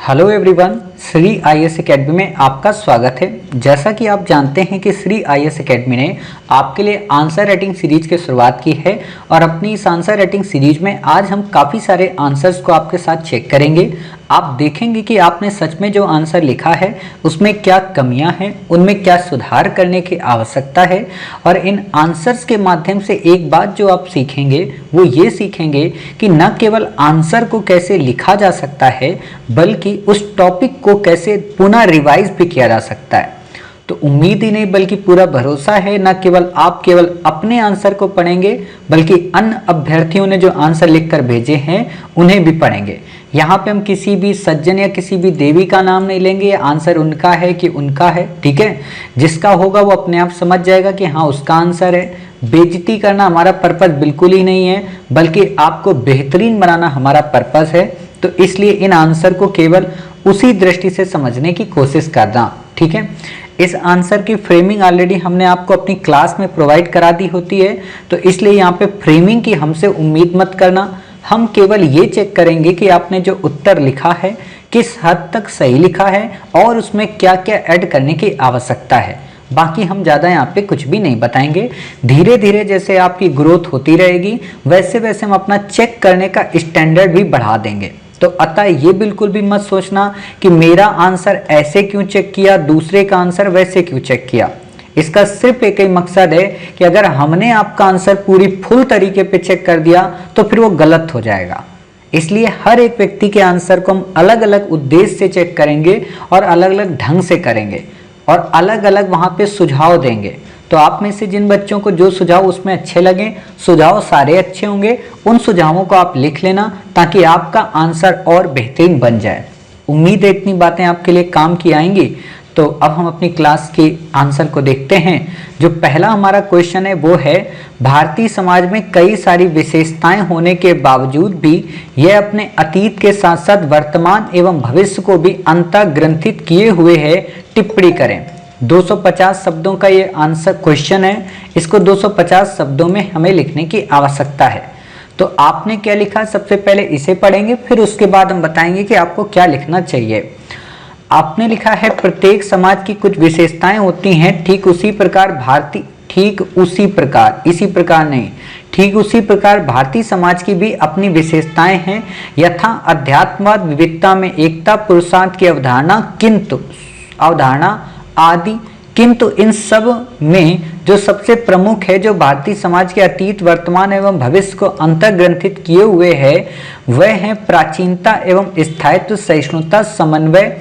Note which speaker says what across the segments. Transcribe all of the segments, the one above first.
Speaker 1: Hello everyone, Shri IAS academy में आपका स्वागत है। जैसा कि आप जानते हैं कि श्री आईएएस एकेडमी ने आपके लिए आंसर राइटिंग सीरीज की शुरुआत की है और अपनी इस आंसर राइटिंग सीरीज में आज हम काफ़ी सारे आंसर्स को आपके साथ चेक करेंगे। आप देखेंगे कि आपने सच में जो आंसर लिखा है उसमें क्या कमियां हैं, उनमें क्या सुधार करने की आवश्यकता है। और इन आंसर्स के माध्यम से एक बात जो आप सीखेंगे वो ये सीखेंगे कि न केवल आंसर को कैसे लिखा जा सकता है बल्कि उस टॉपिक को कैसे पुनः रिवाइज भी किया जा सकता है। तो उम्मीद ही नहीं बल्कि पूरा भरोसा है, न केवल आप केवल अपने आंसर को पढ़ेंगे बल्कि अन्य अभ्यर्थियों ने जो आंसर लिखकर भेजे हैं उन्हें भी पढ़ेंगे। यहाँ पे हम किसी भी सज्जन या किसी भी देवी का नाम नहीं लेंगे, ये आंसर उनका है कि उनका है, ठीक है। जिसका होगा वो अपने आप समझ जाएगा कि हाँ उसका आंसर है। बेइज्जती करना हमारा पर्पस बिल्कुल ही नहीं है, बल्कि आपको बेहतरीन बनाना हमारा पर्पस है। तो इसलिए इन आंसर को केवल उसी दृष्टि से समझने की कोशिश करना, ठीक है। इस आंसर की फ्रेमिंग ऑलरेडी हमने आपको अपनी क्लास में प्रोवाइड करा दी होती है, तो इसलिए यहाँ पे फ्रेमिंग की हमसे उम्मीद मत करना। हम केवल ये चेक करेंगे कि आपने जो उत्तर लिखा है किस हद तक सही लिखा है और उसमें क्या क्या ऐड करने की आवश्यकता है। बाकी हम ज़्यादा यहाँ पे कुछ भी नहीं बताएंगे। धीरे धीरे जैसे आपकी ग्रोथ होती रहेगी वैसे वैसे हम अपना चेक करने का स्टैंडर्ड भी बढ़ा देंगे। तो अतः ये बिल्कुल भी मत सोचना कि मेरा आंसर ऐसे क्यों चेक किया, दूसरे का आंसर वैसे क्यों चेक किया। इसका सिर्फ एक ही मकसद है कि अगर हमने आपका आंसर पूरी फुल तरीके पे चेक कर दिया तो फिर वो गलत हो जाएगा। इसलिए हर एक व्यक्ति के आंसर को हम अलग अलग उद्देश्य से चेक करेंगे और अलग अलग ढंग से करेंगे और अलग अलग वहाँ पे सुझाव देंगे। तो आप में से जिन बच्चों को जो सुझाव उसमें अच्छे लगे, सुझाव सारे अच्छे होंगे, उन सुझावों को आप लिख लेना ताकि आपका आंसर और बेहतरीन बन जाए। उम्मीद है इतनी बातें आपके लिए काम की आएंगी। तो अब हम अपनी क्लास के आंसर को देखते हैं। जो पहला हमारा क्वेश्चन है वो है, भारतीय समाज में कई सारी विशेषताएं होने के बावजूद भी यह अपने अतीत के साथ साथ वर्तमान एवं भविष्य को भी अंतर्ग्रंथित किए हुए है, टिप्पणी करें। 250 शब्दों का ये आंसर क्वेश्चन है। इसको 250 शब्दों में हमें लिखने की आवश्यकता है। तो आपने क्या लिखा, सबसे पहले इसे पढ़ेंगे, फिर उसके बाद हम बताएंगे कि आपको क्या लिखना चाहिए। आपने लिखा है, प्रत्येक समाज की कुछ विशेषताएं होती हैं, ठीक उसी प्रकार भारतीय समाज की भी अपनी विशेषताएं हैं। यथा अध्यात्मवाद, विविधता में एकता, पुरुषार्थ की अवधारणा आदि। किंतु इन सब में जो सबसे प्रमुख है, जो भारतीय समाज के अतीत, वर्तमान एवं भविष्य को अंतर्ग्रंथित किए हुए है, वह है प्राचीनता एवं स्थायित्व, सहिष्णुता, समन्वय,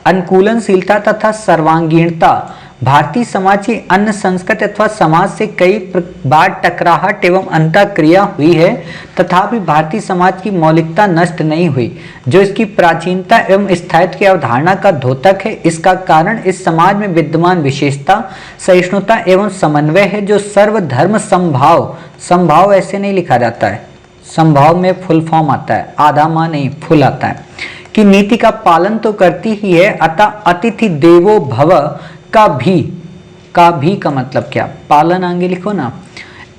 Speaker 1: अनुकूलनशीलता तथा सर्वांगीणता। भारतीय समाज की अन्य संस्कृति अथवा समाज से कई बार टकराहट एवं अंतःक्रिया हुई है, तथापि भारतीय समाज की मौलिकता नष्ट नहीं हुई, जो इसकी प्राचीनता एवं स्थायित्व की अवधारणा का द्योतक है। इसका कारण इस समाज में विद्यमान विशेषता, सहिष्णुता एवं समन्वय है, जो सर्वधर्म संभाव ऐसे नहीं लिखा जाता है, संभाव में फुल फॉर्म आता है, आधा माह नहीं फुल आता है, कि नीति का पालन तो करती ही है। अतः अतिथि देवो भव का भी का मतलब क्या, पालन आगे लिखो ना।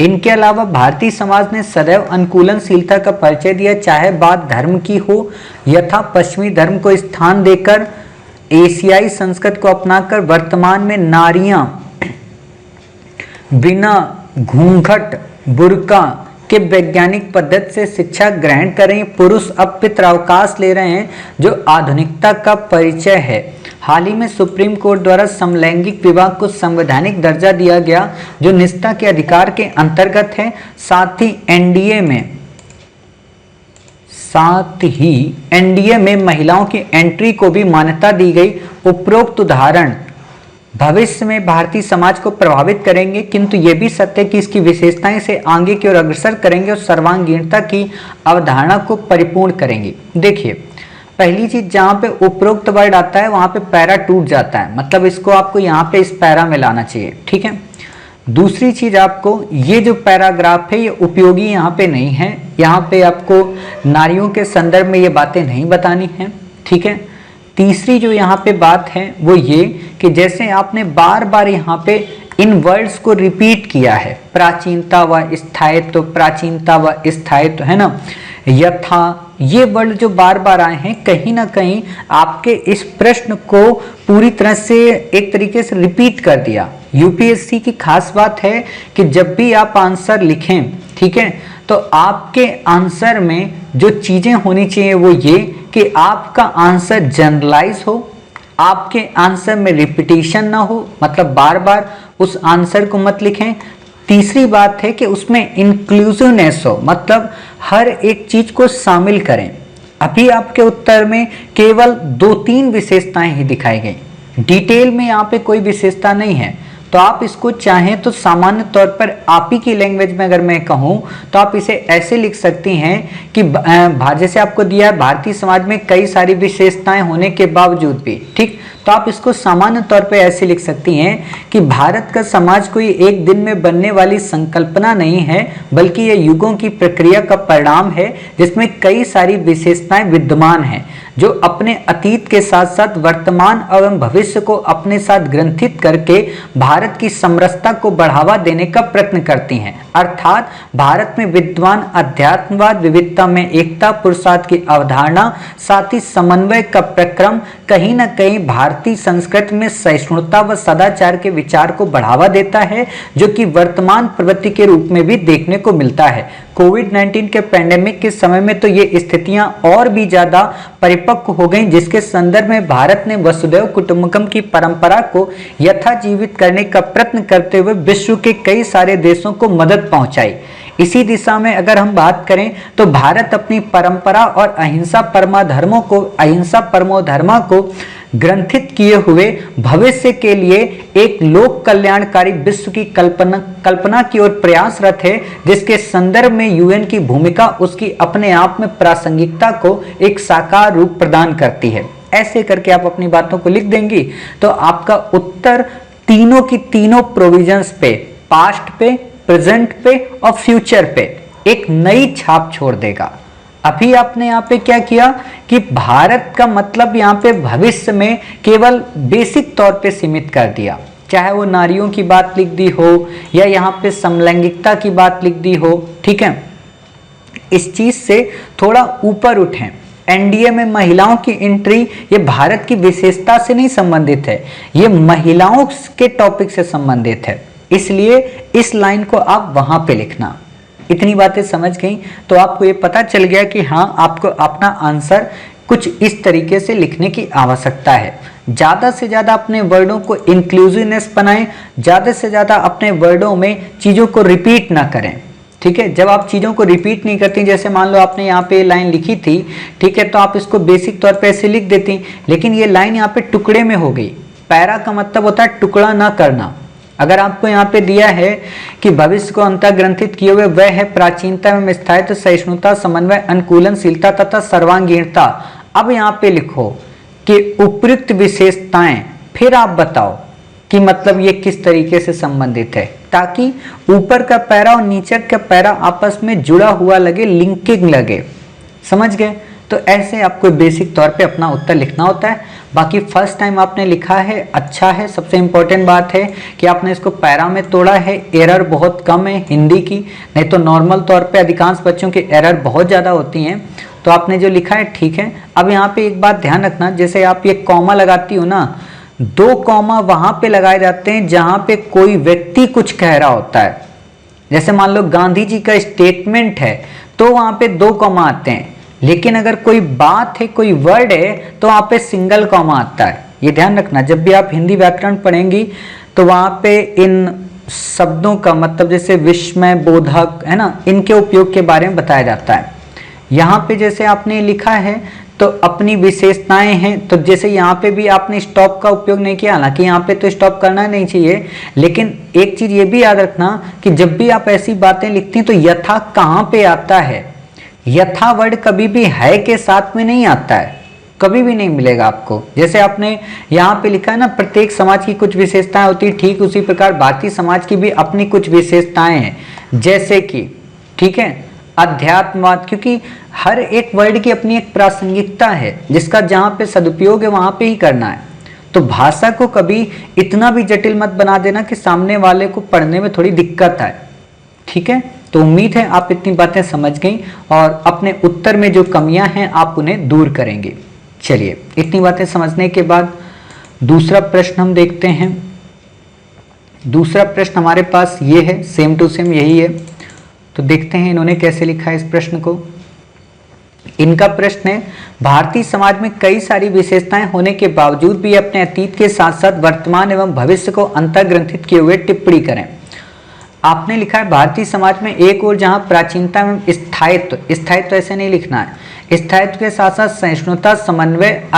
Speaker 1: इनके अलावा भारतीय समाज ने सदैव अनुकूलनशीलता का परिचय दिया, चाहे बात धर्म की हो, यथा पश्चिमी धर्म को स्थान देकर एशियाई संस्कृति को अपनाकर वर्तमान में नारियां बिना घूंघट बुर्का के वैज्ञानिक पद्धति से शिक्षा ग्रहण कर रहे हैं। पुरुष अब पितरावकाश ले रहे हैं, जो आधुनिकता का परिचय है। हाल ही में सुप्रीम कोर्ट द्वारा समलैंगिक विवाह को संवैधानिक दर्जा दिया गया, जो निष्ठा के अधिकार के अंतर्गत है। साथ ही एनडीए में महिलाओं की एंट्री को भी मान्यता दी गई। उपरोक्त उदाहरण भविष्य में भारतीय समाज को प्रभावित करेंगे, किंतु यह भी सत्य कि इसकी विशेषताएं से आगे की ओर अग्रसर करेंगे और सर्वांगीणता की अवधारणा को परिपूर्ण करेंगे। देखिए, पहली चीज जहां पे उपरोक्त वर्ड आता है वहां पे पैरा टूट जाता है, मतलब इसको आपको यहाँ पे इस पैरा में लाना चाहिए, ठीक है। दूसरी चीज, आपको ये जो पैराग्राफ है ये उपयोगी यहाँ पे नहीं है, यहाँ पे आपको नारियों के संदर्भ में ये बातें नहीं बतानी है, ठीक है। तीसरी जो यहाँ पे बात है वो ये कि जैसे आपने बार बार यहाँ पे इन वर्ड्स को रिपीट किया है, प्राचीनता व स्थायित्व, प्राचीनता व स्थायित्व, है ना, यथा ये वर्ड जो बार बार आए हैं कहीं ना कहीं आपके इस प्रश्न को पूरी तरह से एक तरीके से रिपीट कर दिया। यूपीएससी की खास बात है कि जब भी आप आंसर लिखें, ठीक है, तो आपके आंसर में जो चीजें होनी चाहिए वो ये कि आपका आंसर जनरलाइज हो, आपके आंसर में रिपीटिशन ना हो, मतलब बार बार उस आंसर को मत लिखें। तीसरी बात है कि उसमें इंक्लूसिवनेस हो, मतलब हर एक चीज को शामिल करें। अभी आपके उत्तर में केवल 2-3 विशेषताएं ही दिखाई गई, डिटेल में यहाँ पे कोई विशेषता नहीं है। तो आप इसको चाहें तो सामान्य तौर पर आप ही की लैंग्वेज में अगर मैं कहूं तो आप इसे ऐसे लिख सकती हैं कि जैसे आपको दिया है भारतीय समाज में कई सारी विशेषताएं होने के बावजूद भी, ठीक, तो आप इसको सामान्य तौर पे ऐसे लिख सकती हैं कि भारत का समाज कोई एक दिन में बनने वाली संकल्पना नहीं है, बल्कि यह युगों की प्रक्रिया का परिणाम है जिसमें कई सारी विशेषताएं विद्यमान हैं जो अपने अतीत के साथ साथ वर्तमान एवं भविष्य को अपने साथ ग्रंथित करके भारत की समरसता को बढ़ावा देने का प्रयत्न करती हैं। अर्थात भारत में विद्वान अध्यात्मवाद, विविधता में एकता, पुरुषार्थ की अवधारणा, साथ ही समन्वय का प्रक्रम कहीं न कहीं भारतीय संस्कृति में सहिष्णुता व सदाचार के विचार को बढ़ावा देता है, जो कि वर्तमान प्रवृत्ति के रूप में भी देखने को मिलता है। कोविड-19 के पैंडेमिक के समय में तो ये स्थितियां और भी ज्यादा परिपक्व हो गई, जिसके संदर्भ में भारत ने वसुधैव कुटुंबकम की परंपरा को यथाजीवित करने का प्रयत्न करते हुए विश्व के कई सारे देशों को मदद पहुंचाई। इसी दिशा में अगर हम बात करें तो भारत अपनी परंपरा और अहिंसा परमो धर्मा को ग्रंथित किए हुए भविष्य के लिए एक लोक कल्याणकारी विश्व की कल्पना की ओर प्रयासरत है, जिसके संदर्भ में यूएन की भूमिका उसकी अपने आप में प्रासंगिकता को एक साकार रूप प्रदान करती है। ऐसे करके आप अपनी बातों को लिख देंगी तो आपका उत्तर तीनों की तीनों प्रोविजंस पे, पास्ट पे, प्रेजेंट पे और फ्यूचर पे एक नई छाप छोड़ देगा। अभी आपने यहाँ पे क्या किया कि भारत का मतलब यहाँ पे भविष्य में केवल बेसिक तौर पे सीमित कर दिया, चाहे वो नारियों की बात लिख दी हो या यहाँ पे समलैंगिकता की बात लिख दी हो, ठीक है। इस चीज से थोड़ा ऊपर उठें। एनडीए में महिलाओं की एंट्री ये भारत की विशेषता से नहीं संबंधित है, ये महिलाओं के टॉपिक से संबंधित है, इसलिए इस लाइन को आप वहां पे लिखना। इतनी बातें समझ गई तो आपको ये पता चल गया कि हाँ, आपको अपना आंसर कुछ इस तरीके से लिखने की आवश्यकता है। ज़्यादा से ज़्यादा अपने वर्डों को इंक्लूसिवनेस बनाएं, ज़्यादा से ज़्यादा अपने वर्डों में चीज़ों को रिपीट ना करें, ठीक है। जब आप चीज़ों को रिपीट नहीं करती, जैसे मान लो आपने यहाँ पे लाइन लिखी थी, ठीक है, तो आप इसको बेसिक तौर पे ऐसे लिख देती, लेकिन ये लाइन यहाँ पे टुकड़े में हो गई। पैरा का मतलब होता है टुकड़ा ना करना। अगर आपको यहाँ पे दिया है कि भविष्य को अंतः ग्रंथित किए हुए वह है प्राचीनता में स्थायित्व, सहिष्णुता, समन्वय, अनुकूलनशीलता तथा सर्वांगीणता। अब यहाँ पे लिखो कि उपयुक्त विशेषताएं, फिर आप बताओ कि मतलब ये किस तरीके से संबंधित है, ताकि ऊपर का पैरा और नीचे का पैरा आपस में जुड़ा हुआ लगे, लिंकिंग लगे। समझ गए? तो ऐसे आपको बेसिक तौर पे अपना उत्तर लिखना होता है। बाकी फर्स्ट टाइम आपने लिखा है, अच्छा है। सबसे इम्पोर्टेंट बात है कि आपने इसको पैरा में तोड़ा है, एरर बहुत कम है हिंदी की, नहीं तो नॉर्मल तौर पे अधिकांश बच्चों की एरर बहुत ज़्यादा होती हैं। तो आपने जो लिखा है ठीक है। अब यहाँ पे एक बात ध्यान रखना, जैसे आप ये कॉमा लगाती हो ना, 2 कॉमा वहाँ पे लगाए जाते हैं जहाँ पे कोई व्यक्ति कुछ कह रहा होता है। जैसे मान लो गांधी जी का स्टेटमेंट है तो वहाँ पे 2 कॉमा आते हैं, लेकिन अगर कोई बात है, कोई वर्ड है, तो वहाँ पे सिंगल कॉमा आता है। ये ध्यान रखना, जब भी आप हिंदी व्याकरण पढ़ेंगी तो वहाँ पे इन शब्दों का मतलब जैसे विस्मय, बोधक, है ना, इनके उपयोग के बारे में बताया जाता है। यहाँ पे जैसे आपने लिखा है तो अपनी विशेषताएं हैं, तो जैसे यहाँ पे भी आपने स्टॉप का उपयोग नहीं किया, हालांकि यहाँ पे तो स्टॉप करना नहीं चाहिए, लेकिन एक चीज ये भी याद रखना कि जब भी आप ऐसी बातें लिखती हैं तो यथा कहाँ पे आता है। यथा वर्ड कभी भी है के साथ में नहीं आता है, कभी भी नहीं मिलेगा आपको। जैसे आपने यहाँ पे लिखा है ना, प्रत्येक समाज की कुछ विशेषताएं होती है, ठीक उसी प्रकार भारतीय समाज की भी अपनी कुछ विशेषताएं हैं, जैसे कि, ठीक है, अध्यात्मवाद, क्योंकि हर एक वर्ड की अपनी एक प्रासंगिकता है, जिसका जहाँ पे सदुपयोग है वहाँ पे ही करना है। तो भाषा को कभी इतना भी जटिल मत बना देना कि सामने वाले को पढ़ने में थोड़ी दिक्कत आए, ठीक है। तो उम्मीद है आप इतनी बातें समझ गई और अपने उत्तर में जो कमियां हैं आप उन्हें दूर करेंगे। चलिए, इतनी बातें समझने के बाद दूसरा प्रश्न हम देखते हैं। दूसरा प्रश्न हमारे पास ये है, सेम टू सेम यही है। तो देखते हैं इन्होंने कैसे लिखा है इस प्रश्न को। इनका प्रश्न है, भारतीय समाज में कई सारी विशेषताएं होने के बावजूद भी अपने अतीत के साथ साथ वर्तमान एवं भविष्य को अंतर्ग्रंथित किए हुए टिप्पणी करें। आपने लिखा है भारतीय समाज में एक और जहां प्राचीनता एवं स्थायित्व ऐसे नहीं लिखना है, स्थायित्व के साथ साथ सहिष्णुता, समन्वय,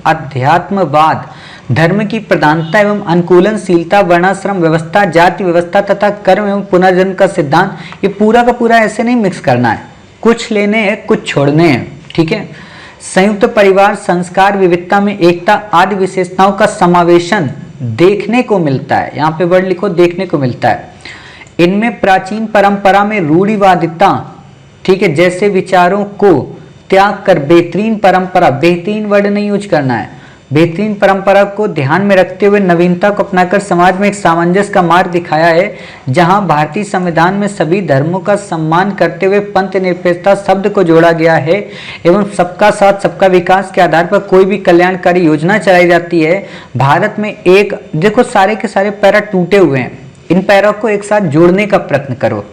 Speaker 1: अध्यात्मवाद, धर्म की प्रधानता एवं अनुकूलनशीलता, वर्णाश्रम व्यवस्था, जाति व्यवस्था तथा कर्म एवं पुनर्जन्म का सिद्धांत, ये पूरा का पूरा ऐसे नहीं मिक्स करना है, कुछ लेने हैं कुछ छोड़ने हैं, ठीक है। संयुक्त परिवार, संस्कार, विविधता में एकता आदि विशेषताओं का समावेशन देखने को मिलता है। यहाँ पे वर्ड लिखो, देखने को मिलता है। इनमें प्राचीन परंपरा में रूढ़िवादिता, ठीक है, जैसे विचारों को त्याग कर बेहतरीन परंपरा, बेहतरीन वर्ड नहीं यूज करना है, बेहतरीन परंपरा को ध्यान में रखते हुए नवीनता को अपनाकर समाज में एक सामंजस्य का मार्ग दिखाया है, जहां भारतीय संविधान में सभी धर्मों का सम्मान करते हुए पंथ निरपेक्षता शब्द को जोड़ा गया है एवं सबका साथ सबका विकास के आधार पर कोई भी कल्याणकारी योजना चलाई जाती है। भारत में एक, देखो सारे के सारे पैरा टूटे हुए हैं, इन पैरों को एक साथ जोड़ने का प्रयत्न करो,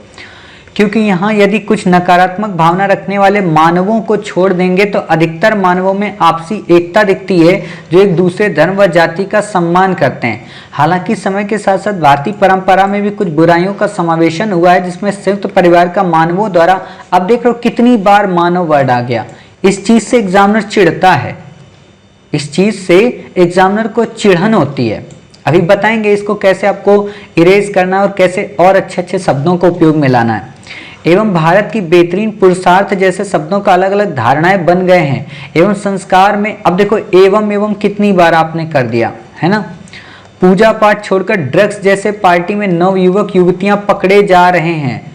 Speaker 1: क्योंकि यहाँ यदि कुछ नकारात्मक भावना रखने वाले मानवों को छोड़ देंगे तो अधिकतर मानवों में आपसी एकता दिखती है, जो एक दूसरे धर्म व जाति का सम्मान करते हैं। हालांकि समय के साथ साथ भारतीय परंपरा में भी कुछ बुराइयों का समावेशन हुआ है, जिसमें संयुक्त परिवार का मानवों द्वारा, अब देख लो कितनी बार मानव वर्ड आ गया, इस चीज से एग्जामिनर चिढ़ता है, इस चीज से एग्जामिनर को चिढ़न होती है। अभी बताएंगे इसको कैसे आपको इरेज करना है और कैसे और अच्छे अच्छे शब्दों को उपयोग में लाना है। एवं भारत की बेहतरीन पुरुषार्थ जैसे शब्दों का अलग अलग धारणाएं बन गए हैं। एवं संस्कार में, अब देखो एवं कितनी बार आपने कर दिया है ना। पूजा पाठ छोड़कर ड्रग्स जैसे पार्टी में नव युवक युवतियां पकड़े जा रहे हैं।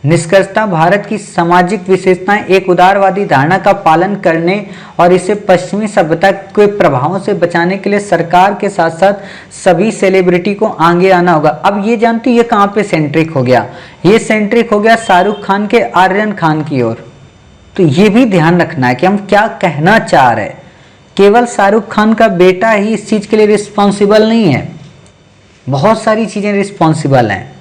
Speaker 1: निष्कर्षतः भारत की सामाजिक विशेषताएं एक उदारवादी धारणा का पालन करने और इसे पश्चिमी सभ्यता के प्रभावों से बचाने के लिए सरकार के साथ साथ सभी सेलिब्रिटी को आगे आना होगा। अब ये जानती ये कहाँ पे सेंट्रिक हो गया, ये सेंट्रिक हो गया शाहरुख खान के आर्यन खान की ओर। तो ये भी ध्यान रखना है कि हम क्या कहना चाह रहे हैं। केवल शाहरुख खान का बेटा ही इस चीज के लिए रिस्पॉन्सिबल नहीं है, बहुत सारी चीजें रिस्पॉन्सिबल हैं।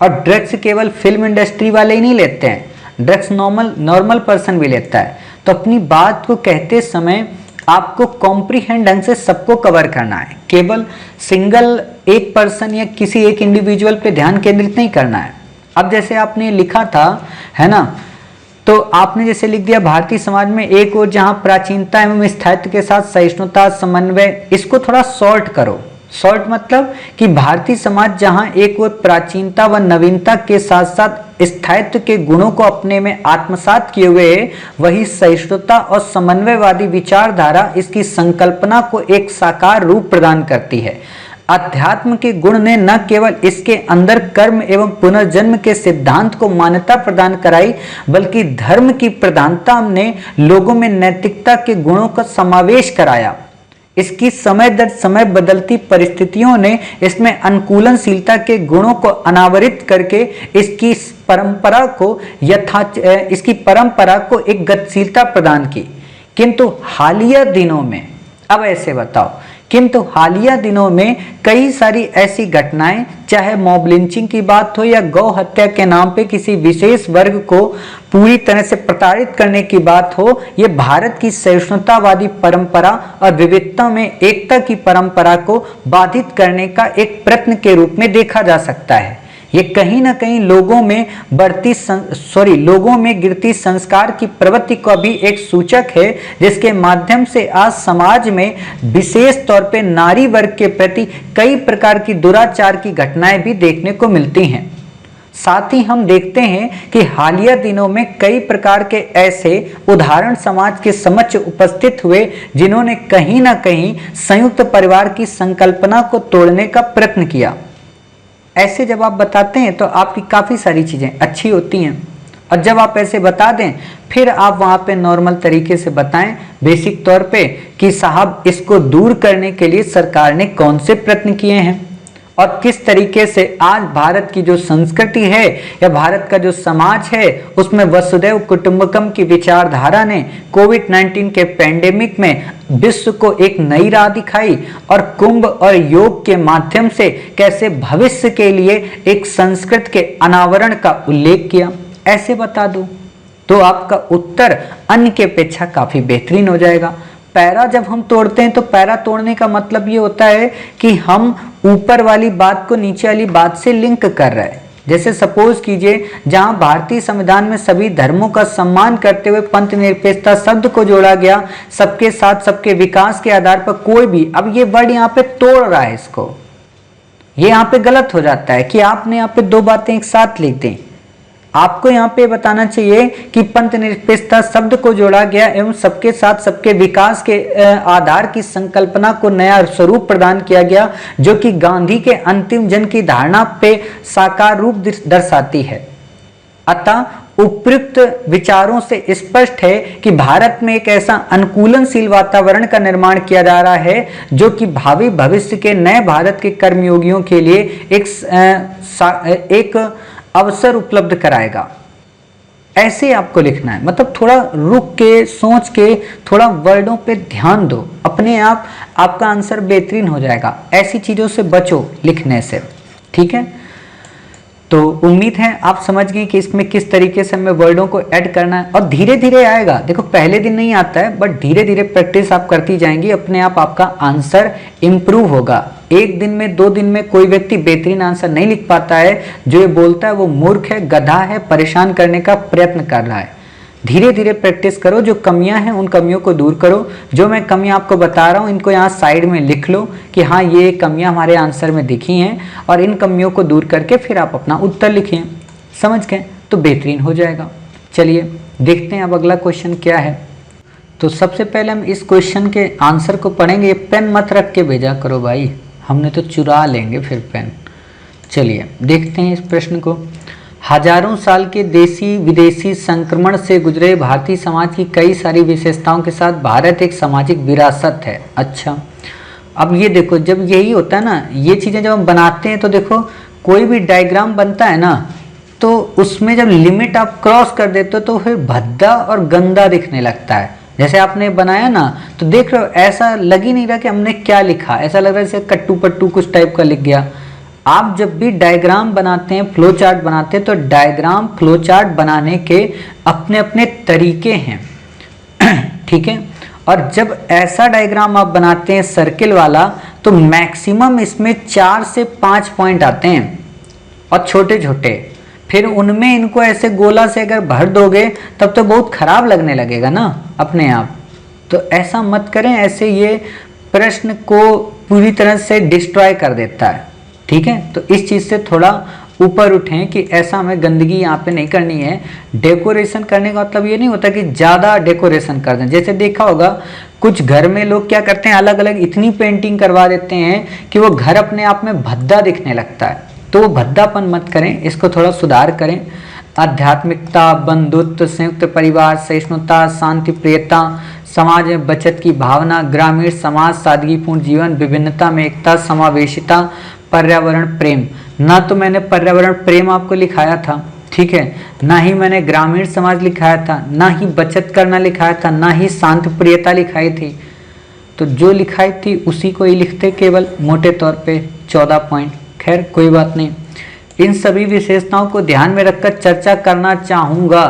Speaker 1: और ड्रग्स केवल फिल्म इंडस्ट्री वाले ही नहीं लेते हैं, ड्रग्स नॉर्मल पर्सन भी लेता है। तो अपनी बात को कहते समय आपको कॉम्प्रीहेंड ढंग से सबको कवर करना है, केवल सिंगल एक पर्सन या किसी एक इंडिविजुअल पे ध्यान केंद्रित नहीं करना है। अब जैसे आपने लिखा था है ना, तो आपने जैसे लिख दिया भारतीय समाज में एक और जहां प्राचीनता एवं स्थायित्व के साथ सहिष्णुता, समन्वय, इसको थोड़ा शॉर्ट करो। शॉर्ट मतलब कि भारतीय समाज जहां एक और प्राचीनता व नवीनता के साथ साथ स्थायित्व के गुणों को अपने में आत्मसात किए हुए है, वही सहिष्णुता और समन्वयवादी विचारधारा इसकी संकल्पना को एक साकार रूप प्रदान करती है। अध्यात्म के गुण ने न केवल इसके अंदर कर्म एवं पुनर्जन्म के सिद्धांत को मान्यता प्रदान कराई, बल्कि धर्म की प्रधानता ने लोगों में नैतिकता के गुणों का समावेश कराया। इसकी समय दर समय बदलती परिस्थितियों ने इसमें अनुकूलनशीलता के गुणों को अनावरित करके इसकी परंपरा को एक गतिशीलता प्रदान की। किंतु हालिया दिनों में, अब ऐसे बताओ, किंतु हालिया दिनों में कई सारी ऐसी घटनाएं, चाहे मॉब लिंचिंग की बात हो या गौ हत्या के नाम पे किसी विशेष वर्ग को पूरी तरह से प्रताड़ित करने की बात हो, ये भारत की सहिष्णुतावादी परंपरा और विविधता में एकता की परंपरा को बाधित करने का एक प्रयत्न के रूप में देखा जा सकता है। ये कहीं ना कहीं लोगों में गिरती संस्कार की प्रवृत्ति का भी एक सूचक है, जिसके माध्यम से आज समाज में विशेष तौर पे नारी वर्ग के प्रति कई प्रकार की दुराचार की घटनाएं भी देखने को मिलती हैं। साथ ही हम देखते हैं कि हालिया दिनों में कई प्रकार के ऐसे उदाहरण समाज के समक्ष उपस्थित हुए, जिन्होंने कहीं ना कहीं संयुक्त परिवार की संकल्पना को तोड़ने का प्रयत्न किया। ऐसे जब आप बताते हैं तो आपकी काफ़ी सारी चीज़ें अच्छी होती हैं, और जब आप ऐसे बता दें फिर आप वहाँ पे नॉर्मल तरीके से बताएं बेसिक तौर पे कि साहब इसको दूर करने के लिए सरकार ने कौन से प्रयत्न किए हैं और किस तरीके से आज भारत की जो संस्कृति है या भारत का जो समाज है उसमें वसुधैव कुटुंबकम की विचारधारा ने कोविड-19 के पैंडेमिक में विश्व को एक नई राह दिखाई और कुंभ और योग के माध्यम से कैसे भविष्य के लिए एक संस्कृत के अनावरण का उल्लेख किया, ऐसे बता दूं तो आपका उत्तर अन्य के अपेक्षा काफी बेहतरीन हो जाएगा। पैरा जब हम तोड़ते हैं तो पैरा तोड़ने का मतलब ये होता है कि हम ऊपर वाली बात को नीचे वाली बात से लिंक कर रहे हैं। जैसे सपोज कीजिए जहां भारतीय संविधान में सभी धर्मों का सम्मान करते हुए पंथ निरपेक्षता शब्द को जोड़ा गया, सबके साथ सबके विकास के आधार पर कोई भी, अब ये वर्ड यहाँ पे तोड़ रहा है इसको, ये यहाँ पे गलत हो जाता है कि आपने यहाँ पे दो बातें एक साथ लिख दी। आपको यहाँ पे बताना चाहिए कि पंथ निरपेक्षता शब्द को जोड़ा गया एवं सबके साथ सबके विकास के आधार की संकल्पना को नया स्वरूप प्रदान किया गया, जो कि गांधी के अंतिम जन की धारणा पे साकार रूप दर्शाती है। अतः उपयुक्त विचारों से स्पष्ट है कि भारत में एक ऐसा अनुकूलनशील वातावरण का निर्माण किया जा रहा है जो कि भावी भविष्य के नए भारत के कर्मयोगियों के लिए एक अवसर उपलब्ध कराएगा। ऐसे आपको लिखना है, मतलब थोड़ा रुक के सोच के थोड़ा वर्डों पे ध्यान दो, अपने आप आपका आंसर बेहतरीन हो जाएगा। ऐसी चीजों से बचो लिखने से, ठीक है। तो उम्मीद है आप समझ गए कि इसमें किस तरीके से हमें वर्डों को ऐड करना है और धीरे धीरे आएगा। देखो पहले दिन नहीं आता है, बट धीरे धीरे प्रैक्टिस आप करती जाएंगी, अपने आप आपका आंसर इंप्रूव होगा। एक दिन में 2 दिन में कोई व्यक्ति बेहतरीन आंसर नहीं लिख पाता है। जो ये बोलता है वो मूर्ख है, गधा है, परेशान करने का प्रयत्न कर रहा है। धीरे धीरे प्रैक्टिस करो, जो कमियां हैं उन कमियों को दूर करो। जो मैं कमियां आपको बता रहा हूं इनको यहाँ साइड में लिख लो कि हाँ ये कमियां हमारे आंसर में दिखी हैं, और इन कमियों को दूर करके फिर आप अपना उत्तर लिखिए। समझ गए? तो बेहतरीन हो जाएगा। चलिए देखते हैं अब अगला क्वेश्चन क्या है। तो सबसे पहले हम इस क्वेश्चन के आंसर को पढ़ेंगे। पेन मत रख के भेजा करो भाई, हमने तो चुरा लेंगे फिर पेन। चलिए देखते हैं इस प्रश्न को। हजारों साल के देशी विदेशी संक्रमण से गुजरे भारतीय समाज की कई सारी विशेषताओं के साथ भारत एक सामाजिक विरासत है। अच्छा, अब ये देखो, जब यही होता है ना, ये चीज़ें जब हम बनाते हैं तो देखो कोई भी डायग्राम बनता है ना, तो उसमें जब लिमिट आप क्रॉस कर देते हो तो फिर भद्दा और गंदा दिखने लगता है। जैसे आपने बनाया ना, तो देख रहे हो ऐसा लग ही नहीं रहा कि हमने क्या लिखा, ऐसा लग रहा है जैसे कट्टू पट्टू कुछ टाइप का लिख गया। आप जब भी डायग्राम बनाते हैं, फ्लो चार्ट बनाते हैं, तो डायग्राम फ्लो चार्ट बनाने के अपने अपने तरीके हैं, ठीक है। और जब ऐसा डायग्राम आप बनाते हैं सर्किल वाला, तो मैक्सिमम इसमें 4 से 5 पॉइंट आते हैं और छोटे छोटे, फिर उनमें इनको ऐसे गोला से अगर भर दोगे तब तो बहुत खराब लगने लगेगा ना अपने आप। तो ऐसा मत करें, ऐसे ये प्रश्न को पूरी तरह से डिस्ट्रॉय कर देता है, ठीक है। तो इस चीज़ से थोड़ा ऊपर उठें कि ऐसा हमें गंदगी यहाँ पे नहीं करनी है। डेकोरेशन करने का मतलब ये नहीं होता कि ज़्यादा डेकोरेशन कर दें। जैसे देखा होगा कुछ घर में लोग क्या करते हैं, अलग अलग इतनी पेंटिंग करवा देते हैं कि वो घर अपने आप में भद्दा दिखने लगता है। तो वो भद्दापन मत करें, इसको थोड़ा सुधार करें। आध्यात्मिकता, बंधुत्व, संयुक्त परिवार, सहिष्णुता, शांति प्रियता, समाज में बचत की भावना, ग्रामीण समाज, सादगीपूर्ण जीवन, विभिन्नता में एकता, समावेशिता, पर्यावरण प्रेम। ना तो मैंने पर्यावरण प्रेम आपको लिखाया था, ठीक है, ना ही मैंने ग्रामीण समाज लिखाया था, ना ही बचत करना लिखाया था, ना ही शांत प्रियता लिखाई थी। तो जो लिखाई थी उसी को ही लिखते, केवल मोटे तौर पे 14 पॉइंट। खैर कोई बात नहीं, इन सभी विशेषताओं को ध्यान में रखकर चर्चा करना चाहूँगा।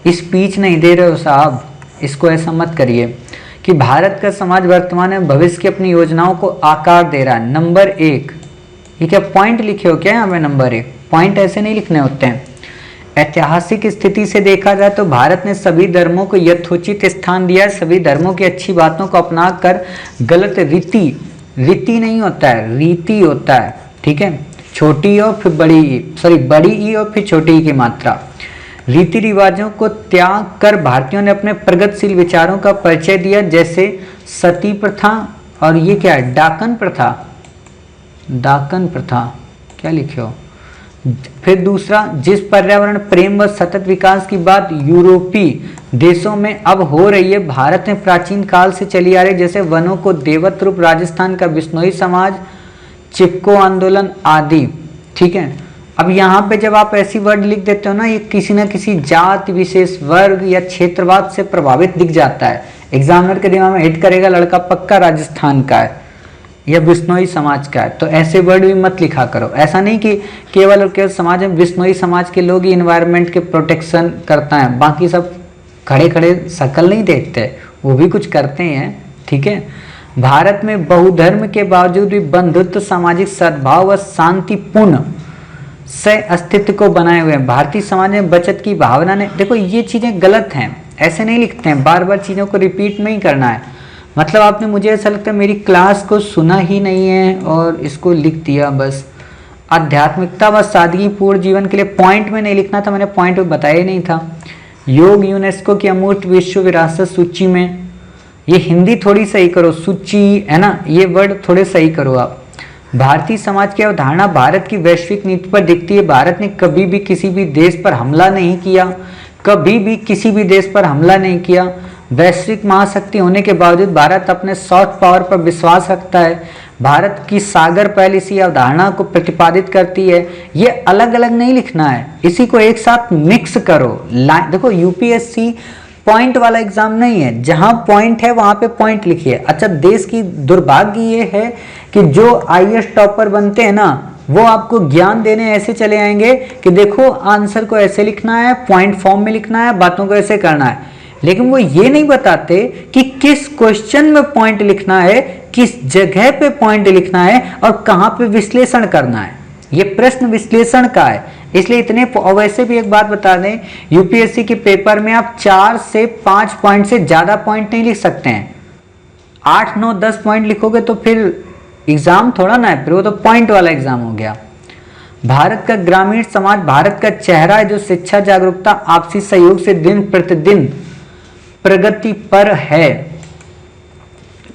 Speaker 1: स्पीच नहीं दे रहे हो साहब, इसको ऐसा मत करिए कि भारत का समाज वर्तमान में भविष्य की अपनी योजनाओं को आकार दे रहा है। नंबर 1, ये क्या पॉइंट लिखे हो क्या यहाँ पे? नंबर 1 पॉइंट ऐसे नहीं लिखने होते हैं। ऐतिहासिक स्थिति से देखा जाए तो भारत ने सभी धर्मों को यथोचित स्थान दिया। सभी धर्मों की अच्छी बातों को अपना कर गलत रीति नहीं होता है, रीति होता है, ठीक है। छोटी और फिर बड़ी ई और फिर छोटी ई की मात्रा। रीति रिवाजों को त्याग कर भारतीयों ने अपने प्रगतिशील विचारों का परिचय दिया, जैसे सती प्रथा और ये क्या है, डाकन प्रथा क्या लिखे हो। फिर दूसरा, जिस पर्यावरण प्रेम व सतत विकास की बात यूरोपीय देशों में अब हो रही है, भारत में प्राचीन काल से चली आ रही, जैसे वनों को देवत रूप, राजस्थान का बिश्नोई समाज, चिपको आंदोलन आदि। ठीक है, अब यहाँ पे जब आप ऐसी वर्ड लिख देते हो ना, ये किसी न किसी जाति विशेष, वर्ग या क्षेत्रवाद से प्रभावित दिख जाता है। एग्जामिनर के दिमाग में हिट करेगा लड़का पक्का राजस्थान का है या बिश्नोई समाज का है, तो ऐसे वर्ड भी मत लिखा करो। ऐसा नहीं कि केवल और केवल समाज में बिश्नोई समाज के लोग ही इन्वायरमेंट के प्रोटेक्शन करता है, बाकी सब खड़े खड़े शकल नहीं देखते, वो भी कुछ करते हैं। ठीक है, भारत में बहुधर्म के बावजूद भी बंधुत्व, सामाजिक सद्भाव व शांतिपूर्ण से अस्तित्व को बनाए हुए हैं। भारतीय समाज में बचत की भावना ने, देखो ये चीजें गलत हैं, ऐसे नहीं लिखते हैं, बार बार चीजों को रिपीट नहीं करना है। मतलब आपने, मुझे ऐसा लगता है मेरी क्लास को सुना ही नहीं है और इसको लिख दिया बस। आध्यात्मिकता व सादगीपूर्ण जीवन के लिए पॉइंट में नहीं लिखना था, मैंने पॉइंट में बताया ही नहीं था। योग यूनेस्को की अमूर्त विश्व विरासत सूची में, ये हिंदी थोड़ी सही करो, सूची है ना, ये वर्ड थोड़े सही करो आप। भारतीय समाज की अवधारणा भारत की वैश्विक नीति पर दिखती है। भारत ने कभी भी किसी भी देश पर हमला नहीं किया, कभी भी किसी भी देश पर हमला नहीं किया। वैश्विक महाशक्ति होने के बावजूद भारत अपने सॉफ्ट पावर पर विश्वास रखता है। भारत की सागर पहल इसी अवधारणा को प्रतिपादित करती है। ये अलग अलग नहीं लिखना है, इसी को एक साथ मिक्स करो। देखो यूपीएससी पॉइंट वाला एग्जाम नहीं है, जहां पॉइंट है वहां पे पॉइंट लिखिए। अच्छा, देश की दुर्भाग्य ये है कि जो आईएएस टॉपर बनते हैं ना, वो आपको ज्ञान देने ऐसे चले आएंगे कि देखो आंसर को ऐसे लिखना है, पॉइंट फॉर्म में लिखना है, बातों को ऐसे करना है, लेकिन वो ये नहीं बताते कि किस क्वेश्चन में पॉइंट लिखना है, किस जगह पे पॉइंट लिखना है और कहां पे विश्लेषण करना है। ये प्रश्न विश्लेषण का है, इसलिए इतने। वैसे भी एक बात बता दें, यूपीएससी के पेपर में आप 4 से 5 पॉइंट से ज्यादा पॉइंट नहीं लिख सकते हैं। 8, 9, 10 पॉइंट लिखोगे तो फिर एग्जाम थोड़ा ना है, फिर वो तो पॉइंट वाला एग्जाम हो गया। भारत का ग्रामीण समाज भारत का चेहरा है, जो शिक्षा, जागरूकता, आपसी सहयोग से दिन प्रतिदिन प्रगति पर है।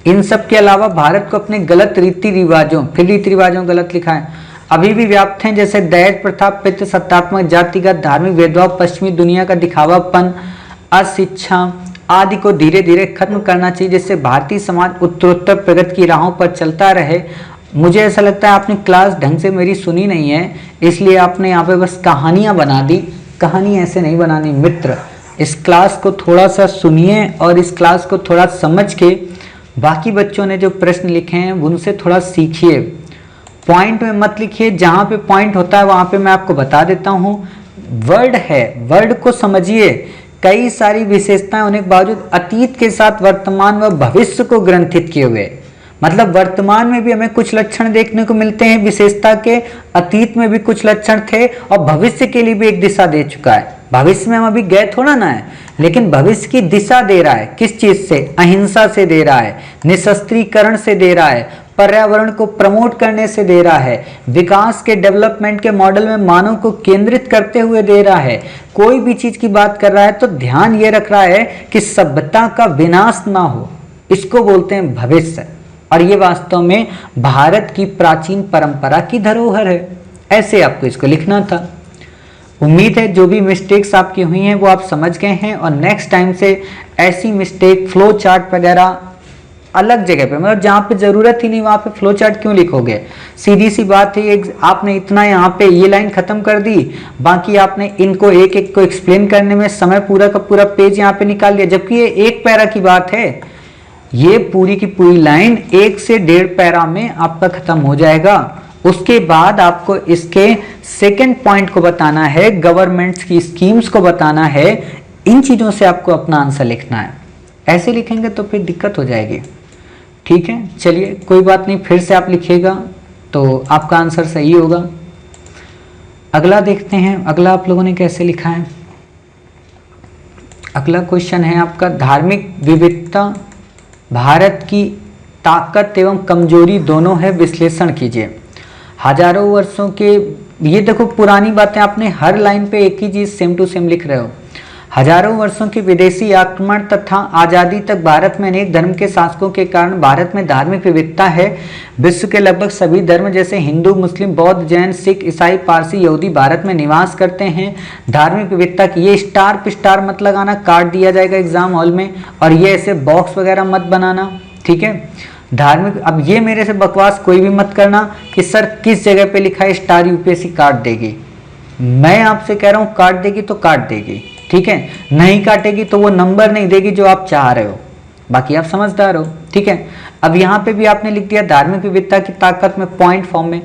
Speaker 1: इन सब के अलावा भारत को अपने गलत रीति रिवाजों, फिर रीति रिवाजों गलत लिखा है, अभी भी व्याप्त हैं, जैसे दहेज प्रथा, पितृ सत्तात्मक, जातिगत, धार्मिक भेदभाव, पश्चिमी दुनिया का दिखावापन, अशिक्षा आदि को धीरे धीरे खत्म करना चाहिए, जिससे भारतीय समाज उत्तरोत्तर प्रगति की राहों पर चलता रहे। मुझे ऐसा लगता है आपने क्लास ढंग से मेरी सुनी नहीं है, इसलिए आपने यहाँ पे बस कहानियां बना दी। कहानी ऐसे नहीं बनानी मित्र, इस क्लास को थोड़ा सा सुनिए और इस क्लास को थोड़ा समझ के बाकी बच्चों ने जो प्रश्न लिखे हैं उनसे थोड़ा सीखिए। पॉइंट में मत लिखिए, जहां पे पॉइंट होता है वहां पे मैं आपको बता देता हूं। वर्ड है, वर्ड को समझिए। कई सारी विशेषताएं होने के बावजूद अतीत के साथ वर्तमान व भविष्य को ग्रंथित किए हुए, मतलब वर्तमान में भी हमें कुछ लक्षण देखने को मिलते हैं विशेषता के, अतीत में भी कुछ लक्षण थे और भविष्य के लिए भी एक दिशा दे चुका है। भविष्य में हम अभी गए थोड़ा ना है, लेकिन भविष्य की दिशा दे रहा है। किस चीज से? अहिंसा से दे रहा है, निशस्त्रीकरण से दे रहा है, पर्यावरण को प्रमोट करने से दे रहा है, विकास के डेवलपमेंट के मॉडल में मानव को केंद्रित करते हुए दे रहा है। कोई भी चीज की बात कर रहा है तो ध्यान ये रख रहा है कि सभ्यता का विनाश ना हो, इसको बोलते हैं भविष्य। और ये वास्तव में भारत की प्राचीन परंपरा की धरोहर है। ऐसे आपको इसको लिखना था। उम्मीद है जो भी मिस्टेक्स आपकी हुई हैं वो आप समझ गए हैं, और नेक्स्ट टाइम से ऐसी मिस्टेक, फ्लो चार्ट वगैरह अलग जगह पे, मतलब जहाँ पे जरूरत ही नहीं वहाँ पे फ्लो चार्ट क्यों लिखोगे? सीधी सी बात है, आपने इतना यहाँ पे ये लाइन खत्म कर दी, बाकी आपने इनको एक एक को एक्सप्लेन करने में समय पूरा का पूरा पेज यहाँ पे निकाल दिया, जबकि ये एक पैरा की बात है। ये पूरी की पूरी लाइन 1 से 1.5 पैरा में आपका खत्म हो जाएगा। उसके बाद आपको इसके सेकेंड पॉइंट को बताना है, गवर्नमेंट्स की स्कीम्स को बताना है। इन चीजों से आपको अपना आंसर लिखना है। ऐसे लिखेंगे तो फिर दिक्कत हो जाएगी। ठीक है, चलिए कोई बात नहीं, फिर से आप लिखिएगा तो आपका आंसर सही होगा। अगला देखते हैं, अगला आप लोगों ने कैसे लिखा है। अगला क्वेश्चन है आपका, धार्मिक विविधता भारत की ताकत एवं कमजोरी दोनों है, विश्लेषण कीजिए। हजारों वर्षों के, ये देखो पुरानी बातें, आपने हर लाइन पे एक ही चीज सेम टू सेम लिख रहे हो। हजारों वर्षों के विदेशी आक्रमण तथा आज़ादी तक भारत में अनेक धर्म के शासकों के कारण भारत में धार्मिक विविधता है। विश्व के लगभग सभी धर्म जैसे हिंदू, मुस्लिम, बौद्ध, जैन, सिख, ईसाई, पारसी, यहूदी भारत में निवास करते हैं। धार्मिक विविधता की, ये स्टार पे स्टार मत लगाना, काट दिया जाएगा एग्जाम हॉल में, और ये ऐसे बॉक्स वगैरह मत बनाना, ठीक है। धार्मिक, अब ये मेरे से बकवास कोई भी मत करना कि सर किस जगह पे लिखा है स्टार यूपीएससी काट देगी। मैं आपसे कह रहा हूं काट देगी तो काट देगी, ठीक है, नहीं काटेगी तो वो नंबर नहीं देगी जो आप चाह रहे हो, बाकी आप समझदार हो, ठीक है। अब यहाँ पे भी आपने लिख दिया धार्मिक विविधता की ताकत में पॉइंट फॉर्म में।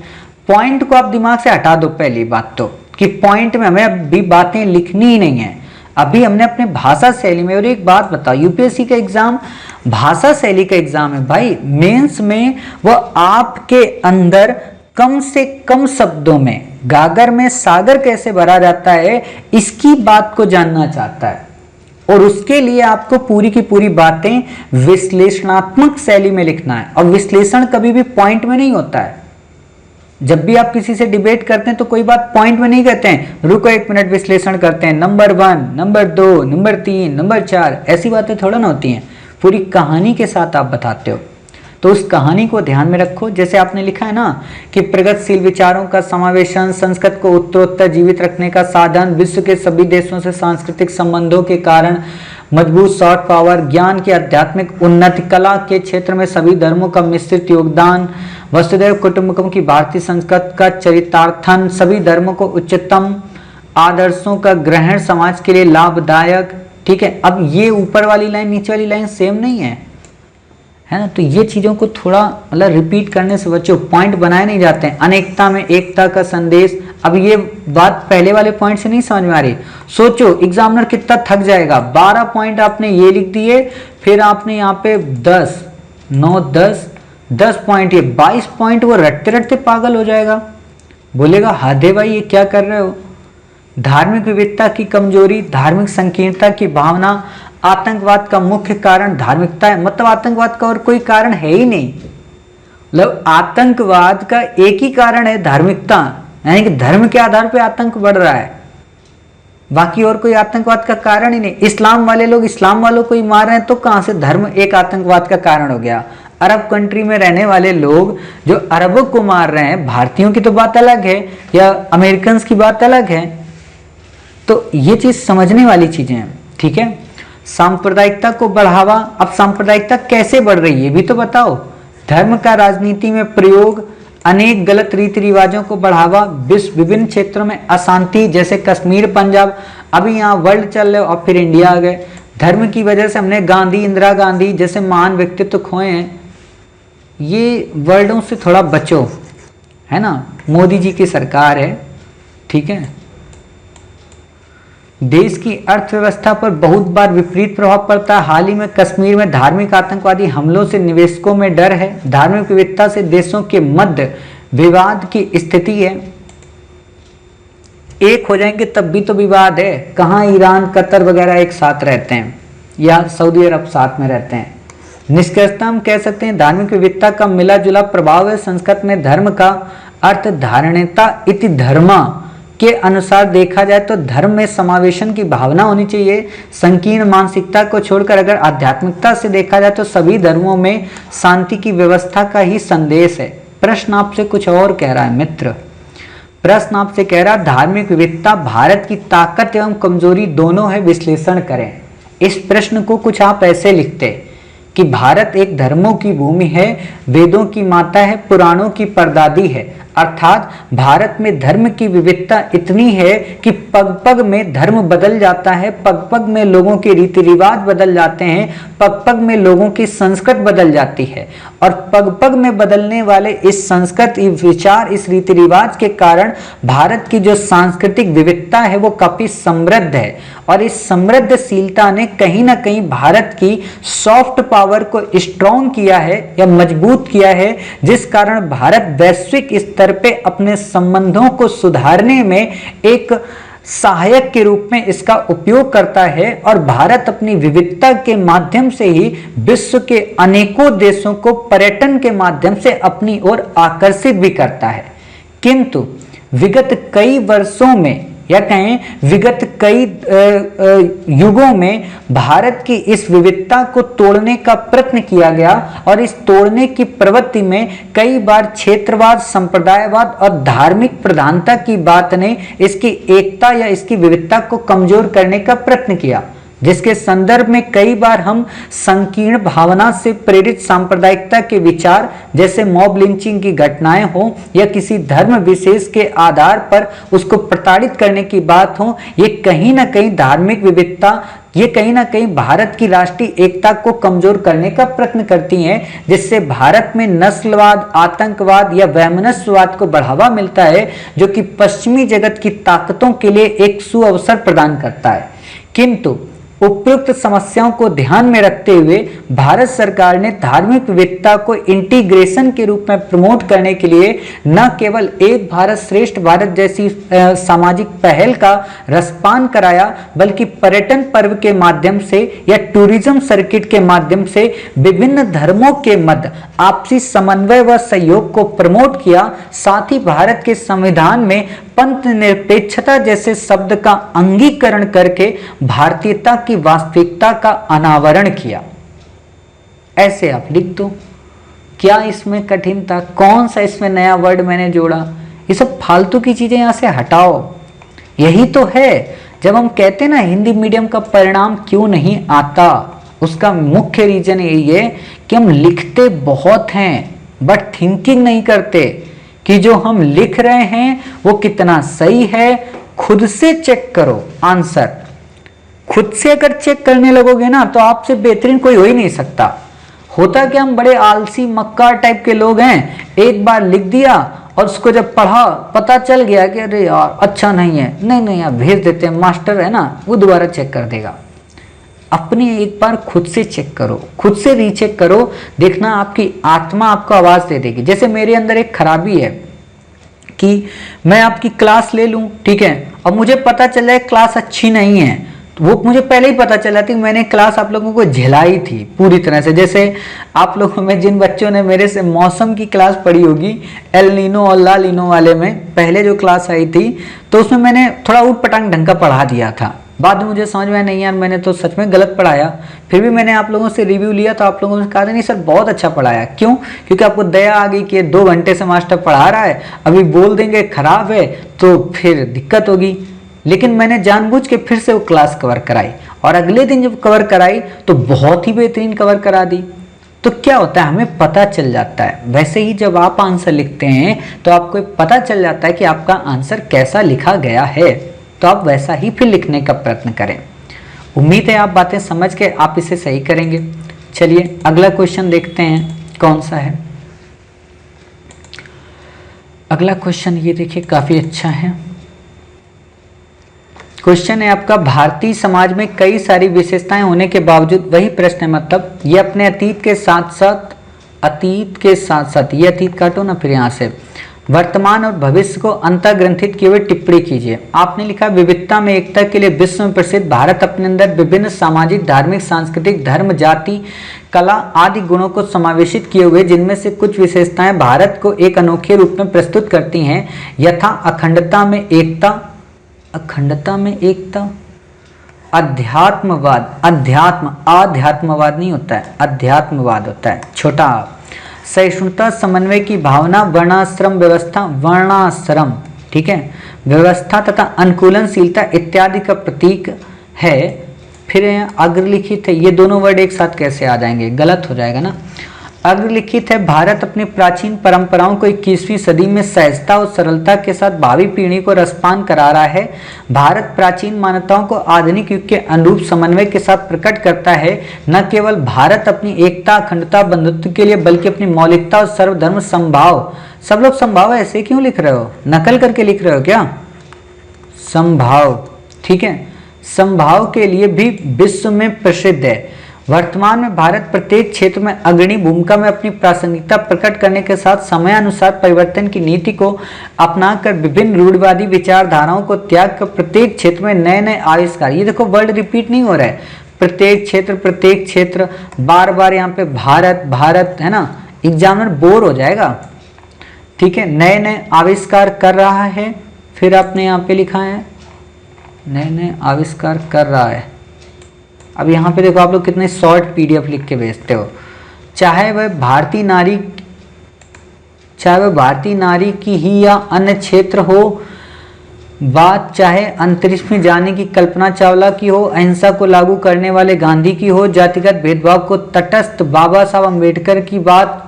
Speaker 1: पॉइंट को आप दिमाग से हटा दो पहली बात तो, कि पॉइंट में हमें अभी बातें लिखनी ही नहीं है, अभी हमने अपने भाषा शैली में। और एक बात बताओ, यूपीएससी का एग्जाम भाषा शैली का एग्जाम है भाई, मेंस में वो आपके अंदर कम से कम शब्दों में गागर में सागर कैसे भरा जाता है इसकी बात को जानना चाहता है, और उसके लिए आपको पूरी की पूरी बातें विश्लेषणात्मक शैली में लिखना है। और विश्लेषण कभी भी पॉइंट में नहीं होता है। जब भी आप किसी से डिबेट करते हैं तो कोई बात पॉइंट में नहीं कहते हैं, रुको एक मिनट विश्लेषण करते हैं, नंबर 1, नंबर 2, नंबर 3, नंबर 4, ऐसी बातें थोड़ा ना होती हैं। पूरी कहानी के साथ आप बताते हो, तो उस कहानी को ध्यान में रखो। जैसे आपने लिखा है ना कि प्रगतिशील विचारों का समावेशन, संस्कृत को उत्तरोत्तर जीवित रखने का साधन, विश्व के सभी देशों से सांस्कृतिक संबंधों के कारण मजबूत सॉफ्ट पावर, ज्ञान की आध्यात्मिक उन्नति, कला के क्षेत्र में सभी धर्मों का मिश्रित योगदान, वसुधैव कुटुंबकम की भारतीय संस्कृत का चरितार्थन, सभी धर्मों को उच्चतम आदर्शों का ग्रहण समाज के लिए लाभदायक, ठीक है। अब ये ऊपर वाली लाइन नीचे वाली लाइन सेम नहीं है, है ना, तो ये चीजों को थोड़ा मतलब रिपीट करने से बच्चों पॉइंट बनाए नहीं जाते हैं। अनेकता में एकता का संदेश, अब ये बात पहले वाले पॉइंट से नहीं समझ में आ रही, सोचो एग्जामिनर कितना थक जाएगा। 12 पॉइंट आपने ये लिख दिए, फिर आपने यहाँ पे 10, 9, 10 पॉइंट, ये 22 पॉइंट वो रटते रटते पागल हो जाएगा, बोलेगा हादे भाई ये क्या कर रहे हो। धार्मिक विविधता की कमजोरी, धार्मिक संकीर्णता की भावना, आतंकवाद का मुख्य कारण धार्मिकता है, मतलब आतंकवाद का और कोई कारण है ही नहीं, मतलब आतंकवाद का एक ही कारण है धार्मिकता, यानी कि धर्म के आधार पे आतंक बढ़ रहा है, बाकी और कोई आतंकवाद का कारण ही नहीं। इस्लाम वाले लोग इस्लाम वालों को ही मार रहे हैं, तो कहां से धर्म एक आतंकवाद का कारण हो गया। अरब कंट्री में रहने वाले लोग जो अरबों को मार रहे हैं, भारतीयों की तो बात अलग है या अमेरिकन की बात अलग है, तो ये चीज समझने वाली चीजें हैं, ठीक है। सांप्रदायिकता को बढ़ावा, अब सांप्रदायिकता कैसे बढ़ रही है ये भी तो बताओ। धर्म का राजनीति में प्रयोग, अनेक गलत रीति रिवाजों को बढ़ावा, विभिन्न क्षेत्रों में अशांति, जैसे कश्मीर, पंजाब, अभी यहाँ वर्ल्ड चल रहे और फिर इंडिया आ गए। धर्म की वजह से हमने गांधी, इंदिरा गांधी जैसे महान व्यक्तित्व खोए हैं, ये वर्ल्डों से थोड़ा बचो, है ना। मोदी जी की सरकार है, ठीक है। देश की अर्थव्यवस्था पर बहुत बार विपरीत प्रभाव पड़ता है। हाल ही में कश्मीर में धार्मिक आतंकवादी हमलों से निवेशकों में डर है। धार्मिक विविधता से देशों के मध्य विवाद की स्थिति है। एक हो जाएंगे तब भी तो विवाद है। कहाँ ईरान, कतर वगैरह एक साथ रहते हैं या सऊदी अरब साथ में रहते हैं। निष्कर्षतः हम कह सकते हैं धार्मिक विविधता का मिला जुला प्रभाव है। संस्कृत में धर्म का अर्थ धारणता इति धर्मा के अनुसार देखा जाए तो धर्म में समावेशन की भावना होनी चाहिए। संकीर्ण मानसिकता को छोड़कर अगर आध्यात्मिकता से देखा जाए तो सभी धर्मों में शांति की व्यवस्था का ही संदेश है। प्रश्न आपसे कुछ और कह रहा है मित्र, प्रश्न आपसे कह रहा है धार्मिक विविधता भारत की ताकत एवं कमजोरी दोनों है, विश्लेषण करें। इस प्रश्न को कुछ आप ऐसे लिखते कि भारत एक धर्मों की भूमि है, वेदों की माता है, पुराणों की परदादी है। अर्थात भारत में धर्म की विविधता इतनी है कि पग पग में धर्म बदल जाता है, पग पग में लोगों के रीति रिवाज बदल जाते हैं, पग पग में लोगों की संस्कृत बदल जाती है। और पग पग में बदलने वाले इस संस्कृत, इस विचार, इस रीति रिवाज के कारण भारत की जो सांस्कृतिक विविधता है वो काफी समृद्ध है। और इस समृद्धशीलता ने कहीं ना कहीं भारत की सॉफ्ट पावर को स्ट्रॉन्ग किया है या मजबूत किया है, जिस कारण भारत वैश्विक स्तर पे अपने संबंधों को सुधारने में एक सहायक के रूप में इसका उपयोग करता है। और भारत अपनी विविधता के माध्यम से ही विश्व के अनेकों देशों को पर्यटन के माध्यम से अपनी ओर आकर्षित भी करता है। किंतु विगत कई वर्षों में या कहें विगत कई युगों में भारत की इस विविधता को तोड़ने का प्रयत्न किया गया और इस तोड़ने की प्रवृत्ति में कई बार क्षेत्रवाद, संप्रदायवाद और धार्मिक प्रधानता की बात ने इसकी एकता या इसकी विविधता को कमजोर करने का प्रयत्न किया। जिसके संदर्भ में कई बार हम संकीर्ण भावना से प्रेरित सांप्रदायिकता के विचार जैसे मॉब लिंचिंग की घटनाएं हो या किसी धर्म विशेष के आधार पर उसको प्रताड़ित करने की बात हो, ये कहीं ना कहीं धार्मिक विविधता, ये कहीं ना कहीं भारत की राष्ट्रीय एकता को कमजोर करने का प्रयत्न करती हैं, जिससे भारत में नस्लवाद, आतंकवाद या वैमनस्यवाद को बढ़ावा मिलता है, जो कि पश्चिमी जगत की ताकतों के लिए एक सुअवसर प्रदान करता है। किंतु उपयुक्त समस्याओं को ध्यान में रखते हुए भारत सरकार ने धार्मिक विविधता को इंटीग्रेशन के रूप में प्रमोट करने के लिए न केवल एक भारत श्रेष्ठ भारत जैसी सामाजिक पहल का रसपान कराया, बल्कि पर्यटन पर्व के माध्यम से या टूरिज्म सर्किट के माध्यम से विभिन्न धर्मों के मध्य आपसी समन्वय व सहयोग को प्रमोट किया। साथ ही भारत के संविधान में पंथ निरपेक्षता जैसे शब्द का अंगीकरण करके भारतीयता की वास्तविकता का अनावरण किया। ऐसे आप लिख दो, क्या इसमें कठिन था? कौन सा इसमें नया वर्ड मैंने जोड़ा? ये सब फालतू की चीजें यहां से हटाओ। यही तो है जब हम कहते हैं ना हिंदी मीडियम का परिणाम क्यों नहीं आता, उसका मुख्य रीजन यही है कि हम लिखते बहुत हैं बट थिंकिंग नहीं करते कि जो हम लिख रहे हैं वो कितना सही है। खुद से चेक करो आंसर। खुद से अगर चेक करने लगोगे ना तो आपसे बेहतरीन कोई हो ही नहीं सकता। होता कि हम बड़े आलसी मक्कार टाइप के लोग हैं, एक बार लिख दिया और उसको जब पढ़ा पता चल गया कि अरे यार अच्छा नहीं है, नहीं यार भेज देते हैं, मास्टर है ना वो दोबारा चेक कर देगा। अपने एक बार खुद से चेक करो, खुद से रीचेक करो, देखना आपकी आत्मा आपको आवाज दे देगी। जैसे मेरे अंदर एक खराबी है कि मैं आपकी क्लास ले लूं, ठीक है, और मुझे पता चल जाए क्लास अच्छी नहीं है, तो वो मुझे पहले ही पता चला था कि मैंने क्लास आप लोगों को झिलाई थी पूरी तरह से। जैसे आप लोगों में जिन बच्चों ने मेरे से मौसम की क्लास पढ़ी होगी, एल नीनो और ला लीनो वाले में पहले जो क्लास आई थी, तो उसमें मैंने थोड़ा ऊट पटांग ढंग का पढ़ा दिया था। बाद में मुझे समझ में नहीं यार मैंने तो सच में गलत पढ़ाया। फिर भी मैंने आप लोगों से रिव्यू लिया तो आप लोगों ने कहा नहीं सर बहुत अच्छा पढ़ाया। क्यों? क्योंकि आपको दया आ गई कि 2 घंटे से मास्टर पढ़ा रहा है, अभी बोल देंगे खराब है तो फिर दिक्कत होगी। लेकिन मैंने जानबूझ के फिर से वो क्लास कवर कराई और अगले दिन जब कवर कराई तो बहुत ही बेहतरीन कवर करा दी। तो क्या होता है, हमें पता चल जाता है। वैसे ही जब आप आंसर लिखते हैं तो आपको पता चल जाता है कि आपका आंसर कैसा लिखा गया है, तो आप वैसा ही फिर लिखने का प्रयत्न करें। उम्मीद है आप बातें समझ के आप इसे सही करेंगे। चलिए अगला क्वेश्चन देखते हैं कौन सा है। अगला क्वेश्चन ये देखिए काफी अच्छा है। क्वेश्चन है आपका, भारतीय समाज में कई सारी विशेषताएं होने के बावजूद, वही प्रश्न है मतलब ये अपने अतीत के साथ साथ ये अतीत काटो ना, फिर यहाँ से वर्तमान और भविष्य को अंतर्ग्रंथित किए हुए टिप्पणी कीजिए। आपने लिखा विविधता में एकता के लिए विश्व में प्रसिद्ध भारत अपने अंदर विभिन्न सामाजिक, धार्मिक, सांस्कृतिक, धर्म, जाति, कला आदि गुणों को समावेशित किए हुए, जिनमें से कुछ विशेषताएं भारत को एक अनोखे रूप में प्रस्तुत करती हैं, यथा अखंडता में एकता, आध्यात्मवाद नहीं होता है, अध्यात्मवाद होता है, छोटा सहिष्णुता, समन्वय की भावना, वर्णाश्रम ठीक है, व्यवस्था तथा अनुकूलनशीलता इत्यादि का प्रतीक है। फिर अग्रलिखित है, ये दोनों वर्ड एक साथ कैसे आ जाएंगे, गलत हो जाएगा ना। अग्रलिखित है, भारत अपनी प्राचीन परंपराओं को 21वीं सदी में सहजता और सरलता के साथ भावी पीढ़ी को रसपान करा रहा है। भारत प्राचीन मान्यताओं को आधुनिक युग के अनुरूप समन्वय के साथ प्रकट करता है। न केवल भारत अपनी एकता, अखंडता, बंधुत्व के लिए, बल्कि अपनी मौलिकता और सर्वधर्म संभाव। सब लोग संभाव ऐसे क्यों लिख रहे हो, नकल करके लिख रहे हो क्या? संभाव, ठीक है, संभाव के लिए भी विश्व में प्रसिद्ध है। वर्तमान में भारत प्रत्येक क्षेत्र में अग्रणी भूमिका में अपनी प्रासंगिकता प्रकट करने के साथ समयानुसार परिवर्तन की नीति को अपनाकर विभिन्न रूढ़िवादी विचारधाराओं को त्याग कर प्रत्येक क्षेत्र में नए नए आविष्कार, ये देखो वर्ड रिपीट नहीं हो रहा है, प्रत्येक क्षेत्र, बार बार यहाँ पे भारत भारत है ना, एग्जामिनर बोर हो जाएगा, ठीक है, नए नए आविष्कार कर रहा है। फिर आपने यहाँ पे लिखा है नए नए आविष्कार कर रहा है। अब यहाँ पे देखो आप लोग कितने शॉर्ट पीडीएफ लिख के भेजते हो, चाहे वह भारतीय नारी की ही या अन्य क्षेत्र हो, बात चाहे अंतरिक्ष में जाने की कल्पना चावला की हो, अहिंसा को लागू करने वाले गांधी की हो, जातिगत भेदभाव को तटस्थ बाबा साहब अम्बेडकर की बात,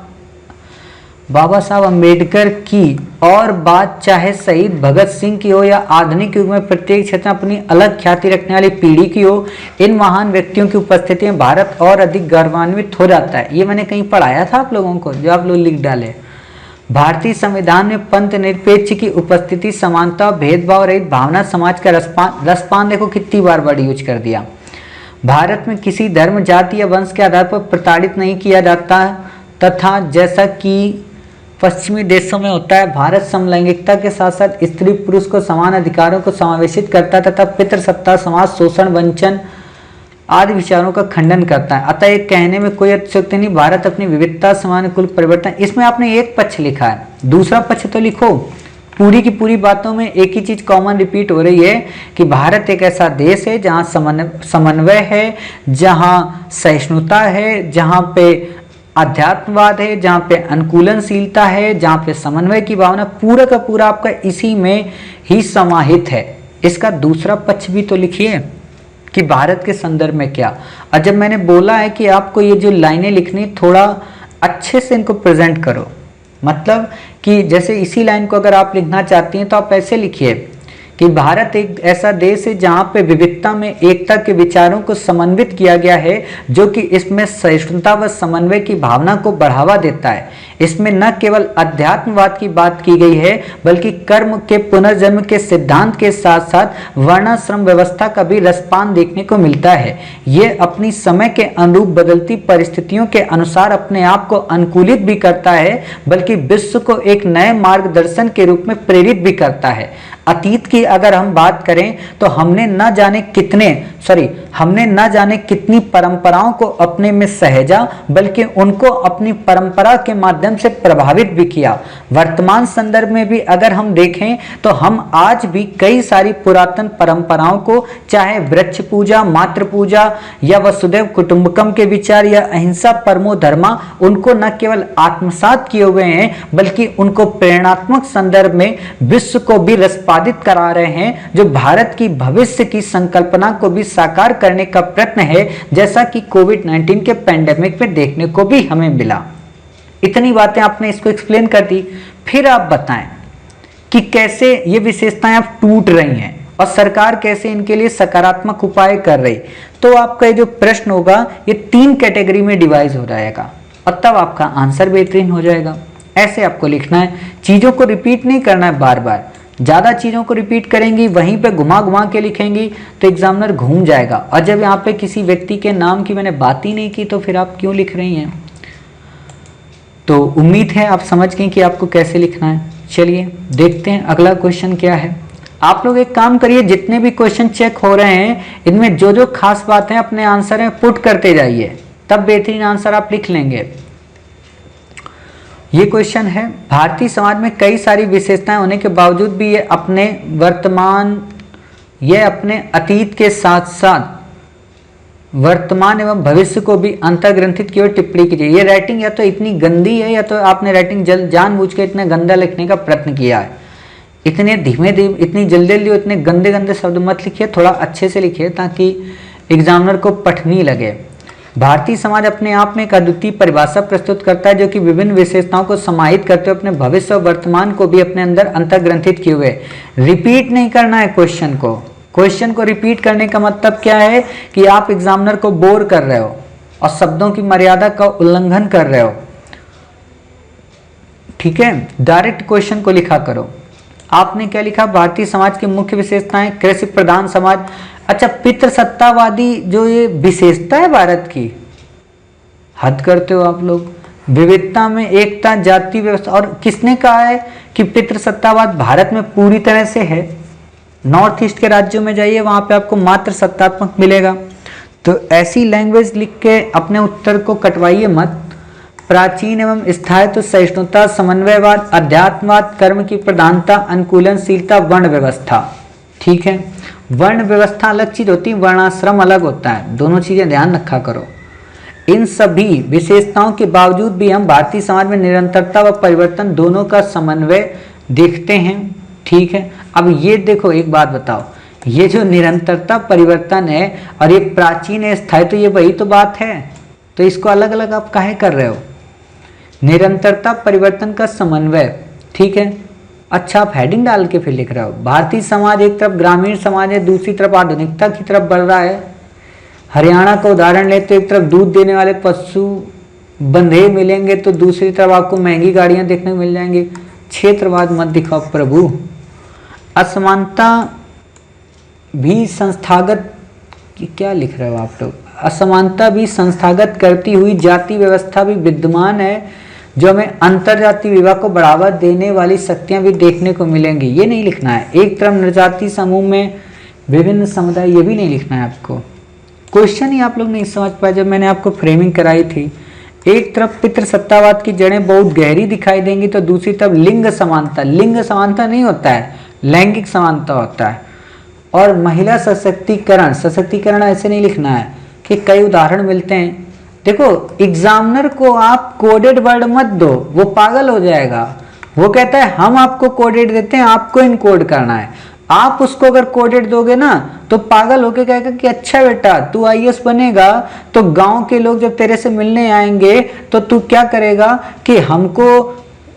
Speaker 1: बाबा साहब अम्बेडकर की, और बात चाहे शहीद भगत सिंह की हो या आधुनिक युग में प्रत्येक क्षेत्र में अपनी अलग ख्याति रखने वाली पीढ़ी की हो, इन महान व्यक्तियों की उपस्थिति में भारत और अधिक गौरवान्वित हो जाता है। ये मैंने कहीं पढ़ाया था आप लोगों को, जो आप लोग लिख डाले। भारतीय संविधान में पंथ निरपेक्ष की उपस्थिति, समानता, भेदभाव रहित भावना, समाज का रसपान देखो कितनी बार वर्ड यूज कर दिया। भारत में किसी धर्म, जाति या वंश के आधार पर प्रताड़ित नहीं किया जाता, तथा जैसा कि पश्चिमी देशों में होता है, भारत समलैंगिकता के साथ साथ स्त्री पुरुष को समान अधिकारों को समावेशित करता है तथा पितृसत्ता, समाज शोषण, वंचन आदि विचारों का खंडन करता है। अतः एक कहने में कोई अतिशयोक्ति नहीं, भारत अपनी विविधता, समान, कुल परिवर्तन। इसमें आपने एक पक्ष लिखा है, दूसरा पक्ष तो लिखो। पूरी की पूरी बातों में एक ही चीज कॉमन रिपीट हो रही है कि भारत एक ऐसा देश है जहां समन्वय है, जहां सहिष्णुता है, जहां पे अध्यात्मवाद है, जहां पे अनुकूलनशीलता है, जहां पे समन्वय की भावना, पूरा का पूरा आपका इसी में ही समाहित है। इसका दूसरा पक्ष भी तो लिखिए कि भारत के संदर्भ में क्या। और जब मैंने बोला है कि आपको ये जो लाइनें लिखनी, थोड़ा अच्छे से इनको प्रेजेंट करो, मतलब कि जैसे इसी लाइन को अगर आप लिखना चाहती हैं तो आप ऐसे लिखिए कि भारत एक ऐसा देश है जहां पे विविधता में एकता के विचारों को समन्वित किया गया है, जो कि इसमें सहिष्णुता व समन्वय की भावना को बढ़ावा देता है। इसमें न केवल अध्यात्मवाद की बात की गई है, बल्कि कर्म के पुनर्जन्म के सिद्धांत के साथ साथ वर्णाश्रम व्यवस्था का भी रसपान देखने को मिलता है। ये अपनी समय के अनुरूप बदलती परिस्थितियों के अनुसार अपने आप को अनुकूलित भी करता है, बल्कि विश्व को एक नए मार्गदर्शन के रूप में प्रेरित भी करता है। अतीत की अगर हम बात करें तो हमने न जाने कितनी परंपराओं को अपने में सहेजा, बल्कि उनको अपनी परंपरा के माध्यम से प्रभावित भी किया। वर्तमान संदर्भ में भी अगर हम देखें तो हम आज भी कई सारी पुरातन परंपराओं को, चाहे वृक्ष पूजा, मातृ पूजा या वसुदैव कुटुंबकम के विचार या अहिंसा परमो धर्मा, उनको न केवल आत्मसात किए हुए हैं, बल्कि उनको प्रेरणात्मक संदर्भ में विश्व को भी रसपादित करा रहे हैं, जो भारत की भविष्य की संकल्पना को भी साकार करने का प्रयत्न है, जैसा कि कोविड-19 के पैंडेमिक में देखने को भी हमें मिला। इतनी बातें आपने इसको एक्सप्लेन कर दी, फिर आप बताएं कि कैसे ये विशेषताएं अब टूट रही हैं और सरकार कैसे इनके लिए सकारात्मक उपाय कर रही। तो आपका ये जो प्रश्न होगा ये 3 कैटेगरी में डिवाइड हो जाएगा और तब आपका आंसर बेहतरीन हो जाएगा। ऐसे आपको लिखना है, चीजों को रिपीट नहीं करना है बार बार। ज़्यादा चीज़ों को रिपीट करेंगी, वहीं पे घुमा घुमा के लिखेंगी तो एग्जामिनर घूम जाएगा। और जब यहाँ पे किसी व्यक्ति के नाम की मैंने बात ही नहीं की तो फिर आप क्यों लिख रही हैं। तो उम्मीद है आप समझ गए कि आपको कैसे लिखना है। चलिए देखते हैं अगला क्वेश्चन क्या है। आप लोग एक काम करिए, जितने भी क्वेश्चन चेक हो रहे हैं इनमें जो जो खास बातें अपने आंसर में पुट करते जाइए, तब बेहतरीन आंसर आप लिख लेंगे। ये क्वेश्चन है, भारतीय समाज में कई सारी विशेषताएं होने के बावजूद भी ये अपने अतीत के साथ साथ वर्तमान एवं भविष्य को भी अंतर्ग्रंथित की ओर टिप्पणी कीजिए। ये राइटिंग या तो इतनी गंदी है या तो आपने राइटिंग जानबूझ के इतना गंदा लिखने का प्रयत्न किया है। इतने धीमे इतनी जल्दी इतने गंदे गंदे शब्द मत लिखिए, थोड़ा अच्छे से लिखिए ताकि एग्जामिनर को पठनीय लगे। भारतीय समाज अपने आप में एक अद्वितीय परिभाषा प्रस्तुत करता है, जो कि विभिन्न विशेषताओं को समाहित करते हुए अपने भविष्य और वर्तमान को भी अपने अंदर अंतर्ग्रंथित किए हुए। रिपीट नहीं करना है क्वेश्चन को रिपीट करने का मतलब क्या है कि आप एग्जामिनर को बोर कर रहे हो और शब्दों की मर्यादा का उल्लंघन कर रहे हो। ठीक है, डायरेक्ट क्वेश्चन को लिखा करो। आपने क्या लिखा, भारतीय समाज की मुख्य विशेषताएं, कृषि प्रधान समाज। अच्छा, पितृसत्तावादी जो ये विशेषता है भारत की, हद करते हो आप लोग। विविधता में एकता, जाति व्यवस्था, और किसने कहा है कि पितृसत्तावाद भारत में पूरी तरह से है। नॉर्थ ईस्ट के राज्यों में जाइए, वहां पे आपको मात्र सत्तात्मक मिलेगा। तो ऐसी लैंग्वेज लिख के अपने उत्तर को कटवाइए मत। प्राचीन एवं स्थायित्व, सहिष्णुता, समन्वयवाद, अध्यात्मवाद, कर्म की प्रधानता, अनुकूलनशीलता, वर्ण व्यवस्था। ठीक है, वर्ण व्यवस्था अलग चीज होती है, वर्णाश्रम अलग होता है, दोनों चीजें ध्यान रखा करो। इन सभी विशेषताओं के बावजूद भी हम भारतीय समाज में निरंतरता व परिवर्तन दोनों का समन्वय देखते हैं। ठीक है। अब ये देखो एक बात बताओ, ये जो निरंतरता परिवर्तन है और ये प्राचीन है स्थायी, तो ये वही तो बात है, तो इसको अलग अलग आप काहे कर रहे हो? निरंतरता परिवर्तन का समन्वय, ठीक है। अच्छा, आप हेडिंग डाल के फिर लिख रहे हो भारतीय समाज एक तरफ ग्रामीण समाज है, दूसरी तरफ आधुनिकता की तरफ बढ़ रहा है। हरियाणा का उदाहरण ले तो एक तरफ दूध देने वाले पशु बंधे मिलेंगे तो दूसरी तरफ आपको महंगी गाड़ियां देखने को मिल जाएंगी। क्षेत्रवाद मत दिखाओ प्रभु। असमानता भी संस्थागत, क्या लिख रहे हो आप लोग? असमानता भी संस्थागत करती हुई जाति व्यवस्था भी विद्यमान है, जो हमें अंतरजातीय विवाह को बढ़ावा देने वाली शक्तियां भी देखने को मिलेंगी। ये नहीं लिखना है। एक तरफ निर्जाति समूह में विभिन्न समुदाय, ये भी नहीं लिखना है आपको। क्वेश्चन ही आप लोग नहीं समझ पाए जब मैंने आपको फ्रेमिंग कराई थी। एक तरफ पितृसत्तावाद की जड़ें बहुत गहरी दिखाई देंगी तो दूसरी तरफ लिंग समानता, लिंग समानता नहीं होता है, लैंगिक समानता होता है। और महिला सशक्तिकरण, सशक्तिकरण ऐसे नहीं लिखना है कि कई उदाहरण मिलते हैं। देखो, एग्जामिनर को आप कोडेड वर्ड मत दो, वो पागल हो जाएगा। वो कहता है हम आपको कोडेड देते हैं, आपको इनकोड करना है। आप उसको अगर कोडेड दोगे ना तो पागल होके कहेगा कि अच्छा बेटा तू आईएएस बनेगा, तो गांव के लोग जब तेरे से मिलने आएंगे तो तू क्या करेगा कि हमको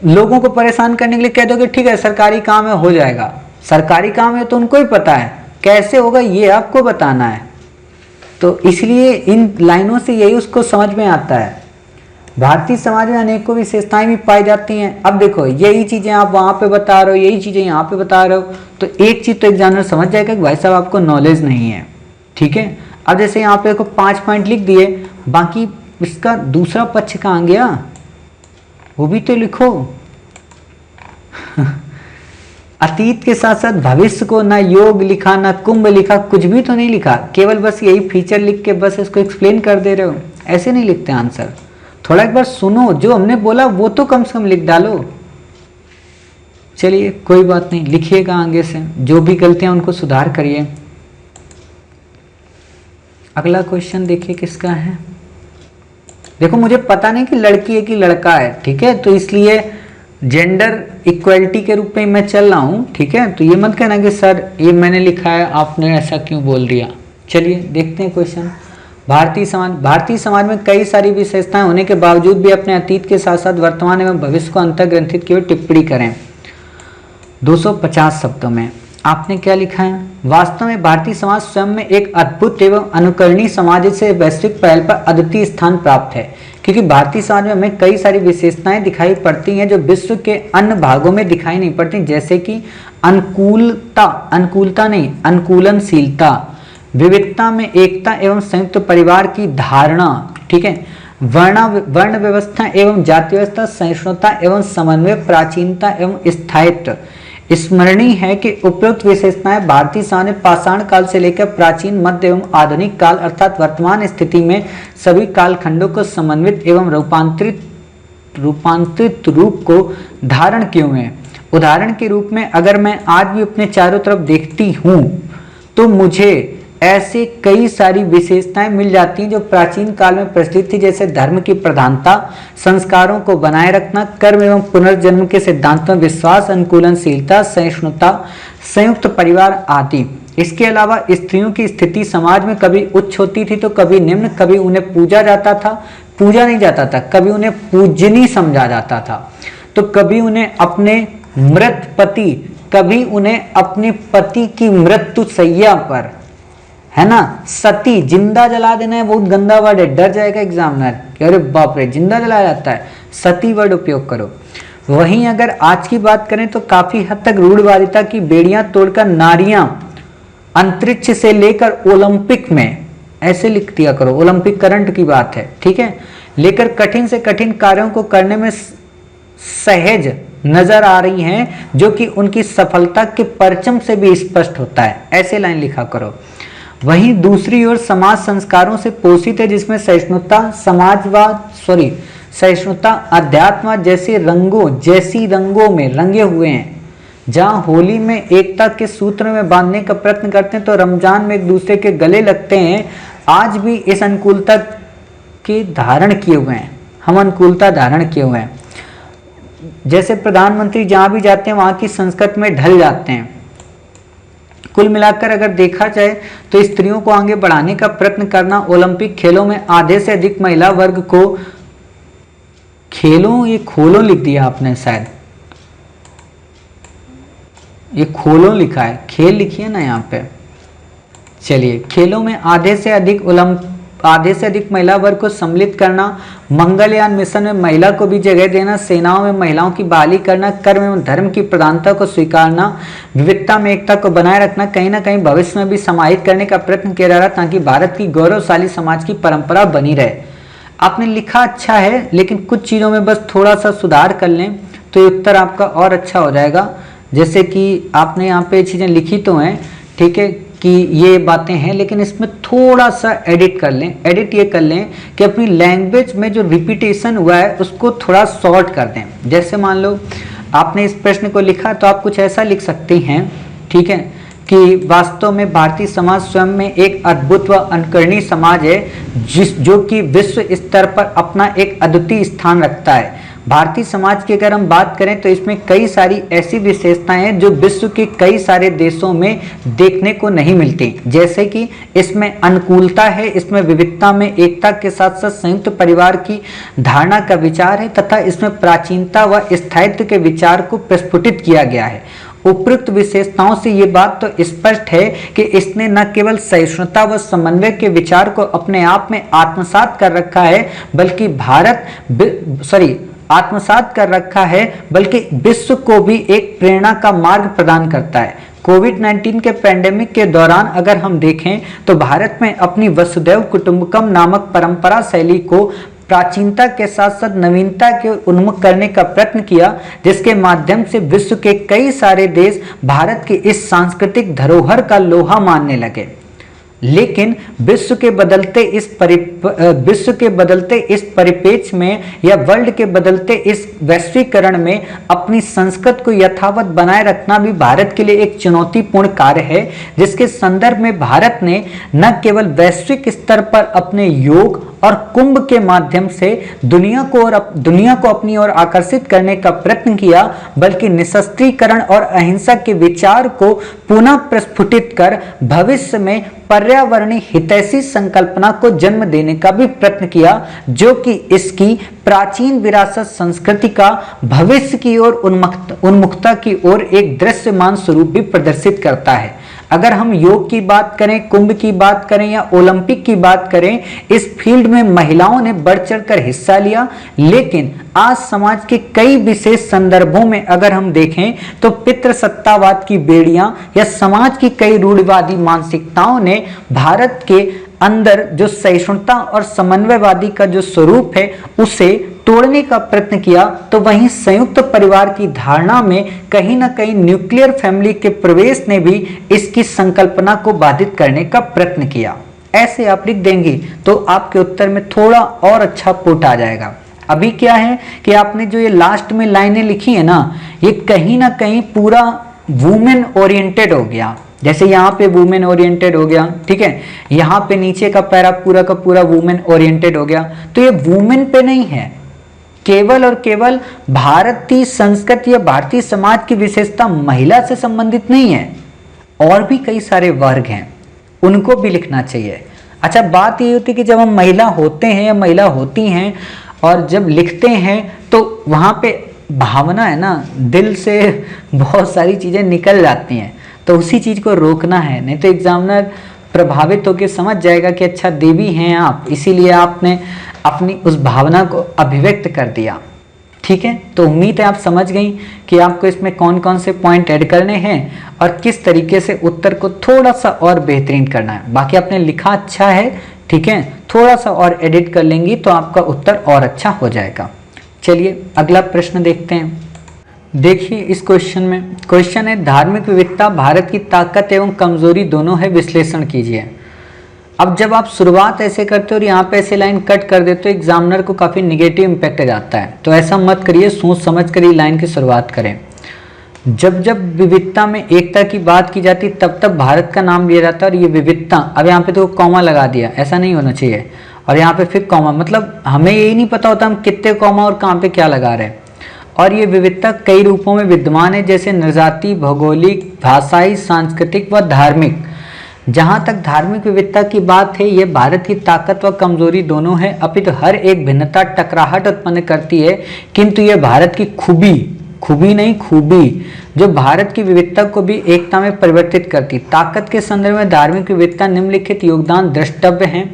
Speaker 1: लोगों को परेशान करने के लिए कह दोगे ठीक है सरकारी काम है हो जाएगा। सरकारी काम है तो उनको ही पता है, कैसे होगा ये आपको बताना है। तो इसलिए इन लाइनों से यही उसको समझ में आता है। भारतीय समाज में अनेकों विशेषताएं भी पाई जाती हैं। अब देखो यही चीजें आप वहां पे बता रहे हो, यही चीजें यहाँ पे बता रहे हो, तो एक चीज तो एग्जामिनर समझ जाएगा कि भाई साहब आपको नॉलेज नहीं है, ठीक है। अब जैसे यहाँ पे देखो 5 पॉइंट लिख दिए, बाकी इसका दूसरा पक्ष कहाँ गया वो भी तो लिखो। अतीत के साथ साथ भविष्य को ना योग लिखा ना कुंभ लिखा, कुछ भी तो नहीं लिखा, केवल बस यही फीचर लिख के बस इसको एक्सप्लेन कर दे रहे हो। ऐसे नहीं लिखते आंसर। थोड़ा एक बार सुनो, जो हमने बोला वो तो कम से कम लिख डालो। चलिए कोई बात नहीं, लिखिएगा आगे से, जो भी गलतियां उनको सुधार करिए। अगला क्वेश्चन देखिए किसका है। देखो मुझे पता नहीं कि लड़की है कि लड़का है, ठीक है, तो इसलिए जेंडर इक्वलिटी के रूप में मैं चल रहा हूं, ठीक है। तो ये मत कहना कि सर ये मैंने लिखा है आपने ऐसा क्यों बोल दिया। चलिए देखते हैं क्वेश्चन। भारतीय समाज में कई सारी विशेषताएं होने के बावजूद भी अपने अतीत के साथ साथ वर्तमान एवं भविष्य को अंतर्ग्रंथित किए हुए टिप्पणी करें। 250 शब्दों में आपने क्या लिखा है? वास्तव में भारतीय समाज स्वयं में एक अद्भुत एवं अनुकरणीय समाज से वैश्विक पहल पर अद्वितीय स्थान प्राप्त है, क्योंकि भारतीय समाज में हमें कई सारी विशेषताएं दिखाई पड़ती हैं जो विश्व के अन्य भागों में दिखाई नहीं पड़ती, जैसे कि अनुकूलनशीलता, विविधता में एकता एवं संयुक्त परिवार की धारणा, ठीक है, वर्ण व्यवस्था एवं जाति व्यवस्था, सहिष्णुता एवं समन्वय, प्राचीनता एवं स्थायित्व। स्मरणीय है कि उपयुक्त विशेषताएं भारतीय समाज में पाषाण काल से लेकर प्राचीन, मध्य एवं आधुनिक काल अर्थात वर्तमान स्थिति में सभी कालखंडों को समन्वित एवं रूपांतरित रूप को धारण किए हुए हैं। उदाहरण के रूप में अगर मैं आज भी अपने चारों तरफ देखती हूँ तो मुझे ऐसे कई सारी विशेषताएं मिल जाती हैं जो प्राचीन काल में प्रचलित थी, जैसे धर्म की प्रधानता, संस्कारों को बनाए रखना, कर्म एवं पुनर्जन्म के सिद्धांतों में विश्वास, अनुकूलनशीलता, सहिष्णुता, संयुक्त परिवार आदि। इसके अलावा स्त्रियों की स्थिति समाज में कभी उच्च होती थी तो कभी निम्न, कभी उन्हें पूजा नहीं जाता था, कभी उन्हें पूजनीय समझा जाता था, तो कभी उन्हें अपने मृत पति, कभी उन्हें अपने पति की मृत्यु शैया पर, है ना, सती, जिंदा जला देना है, बहुत गंदा वर्ड है, डर जाएगा एग्जामिनर, अरे बाप रे जिंदा जलाया जाता है, सती वर्ड उपयोग करो। वहीं अगर आज की बात करें तो काफी हद तक रूढ़वादिता की बेड़ियां तोड़कर नारियां अंतरिक्ष से लेकर ओलंपिक में, ऐसे लिख दिया करो, ओलंपिक करंट की बात है, ठीक है, लेकर कठिन से कठिन कार्यों को करने में सहज नजर आ रही हैं, जो कि उनकी सफलता के परचम से भी स्पष्ट होता है, ऐसे लाइन लिखा करो। वहीं दूसरी ओर समाज संस्कारों से पोषित है, जिसमें सहिष्णुता अध्यात्म जैसी रंगों में रंगे हुए हैं। जहां होली में एकता के सूत्र में बांधने का प्रयत्न करते हैं तो रमजान में एक दूसरे के गले लगते हैं। आज भी इस अनुकूलता के धारण किए हुए हैं, हम अनुकूलता धारण किए हुए हैं। जैसे प्रधानमंत्री जहां भी जाते हैं वहां की संस्कृति में ढल जाते हैं। कुल मिलाकर अगर देखा जाए तो स्त्रियों को आगे बढ़ाने का प्रयत्न करना, ओलंपिक खेलों में आधे से अधिक महिला वर्ग को खेलों, ये खोलों लिख दिया आपने, शायद ये खोलों लिखा है, खेल लिखिए ना यहाँ पे। चलिए, खेलों में आधे से अधिक महिला वर्ग को सम्मिलित करना, मंगलयान मिशन में महिला को भी जगह देना, सेनाओं में महिलाओं की बहाली करना, कर्म एवं धर्म की प्रधानता को स्वीकारना, विविधता में एकता को बनाए रखना, कहीं ना कहीं भविष्य में भी समाहित करने का प्रयत्न किया जा रहा ताकि भारत की गौरवशाली समाज की परंपरा बनी रहे। आपने लिखा अच्छा है, लेकिन कुछ चीज़ों में बस थोड़ा सा सुधार कर लें तो ये उत्तर आपका और अच्छा हो जाएगा। जैसे कि आपने यहाँ पे चीज़ें लिखी तो हैं, ठीक है, कि ये बातें हैं, लेकिन इसमें थोड़ा सा एडिट कर लें। एडिट ये कर लें कि अपनी लैंग्वेज में जो रिपीटेशन हुआ है उसको थोड़ा शॉर्ट कर दें। जैसे मान लो आपने इस प्रश्न को लिखा तो आप कुछ ऐसा लिख सकती हैं, ठीक है, कि वास्तव में भारतीय समाज स्वयं में एक अद्भुत व अनुकरणीय समाज है जो कि विश्व स्तर पर अपना एक अद्वितीय स्थान रखता है। भारतीय समाज की अगर हम बात करें तो इसमें कई सारी ऐसी विशेषताएं हैं जो विश्व के कई सारे देशों में देखने को नहीं मिलती। जैसे कि इसमें अनुकूलता है, इसमें विविधता में एकता के साथ साथ संयुक्त परिवार की धारणा का विचार है तथा इसमें प्राचीनता व स्थायित्व के विचार को प्रस्फुटित किया गया है। उपयुक्त विशेषताओं से ये बात तो स्पष्ट है कि इसने न केवल सहिष्णुता व समन्वय के विचार को अपने आप में आत्मसात कर रखा है बल्कि बल्कि विश्व को भी एक प्रेरणा का मार्ग प्रदान करता है। कोविड-19 के पैंडेमिक के दौरान अगर हम देखें तो भारत में अपनी वसुधैव कुटुंबकम नामक परंपरा शैली को प्राचीनता के साथ साथ नवीनता के उन्मुख करने का प्रयत्न किया, जिसके माध्यम से विश्व के कई सारे देश भारत की इस सांस्कृतिक धरोहर का लोहा मानने लगे। लेकिन विश्व के बदलते इस परिप्रेक्ष्य में या वर्ल्ड के बदलते इस वैश्वीकरण में अपनी संस्कृति को यथावत बनाए रखना भी भारत के लिए एक चुनौतीपूर्ण कार्य है, जिसके संदर्भ में भारत ने न केवल वैश्विक स्तर पर अपने योग और कुंभ के माध्यम से दुनिया को अपनी ओर आकर्षित करने का प्रयत्न किया, बल्कि निशस्त्रीकरण और अहिंसा के विचार को पुनः प्रस्फुटित कर भविष्य में पर्यावरणीय हितैषी संकल्पना को जन्म देने का भी प्रयत्न किया, जो कि इसकी प्राचीन विरासत संस्कृति का भविष्य की ओर उन्मुखता की ओर एक दृश्यमान स्वरूप भी प्रदर्शित करता है। अगर हम योग की बात करें, कुंभ की बात करें या ओलंपिक की बात करें, इस फील्ड में महिलाओं ने बढ़ चढ़कर हिस्सा लिया, लेकिन आज समाज के कई विशेष संदर्भों में अगर हम देखें तो पितृसत्तावाद की बेड़ियां या समाज की कई रूढ़िवादी मानसिकताओं ने भारत के अंदर जो सहिष्णुता और समन्वयवादी का जो स्वरूप है उसे तोड़ने का प्रयत्न किया, तो वहीं संयुक्त परिवार की धारणा में कहीं ना कहीं न्यूक्लियर फैमिली के प्रवेश ने भी इसकी संकल्पना को बाधित करने का प्रयत्न किया। ऐसे आप लिख देंगे तो आपके उत्तर में थोड़ा और अच्छा पुट आ जाएगा। अभी क्या है कि आपने जो ये लास्ट में लाइनें लिखी है ना, ये कहीं ना कहीं पूरा वुमेन ओरिएंटेड हो गया। जैसे यहाँ पे वुमेन ओरिएंटेड हो गया, ठीक है, यहाँ पे नीचे का पैरा पूरा का पूरा वुमेन ओरिएंटेड हो गया, तो ये वुमेन पे नहीं है, केवल और केवल भारतीय संस्कृति या भारतीय समाज की विशेषता महिला से संबंधित नहीं है, और भी कई सारे वर्ग हैं, उनको भी लिखना चाहिए। अच्छा, बात ये होती है कि जब हम महिला होते हैं या महिला होती हैं और जब लिखते हैं तो वहाँ पे भावना है ना, दिल से बहुत सारी चीज़ें निकल जाती हैं, तो उसी चीज़ को रोकना है, नहीं तो एग्जामिनर प्रभावित होकर समझ जाएगा कि अच्छा देवी हैं आप, इसीलिए आपने अपनी उस भावना को अभिव्यक्त कर दिया। ठीक है, तो उम्मीद है आप समझ गई कि आपको इसमें कौन कौन से पॉइंट ऐड करने हैं और किस तरीके से उत्तर को थोड़ा सा और बेहतरीन करना है। बाकी आपने लिखा अच्छा है, ठीक है, थोड़ा सा और एडिट कर लेंगी तो आपका उत्तर और अच्छा हो जाएगा। चलिए अगला प्रश्न देखते हैं। देखिए इस क्वेश्चन में, क्वेश्चन है धार्मिक विविधता भारत की ताकत एवं कमजोरी दोनों है, विश्लेषण कीजिए। अब जब आप शुरुआत ऐसे करते हो और यहाँ पे ऐसे लाइन कट कर देते हो, एग्जामिनर को काफ़ी निगेटिव इम्पैक्ट जाता है, तो ऐसा मत करिए, सोच समझ कर ये लाइन की शुरुआत करें। जब जब विविधता में एकता की बात की जाती तब तब भारत का नाम लिया जाता है, और ये विविधता, अब यहाँ पे तो कॉमा लगा दिया, ऐसा नहीं होना चाहिए, और यहाँ पे फिर कॉमा, मतलब हमें यही नहीं पता होता हम कितने कॉमा और कहाँ पे क्या लगा रहे हैं। और ये विविधता कई रूपों में विद्यमान है, जैसे नृजाति, भौगोलिक, भाषाई, सांस्कृतिक व धार्मिक। जहाँ तक धार्मिक विविधता की बात है, ये भारत की ताकत व कमजोरी दोनों है, अपितु हर एक भिन्नता टकराहट उत्पन्न करती है, किंतु ये भारत की खूबी जो भारत की विविधता को भी एकता में परिवर्तित करती। ताकत के संदर्भ में धार्मिक विविधता निम्नलिखित योगदान द्रष्टव्य हैं।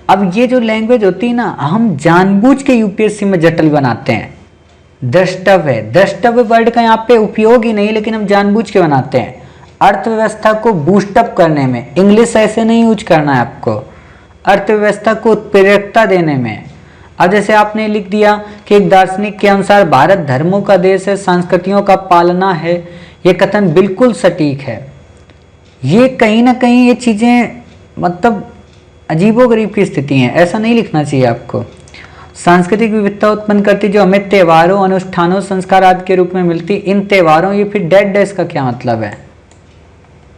Speaker 1: अब ये जो लैंग्वेज होती है ना, हम जानबूझ के यूपीएससी में जटिल बनाते हैं। द्रष्टव्य वर्ड का यहाँ पे उपयोग ही नहीं, लेकिन हम जानबूझ के बनाते हैं। अर्थव्यवस्था को बूस्टअप करने में, इंग्लिश ऐसे नहीं यूज करना है आपको, अर्थव्यवस्था को उत्प्रेरकता देने में। अब जैसे आपने लिख दिया कि एक दार्शनिक के अनुसार भारत धर्मों का देश है, संस्कृतियों का पालना है, ये कथन बिल्कुल सटीक है। ये कहीं ना कहीं ये चीजें मतलब अजीबोगरीब की स्थिति है, ऐसा नहीं लिखना चाहिए आपको। सांस्कृतिक विविधता उत्पन्न करती जो हमें त्योहारों, अनुष्ठानों, संस्कार आदि के रूप में मिलती। इन त्योहारों, ये फिर डेड डेज का क्या मतलब है?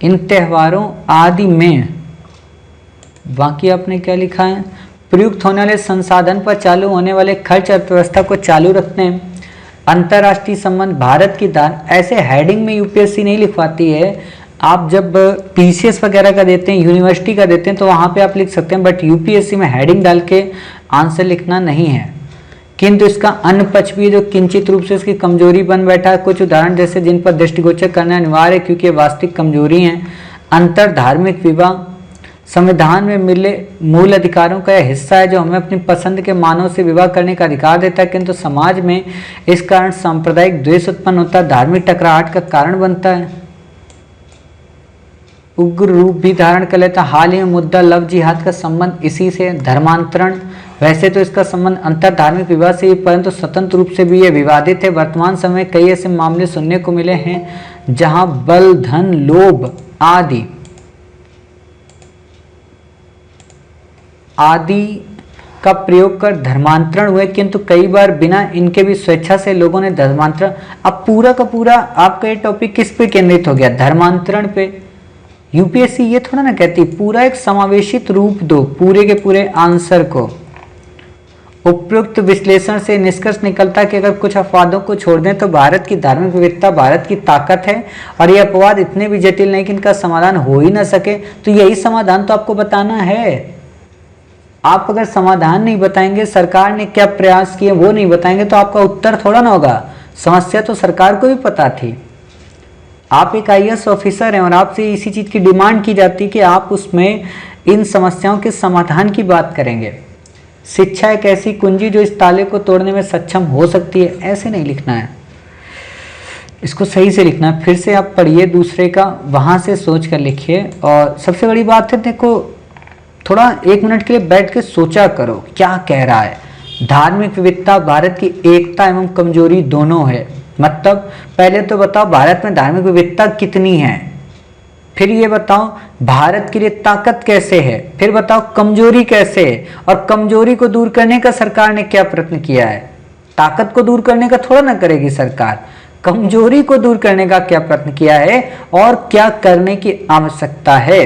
Speaker 1: इन त्योहारों आदि में, बाकी आपने क्या लिखा है, प्रयुक्त होने वाले संसाधन पर चालू होने वाले खर्च अर्थव्यवस्था को चालू रखते हैं। अंतर्राष्ट्रीय संबंध, भारत की दान, ऐसे हेडिंग में यूपीएससी नहीं लिखवाती है। आप जब पीसीएस वगैरह का देते हैं, यूनिवर्सिटी का देते हैं, तो वहाँ पे आप लिख सकते हैं, बट यूपीएससी में हेडिंग डाल के आंसर लिखना नहीं है। किंतु इसका अन्य पक्ष भी जो किंचित रूप से इसकी कमजोरी बन बैठा है। कुछ उदाहरण जैसे जिन पर दृष्टिगोचर करना अनिवार्य है, क्योंकि वास्तविक कमजोरी हैं। अंतर धार्मिक विवाह संविधान में मिले मूल अधिकारों का यह हिस्सा है, जो हमें अपनी पसंद के मानव से विवाह करने का अधिकार देता है, किंतु समाज में इस कारण सांप्रदायिक द्वेष उत्पन्न होता है, धार्मिक टकराहट का कारण बनता है, उग्र रूप भी धारण कर लेता। हाल ही में मुद्दा लव जिहाद का संबंध इसी से। धर्मांतरण, वैसे तो इसका संबंध अंतर धार्मिक विवाह से ही, परंतु स्वतंत्र रूप से भी यह विवादित है। वर्तमान समय में कई ऐसे मामले सुनने को मिले हैं जहां बल, धन, लोभ आदि का प्रयोग कर धर्मांतरण हुए, किंतु कई बार बिना इनके भी स्वेच्छा से लोगों ने धर्मांतरण। अब पूरा का पूरा आपका ये टॉपिक किस पे केंद्रित हो गया? धर्मांतरण पे। यूपीएससी ये थोड़ा ना कहती, पूरा एक समावेशित रूप दो पूरे के पूरे आंसर को। उपयुक्त विश्लेषण से निष्कर्ष निकलता कि अगर कुछ अपवादों को छोड़ दें तो भारत की धार्मिक विविधता भारत की ताकत है, और ये अपवाद इतने भी जटिल नहीं कि इनका समाधान हो ही ना सके। तो यही समाधान तो आपको बताना है। आप अगर समाधान नहीं बताएंगे, सरकार ने क्या प्रयास किए वो नहीं बताएंगे, तो आपका उत्तर थोड़ा ना होगा। समस्या तो सरकार को भी पता थी। आप एक आईएएस ऑफिसर हैं और आपसे इसी चीज की डिमांड की जाती है कि आप उसमें इन समस्याओं के समाधान की बात करेंगे। शिक्षा एक ऐसी कुंजी जो इस ताले को तोड़ने में सक्षम हो सकती है, ऐसे नहीं लिखना है, इसको सही से लिखना है। फिर से आप पढ़िए दूसरे का, वहां से सोच कर लिखिए। और सबसे बड़ी बात है, देखो थोड़ा 1 मिनट के लिए बैठ के सोचा करो क्या कह रहा है। धार्मिक विविधता भारत की एकता एवं कमजोरी दोनों है। मतलब पहले तो बताओ भारत में धार्मिक विविधता कितनी है, फिर ये बताओ भारत के लिए ताकत कैसे है, फिर बताओ कमजोरी कैसे है, और कमजोरी को दूर करने का सरकार ने क्या प्रयत्न किया है। ताकत को दूर करने का थोड़ा ना करेगी सरकार, कमजोरी को दूर करने का क्या प्रयत्न किया है और क्या करने की आवश्यकता है।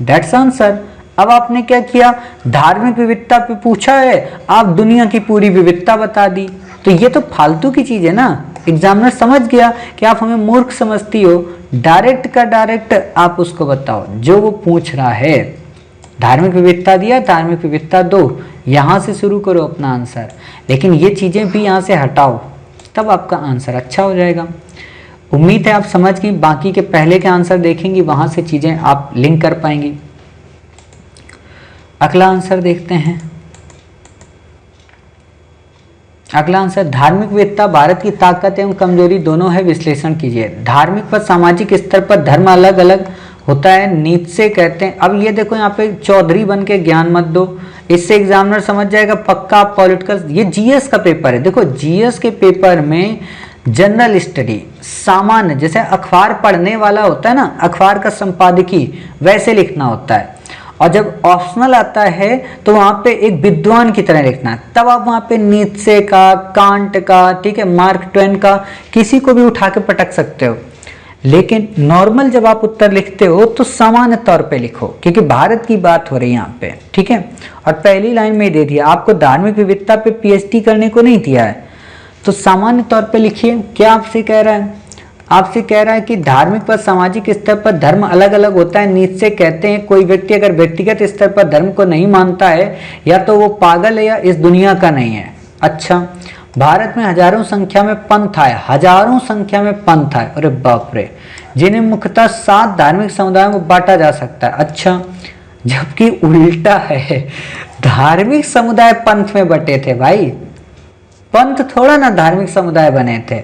Speaker 1: That's answer. अब आपने क्या किया, धार्मिक विविधता पे पूछा है, आप दुनिया की पूरी विविधता बता दी। तो ये तो फालतू की चीज है ना। एग्जामिनर समझ गया कि आप हमें मूर्ख समझती हो, डायरेक्ट का डायरेक्ट आप उसको बताओ जो वो पूछ रहा है। धार्मिक विविधता दिया, धार्मिक विविधता दो, यहां से शुरू करो अपना आंसर। लेकिन ये चीजें भी यहां से हटाओ, तब आपका आंसर अच्छा हो जाएगा। उम्मीद है आप समझ गई। बाकी के पहले के आंसर देखेंगी, वहां से चीजें आप लिंक कर पाएंगी। अगला आंसर देखते हैं। अगला आंसर, धार्मिक विविधता भारत की ताकत एवं कमजोरी दोनों है, विश्लेषण कीजिए। धार्मिक व सामाजिक स्तर पर धर्म अलग अलग होता है, नीचे कहते हैं। अब ये देखो यहाँ पे चौधरी बन के ज्ञान मत दो, इससे एग्जामिनर समझ जाएगा पक्का पॉलिटिकल। ये जीएस का पेपर है, देखो जीएस के पेपर में जनरल स्टडी, सामान्य, जैसे अखबार पढ़ने वाला होता है ना, अखबार का संपादकीय, वैसे लिखना होता है। और जब ऑप्शनल आता है तो वहां पे एक विद्वान की तरह लिखना है, तब आप वहां पे नीत्शे का, कांट का, ठीक है, मार्क ट्वेन का, किसी को भी उठा के पटक सकते हो। लेकिन नॉर्मल जब आप उत्तर लिखते हो तो सामान्य तौर पे लिखो, क्योंकि भारत की बात हो रही है यहाँ पे, ठीक है। और पहली लाइन में दे दिया आपको धार्मिक विविधता पे पीएचडी करने को नहीं दिया है, तो सामान्य तौर पे लिखिए क्या आपसे कह रहा है। आपसे कह रहा है कि धार्मिक व सामाजिक स्तर पर धर्म अलग अलग होता है। नीचे कहते हैं कोई व्यक्ति अगर व्यक्तिगत स्तर पर धर्म को नहीं मानता है या तो वो पागल है या इस दुनिया का नहीं है। अच्छा, भारत में हजारों संख्या में पंथ आए, हजारों संख्या में पंथ आए, अरे बाप रे, जिन्हें मुख्यतः 7 धार्मिक समुदायों में बांटा जा सकता है। अच्छा, जबकि उल्टा है, धार्मिक समुदाय पंथ में बटे थे भाई, पंथ थोड़ा ना धार्मिक समुदाय बने थे।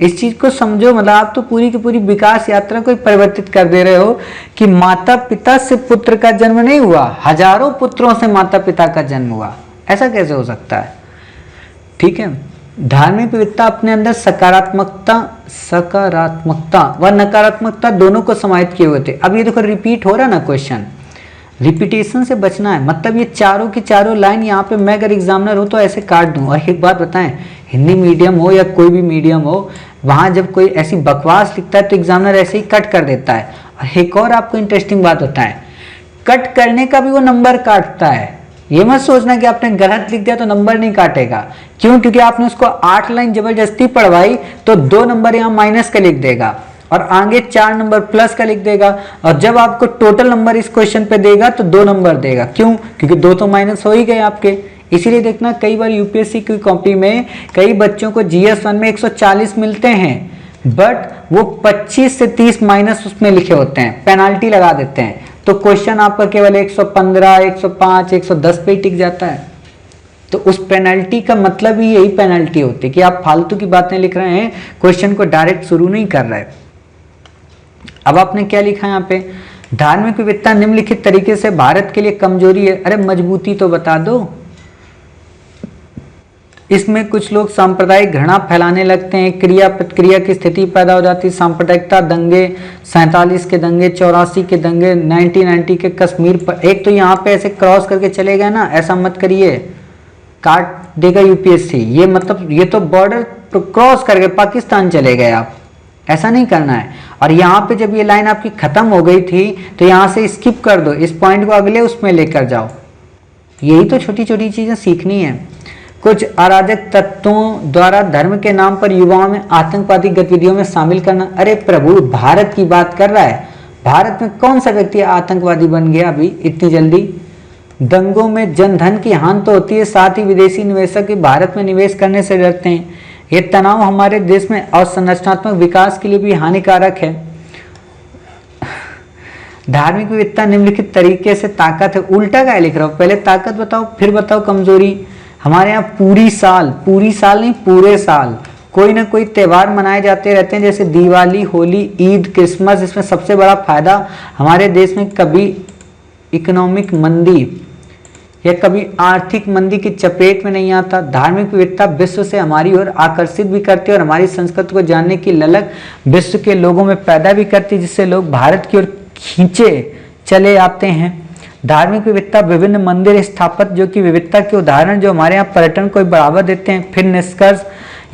Speaker 1: इस चीज को समझो, मतलब आप तो पूरी की पूरी विकास यात्रा को परिवर्तित कर दे रहे हो कि माता पिता से पुत्र का जन्म नहीं हुआ, हजारों पुत्रों से माता पिता का जन्म हुआ। ऐसा कैसे हो सकता है? ठीक है, धार्मिक विविधता अपने अंदर सकारात्मकता व नकारात्मकता दोनों को समाहित किए हुए थे। अब ये देखो रिपीट हो रहा ना क्वेश्चन, रिपीटेशन से बचना है। मतलब ये चारों की चारों लाइन यहाँ पे मैं अगर एग्जामिनर हो तो ऐसे काट दूं। और एक बात बताएं, हिंदी मीडियम हो या कोई भी मीडियम हो, वहां जब कोई ऐसी बकवास लिखता है तो एग्जामिनर ऐसे ही कट कर देता है। और एक और आपको इंटरेस्टिंग बात होता है, कट करने का भी वो नंबर काटता है। ये मत सोचना कि आपने गलत लिख दिया तो नंबर नहीं काटेगा। क्यों? क्योंकि आपने उसको 8 लाइन जबरदस्ती पढ़वाई तो 2 नंबर यहाँ माइनस का लिख देगा और आगे 4 नंबर प्लस का लिख देगा। और जब आपको टोटल नंबर इस क्वेश्चन पे देगा तो 2 नंबर देगा। क्यों? क्योंकि 2 तो माइनस हो ही गए आपके। इसीलिए देखना कई बार यूपीएससी की कॉपी में कई बच्चों को GS1 में 140 मिलते हैं, बट वो 25 से 30 माइनस उसमें लिखे होते हैं, पेनाल्टी लगा देते हैं। तो क्वेश्चन आपका केवल 115, 105, 110 पे ही टिक जाता है। तो उस पेनल्टी का मतलब ही यही पेनल्टी होती है कि आप फालतू की बातें लिख रहे हैं, क्वेश्चन को डायरेक्ट शुरू नहीं कर रहे। अब आपने क्या लिखा है यहाँ पे, धार्मिक विविधता निम्नलिखित तरीके से भारत के लिए कमजोरी है। अरे मजबूती तो बता दो। इसमें कुछ लोग सांप्रदायिक घृणा फैलाने लगते हैं, क्रिया प्रतिक्रिया की स्थिति पैदा हो जाती है, सांप्रदायिकता, दंगे, 47 के दंगे, 84 के दंगे, 1990 के कश्मीर पर। एक तो यहाँ पे ऐसे क्रॉस करके चले गए ना, ऐसा मत करिए, काट देगा यूपीएससी। ये मतलब ये तो बॉर्डर क्रॉस करके पाकिस्तान चले गए आप, ऐसा नहीं करना है। और यहाँ पे जब ये लाइन आपकी खत्म हो गई थी तो यहाँ से स्किप कर दो, इस पॉइंट को अगले उसमें लेकर जाओ। यही तो छोटी छोटी चीजें सीखनी है। कुछ अराजक तत्वों द्वारा धर्म के नाम पर युवाओं में आतंकवादी गतिविधियों में शामिल करना। अरे प्रभु, भारत की बात कर रहा है, भारत में कौन सा व्यक्ति आतंकवादी बन गया अभी इतनी जल्दी? दंगों में जनधन की हानि तो होती है, साथ ही विदेशी निवेशक भी भारत में निवेश करने से डरते हैं। ये तनाव हमारे देश में अवसंरचनात्मक विकास के लिए भी हानिकारक है। धार्मिक विविधता निम्नलिखित तरीके से ताकत है। उल्टा क्या लिख रहा हूं? पहले ताकत बताओ फिर बताओ कमजोरी। हमारे यहाँ पूरी साल नहीं, पूरे साल कोई ना कोई त्यौहार मनाए जाते रहते हैं, जैसे दिवाली, होली, ईद, क्रिसमस। इसमें सबसे बड़ा फायदा हमारे देश में कभी इकोनॉमिक मंदी या कभी आर्थिक मंदी की चपेट में नहीं आता। धार्मिक विविधता विश्व से हमारी ओर आकर्षित भी करती है और हमारी संस्कृति को जानने की ललक विश्व के लोगों में पैदा भी करती है, जिससे लोग भारत की ओर खींचे चले आते हैं। धार्मिक विविधता, विभिन्न मंदिर स्थापत्य जो कि विविधता के उदाहरण जो हमारे यहाँ पर्यटन को बढ़ावा देते हैं। फिर निष्कर्ष,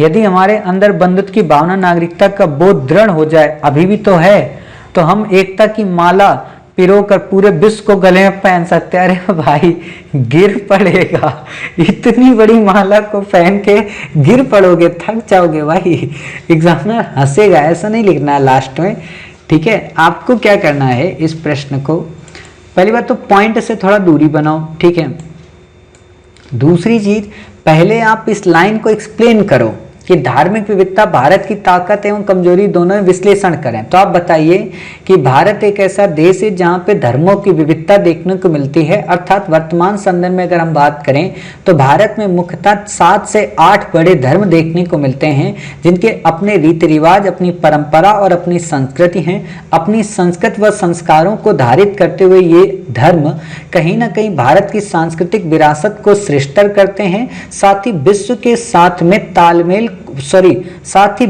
Speaker 1: यदि हमारे अंदर बंधुत्व की भावना, नागरिकता का बोध दृढ़ हो जाए, अभी भी तो है, तो हम एकता की माला पिरोकर पूरे विश्व को गले में पहन सकते हैं। अरे भाई गिर पड़ेगा, इतनी बड़ी माला को पहन के गिर पड़ोगे, थक जाओगे भाई, एग्जामिनर हंसेगा। ऐसा नहीं लिखना है लास्ट में, ठीक है। आपको क्या करना है, इस प्रश्न को पहली बात तो पॉइंट से थोड़ा दूरी बनाओ, ठीक है। दूसरी चीज, पहले आप इस लाइन को एक्सप्लेन करो कि धार्मिक विविधता भारत की ताकत एवं कमजोरी दोनों विश्लेषण करें। तो आप बताइए कि भारत एक ऐसा देश है जहां पे धर्मों की विविधता देखने को मिलती है, अर्थात वर्तमान संदर्भ में अगर हम बात करें तो भारत में मुख्यतः 7 से 8 बड़े धर्म देखने को मिलते हैं, जिनके अपने रीति रिवाज, अपनी परंपरा और अपनी संस्कृति हैं। अपनी संस्कृति व संस्कारों को धारित करते हुए ये धर्म कहीं ना कहीं भारत की सांस्कृतिक विरासत को श्रेष्ठतर करते हैं, साथ ही विश्व के साथ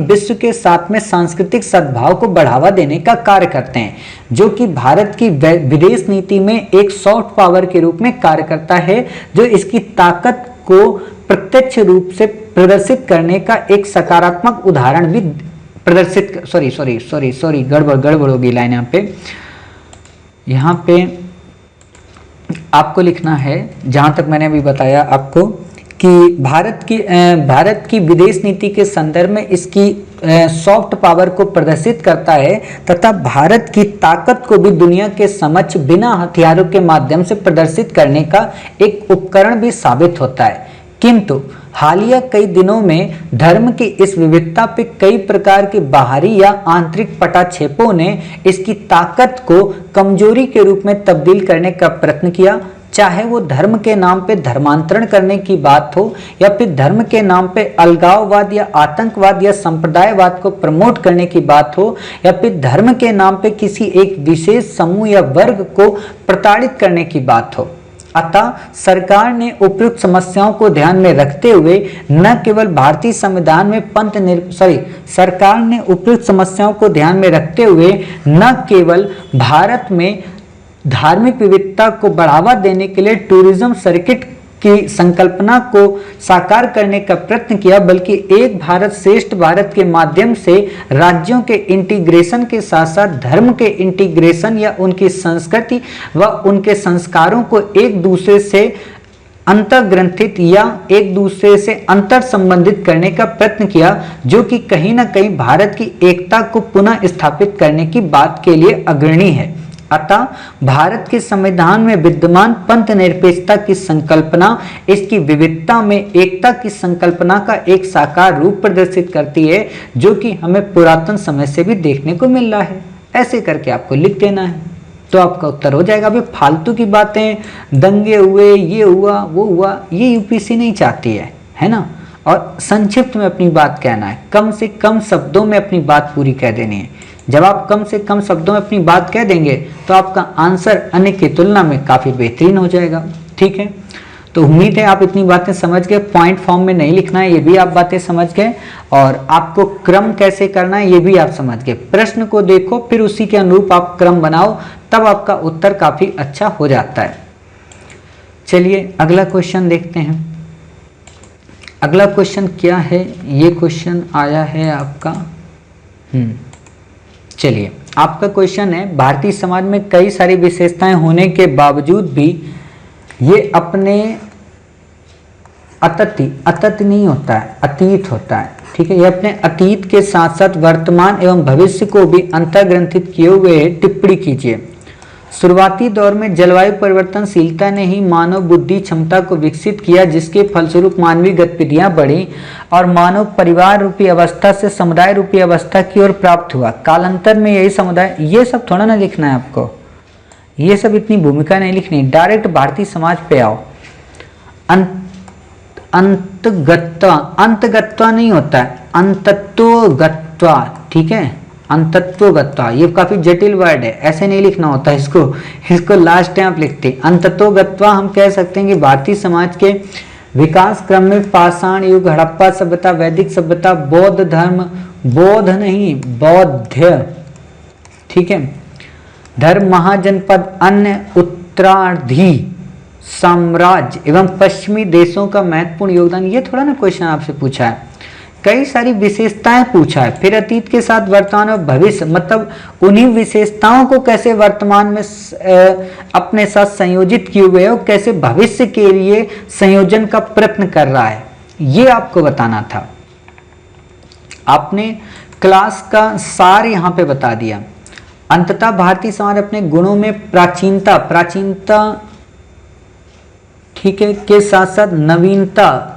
Speaker 1: विश्व के साथ में सांस्कृतिक सद्भाव को बढ़ावा देने का कार्य करते हैं, जो कि भारत की विदेश नीति में एक सॉफ्ट पावर के रूप में कार्य करता है, जो इसकी ताकत को प्रत्यक्ष रूप से प्रदर्शित करने का एक सकारात्मक उदाहरण भी प्रदर्शित सॉरी गड़बड़ होगी लाइन। यहाँ पे आपको लिखना है, जहां तक मैंने अभी बताया आपको, कि भारत की विदेश नीति के संदर्भ में इसकी सॉफ्ट पावर को प्रदर्शित करता है तथा भारत की ताकत को भी दुनिया के समक्ष बिना हथियारों के माध्यम से प्रदर्शित करने का एक उपकरण भी साबित होता है। किंतु हालिया कई दिनों में धर्म की इस विविधता पे कई प्रकार के बाहरी या आंतरिक पटाक्षेपों ने इसकी ताकत को कमजोरी के रूप में तब्दील करने का प्रयत्न किया, चाहे वो धर्म के नाम पे धर्मांतरण करने की बात हो या फिर धर्म के नाम पे अलगाववाद या आतंकवाद या संप्रदायवाद को प्रमोट करने की बात हो या फिर धर्म के नाम पे किसी एक विशेष समूह या वर्ग को प्रताड़ित करने की बात हो। अतः सरकार ने उपयुक्त समस्याओं को ध्यान में रखते हुए न केवल भारतीय संविधान में सरकार ने उपयुक्त समस्याओं को ध्यान में रखते हुए न केवल भारत में धार्मिक विविधता को बढ़ावा देने के लिए टूरिज्म सर्किट की संकल्पना को साकार करने का प्रयत्न किया, बल्कि एक भारत श्रेष्ठ भारत के माध्यम से राज्यों के इंटीग्रेशन के साथ साथ धर्म के इंटीग्रेशन या उनकी संस्कृति व उनके संस्कारों को एक दूसरे से अंतर्ग्रंथित या एक दूसरे से अंतर संबंधित करने का प्रयत्न किया, जो कि कहीं ना कहीं भारत की एकता को पुनः स्थापित करने की बात के लिए अग्रणी है। अतः भारत के संविधान में विद्यमान पंथ निरपेक्षता की संकल्पना इसकी विविधता में एकता की संकल्पना का एक साकार रूप प्रदर्शित करती है, जो कि हमें पुरातन समय से भी देखने को मिल रहा है। ऐसे करके आपको लिख देना है तो आपका उत्तर हो जाएगा। अभी फालतू की बातें, दंगे हुए, ये हुआ वो हुआ, ये यूपीएससी नहीं चाहती है ना। और संक्षिप्त में अपनी बात कहना है, कम से कम शब्दों में अपनी बात पूरी कह देनी है। जब आप कम से कम शब्दों में अपनी बात कह देंगे तो आपका आंसर अन्य की तुलना में काफ़ी बेहतरीन हो जाएगा। ठीक है, तो उम्मीद है आप इतनी बातें समझ गए। पॉइंट फॉर्म में नहीं लिखना है, ये भी आप बातें समझ गए, और आपको क्रम कैसे करना है ये भी आप समझ गए। प्रश्न को देखो, फिर उसी के अनुरूप आप क्रम बनाओ, तब आपका उत्तर काफ़ी अच्छा हो जाता है। चलिए अगला क्वेश्चन देखते हैं। अगला क्वेश्चन क्या है, ये क्वेश्चन आया है आपका। चलिए आपका क्वेश्चन है, भारतीय समाज में कई सारी विशेषताएं होने के बावजूद भी ये अपने अतीत नहीं होता है, अतीत होता है। ठीक है, ये अपने अतीत के साथ साथ वर्तमान एवं भविष्य को भी अंतर्ग्रंथित किए हुए टिप्पणी कीजिए। शुरुआती दौर में जलवायु परिवर्तनशीलता ने ही मानव बुद्धि क्षमता को विकसित किया, जिसके फलस्वरूप मानवीय गतिविधियां बढ़ी और मानव परिवार रूपी अवस्था से समुदाय रूपी अवस्था की ओर प्राप्त हुआ। कालांतर में यही समुदाय, ये सब थोड़ा ना लिखना है आपको, ये सब इतनी भूमिका नहीं लिखनी, डायरेक्ट भारतीय समाज पे आओ। अंतगत्वा नहीं होता है, अंतत्वगत्वा। ठीक है, अंतत्वगत्वा, ये काफी जटिल वर्ड है, ऐसे नहीं लिखना होता इसको लास्ट टाइम आप लिखते। अंतत्वगत्वा हम कह सकते हैं कि भारतीय समाज के विकास क्रम में पाषाण युग, हड़प्पा सभ्यता, वैदिक सभ्यता, बौद्ध धर्म, बौद्ध नहीं बौद्ध, ठीक है, धर्म, महाजनपद, अन्य उत्तरार्धी साम्राज्य एवं पश्चिमी देशों का महत्वपूर्ण योगदान। ये थोड़ा ना क्वेश्चन आपसे पूछा है, कई सारी विशेषताएं पूछा है, फिर अतीत के साथ वर्तमान और भविष्य, मतलब उन्हीं विशेषताओं को कैसे वर्तमान में अपने साथ संयोजित किए हुए और कैसे भविष्य के लिए संयोजन का प्रयत्न कर रहा है, ये आपको बताना था। आपने क्लास का सार यहाँ पे बता दिया। अंततः भारतीय समाज अपने गुणों में प्राचीनता ठीक है के साथ साथ नवनीता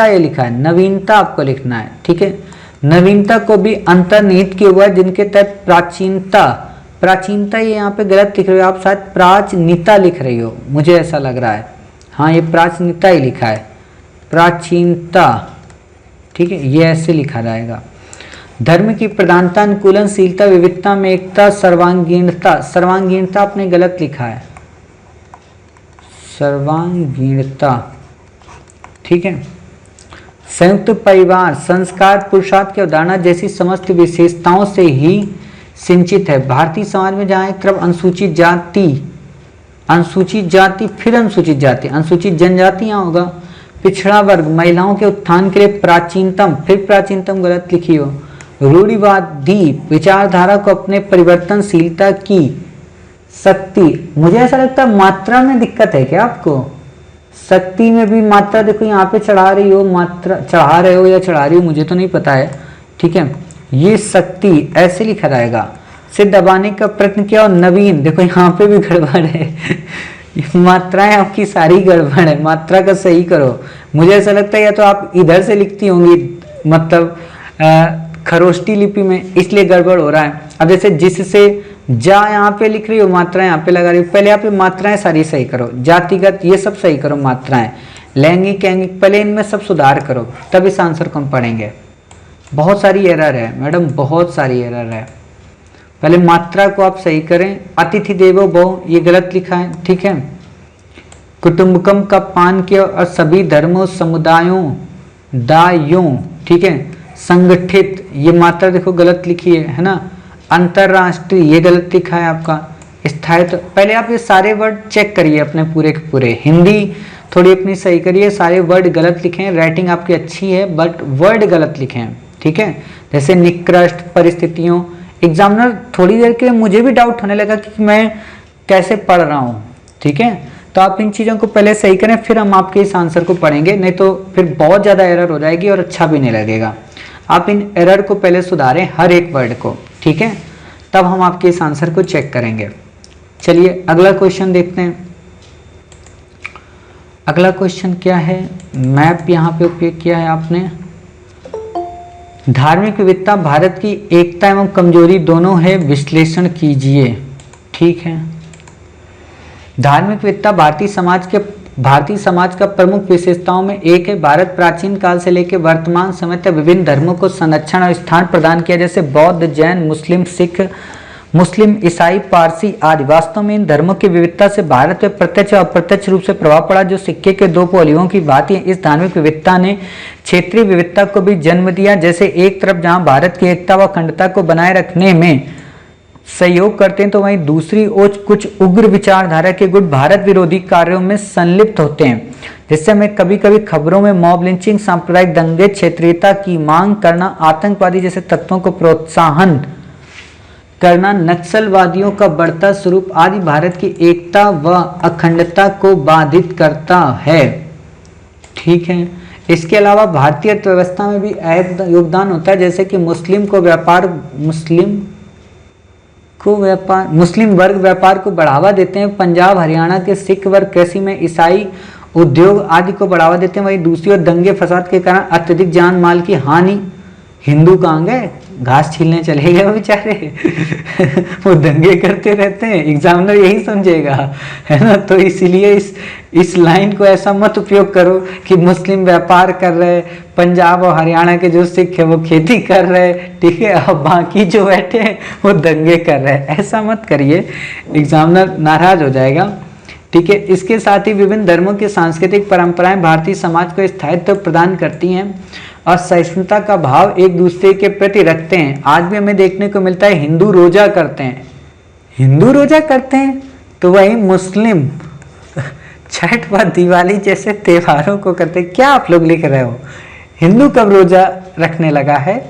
Speaker 1: ये लिखा है, नवीनता आपको लिखना है। ठीक है, नवीनता को भी अंतर्निहित किया हुआ है, जिनके तहत प्राचीनता ये यहाँ पे गलत लिख रहे हो आप, शायद प्राचीनता लिख रही हो, मुझे ऐसा लग रहा है। हाँ, ये प्राचीनता ही लिखा है, प्राचीनता। ठीक है, ये ऐसे लिखा जाएगा। धर्म की प्रधानता, अनुकूलनशीलता, विविधता में एकता, सर्वांगीणता आपने गलत लिखा है, सर्वांगीणता। ठीक है, संयुक्त परिवार, संस्कार, पुरुषार्थ की अवधारणा जैसी समस्त विशेषताओं से ही सिंचित है। भारतीय समाज में जहाँ एक तरफ अनुसूचित जाति फिर अनुसूचित जाति, अनुसूचित जनजाति यहाँ होगा, पिछड़ा वर्ग, महिलाओं के उत्थान के लिए प्राचीनतम, फिर प्राचीनतम गलत लिखी हो, रूढ़िवादी विचारधारा को अपने परिवर्तनशीलता की शक्ति। मुझे ऐसा लगता है मात्रा में दिक्कत है क्या आपको? शक्ति में भी मात्रा देखो यहाँ पे चढ़ा रही हो, मात्रा चढ़ा रहे हो या चढ़ा रही हो मुझे तो नहीं पता है, ठीक है। ये शक्ति ऐसे लिखा जाएगा, से दबाने का प्रयत्न किया, और नवीन देखो यहाँ पे भी गड़बड़ है मात्राएं आपकी सारी गड़बड़ है, मात्रा का सही करो। मुझे ऐसा लगता है या तो आप इधर से लिखती होंगी, मतलब खरोष्टी लिपि में, इसलिए गड़बड़ हो रहा है। अब जैसे जिससे जा यहाँ पे लिख रही हो, मात्रा यहाँ पे लगा रही हो, पहले आप ये मात्राएं सारी सही करो, जातिगत ये सब सही करो, मात्राएं लैंगिक लैंगिक पहले इनमें सब सुधार करो, तब इस आंसर को हम पढ़ेंगे। बहुत सारी एरर है मैडम, बहुत सारी एरर है, पहले मात्रा को आप सही करें। अतिथि देवो भव ये गलत लिखा है, ठीक है। कुटुंबकम का पान किया और सभी धर्मों समुदायों दायों, ठीक है। संगठित ये मात्रा देखो गलत लिखी है ना। अंतरराष्ट्रीय ये गलत लिखा है आपका। स्थायित्व पहले आप ये सारे वर्ड चेक करिए अपने पूरे के पूरे, हिंदी थोड़ी अपनी सही करिए, सारे वर्ड गलत लिखे हैं। राइटिंग आपकी अच्छी है बट वर्ड गलत लिखे हैं, ठीक है। जैसे निकृष्ट परिस्थितियों, एग्जामिनर थोड़ी देर के लिए मुझे भी डाउट होने लगा कि मैं कैसे पढ़ रहा हूँ, ठीक है। तो आप इन चीज़ों को पहले सही करें, फिर हम आपके इस आंसर को पढ़ेंगे, नहीं तो फिर बहुत ज़्यादा एरर हो जाएगी और अच्छा भी नहीं लगेगा। आप इन एरर को पहले सुधारें, हर एक वर्ड को, ठीक है, तब हम आपके इस आंसर को चेक करेंगे। चलिए अगला क्वेश्चन देखते हैं। अगला क्वेश्चन क्या है, मैप यहाँ पे उपयोग किया है आपने। धार्मिक विविधता भारत की एकता एवं कमजोरी दोनों है, विश्लेषण कीजिए, ठीक है। धार्मिक विविधता भारतीय समाज का प्रमुख विशेषताओं में एक है। भारत प्राचीन काल से लेकर वर्तमान समय तक विभिन्न धर्मों को संरक्षण और स्थान प्रदान किया, जैसे बौद्ध, जैन, मुस्लिम, सिख, मुस्लिम, ईसाई, पारसी आदि। वास्तव में इन धर्मों की विविधता से भारत पर प्रत्यक्ष और अप्रत्यक्ष रूप से प्रभाव पड़ा, जो सिक्के के दो पहलुओं की भांति है। इस धार्मिक विविधता ने क्षेत्रीय विविधता को भी जन्म दिया, जैसे एक तरफ जहां भारत की एकता व अखंडता को बनाए रखने में सहयोग करते हैं, तो वहीं दूसरी ओर कुछ उग्र विचारधारा के गुट भारत विरोधी कार्यों में संलिप्त होते हैं, जिससे हमें कभी कभी खबरों में मॉब लिंचिंग, सांप्रदायिक दंगे, क्षेत्रीयता की मांग करना, आतंकवादी जैसे तत्वों को प्रोत्साहन करना, नक्सलवादियों का बढ़ता स्वरूप आदि भारत की एकता व अखंडता को बाधित करता है, ठीक है। इसके अलावा भारतीय अर्थव्यवस्था में भी अहम योगदान होता है, जैसे कि मुस्लिम वर्ग व्यापार को बढ़ावा देते हैं। पंजाब हरियाणा के सिख वर्ग कृषि में, ईसाई उद्योग आदि को बढ़ावा देते हैं। वहीं दूसरी ओर दंगे फसाद के कारण अत्यधिक जान माल की हानि। हिंदू कहाँ गए, घास छीलने चले गए वो बेचारे वो दंगे करते रहते हैं, एग्जामिनर यही समझेगा, है ना। तो इसीलिए इस लाइन को ऐसा मत उपयोग करो कि मुस्लिम व्यापार कर रहे, पंजाब और हरियाणा के जो सिख है वो खेती कर रहे, ठीक है, और बाकी जो बैठे हैं वो दंगे कर रहे हैं, ऐसा मत करिए, एग्जामिनर नाराज हो जाएगा, ठीक है। इसके साथ ही विभिन्न धर्मों की सांस्कृतिक परंपराएं भारतीय समाज को स्थायित्व प्रदान करती हैं और सहिष्णुता का भाव एक दूसरे के प्रति रखते हैं। आज भी हमें देखने को मिलता है हिंदू रोजा करते हैं, हिंदू रोजा करते हैं, तो वही मुस्लिम छठ व दिवाली जैसे त्योहारों को करते हैं। क्या आप लोग लिख रहे हो, हिंदू कब रोजा रखने लगा है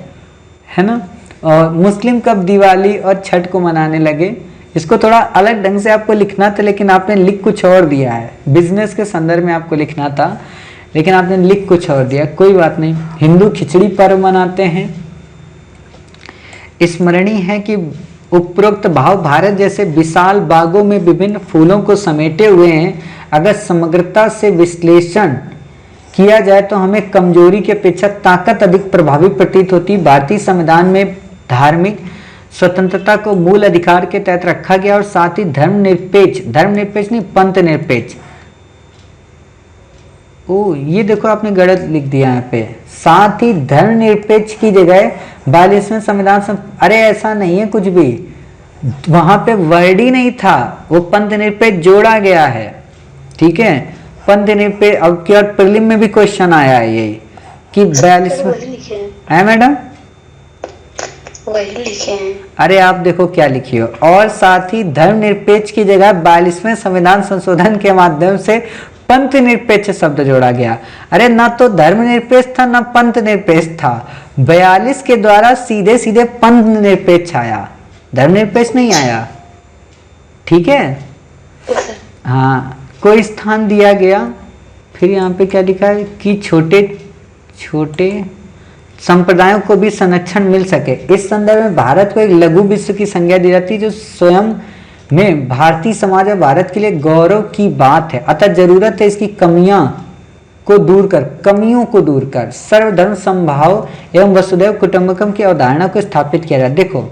Speaker 1: ना, और मुस्लिम कब दिवाली और छठ को मनाने लगे। इसको थोड़ा अलग ढंग से आपको लिखना था, लेकिन आपने लिख कुछ और दिया है। बिजनेस के संदर्भ में आपको लिखना था, लेकिन आपने लिख कुछ और दिया, कोई बात नहीं। हिंदू खिचड़ी पर्व मनाते हैं। स्मरणीय है कि उपरोक्त भाव भारत जैसे विशाल बागों में विभिन्न फूलों को समेटे हुए हैं। अगर समग्रता से विश्लेषण किया जाए तो हमें कमजोरी की अपेक्षा ताकत अधिक प्रभावी प्रतीत होती। भारतीय संविधान में धार्मिक स्वतंत्रता को मूल अधिकार के तहत रखा गया और साथ ही धर्मनिरपेक्ष नहीं, पंथ निरपेक्ष। ओ ये देखो आपने गलत लिख दिया यहाँ पे, साथ ही धर्मनिरपेक्ष की जगह 42वें संविधान अरे ऐसा नहीं है कुछ भी, वहां पे वर्ड ही नहीं था, वो पंथ निरपेक्ष जोड़ा गया है, ठीक है। पंथ निरपेक्ष अब क्या प्रीलिम में भी क्वेश्चन आया है ये कि 42वें है मैडम,
Speaker 2: वही लिखे हैं।
Speaker 1: अरे आप देखो क्या लिखी हो, और साथ ही धर्मनिरपेक्ष की जगह 42वें संविधान संशोधन के माध्यम से पंथ निरपेक्ष शब्द जोड़ा गया। अरे ना तो धर्मनिरपेक्ष था ना पंथ निरपेक्ष था, 42 के द्वारा सीधे सीधे पंथ निरपेक्ष आया, धर्मनिरपेक्ष नहीं आया, ठीक है। हाँ कोई स्थान दिया गया फिर यहाँ पे क्या लिखा है कि छोटे छोटे संप्रदायों को भी संरक्षण मिल सके। इस संदर्भ में भारत को एक लघु विश्व की संज्ञा दी जाती है, जो स्वयं में भारतीय समाज और भारत के लिए गौरव की बात है। अतः जरूरत है इसकी कमियों को दूर कर सर्वधर्म समभाव एवं वसुधैव कुटुंबकम की अवधारणा को स्थापित किया जाए। देखो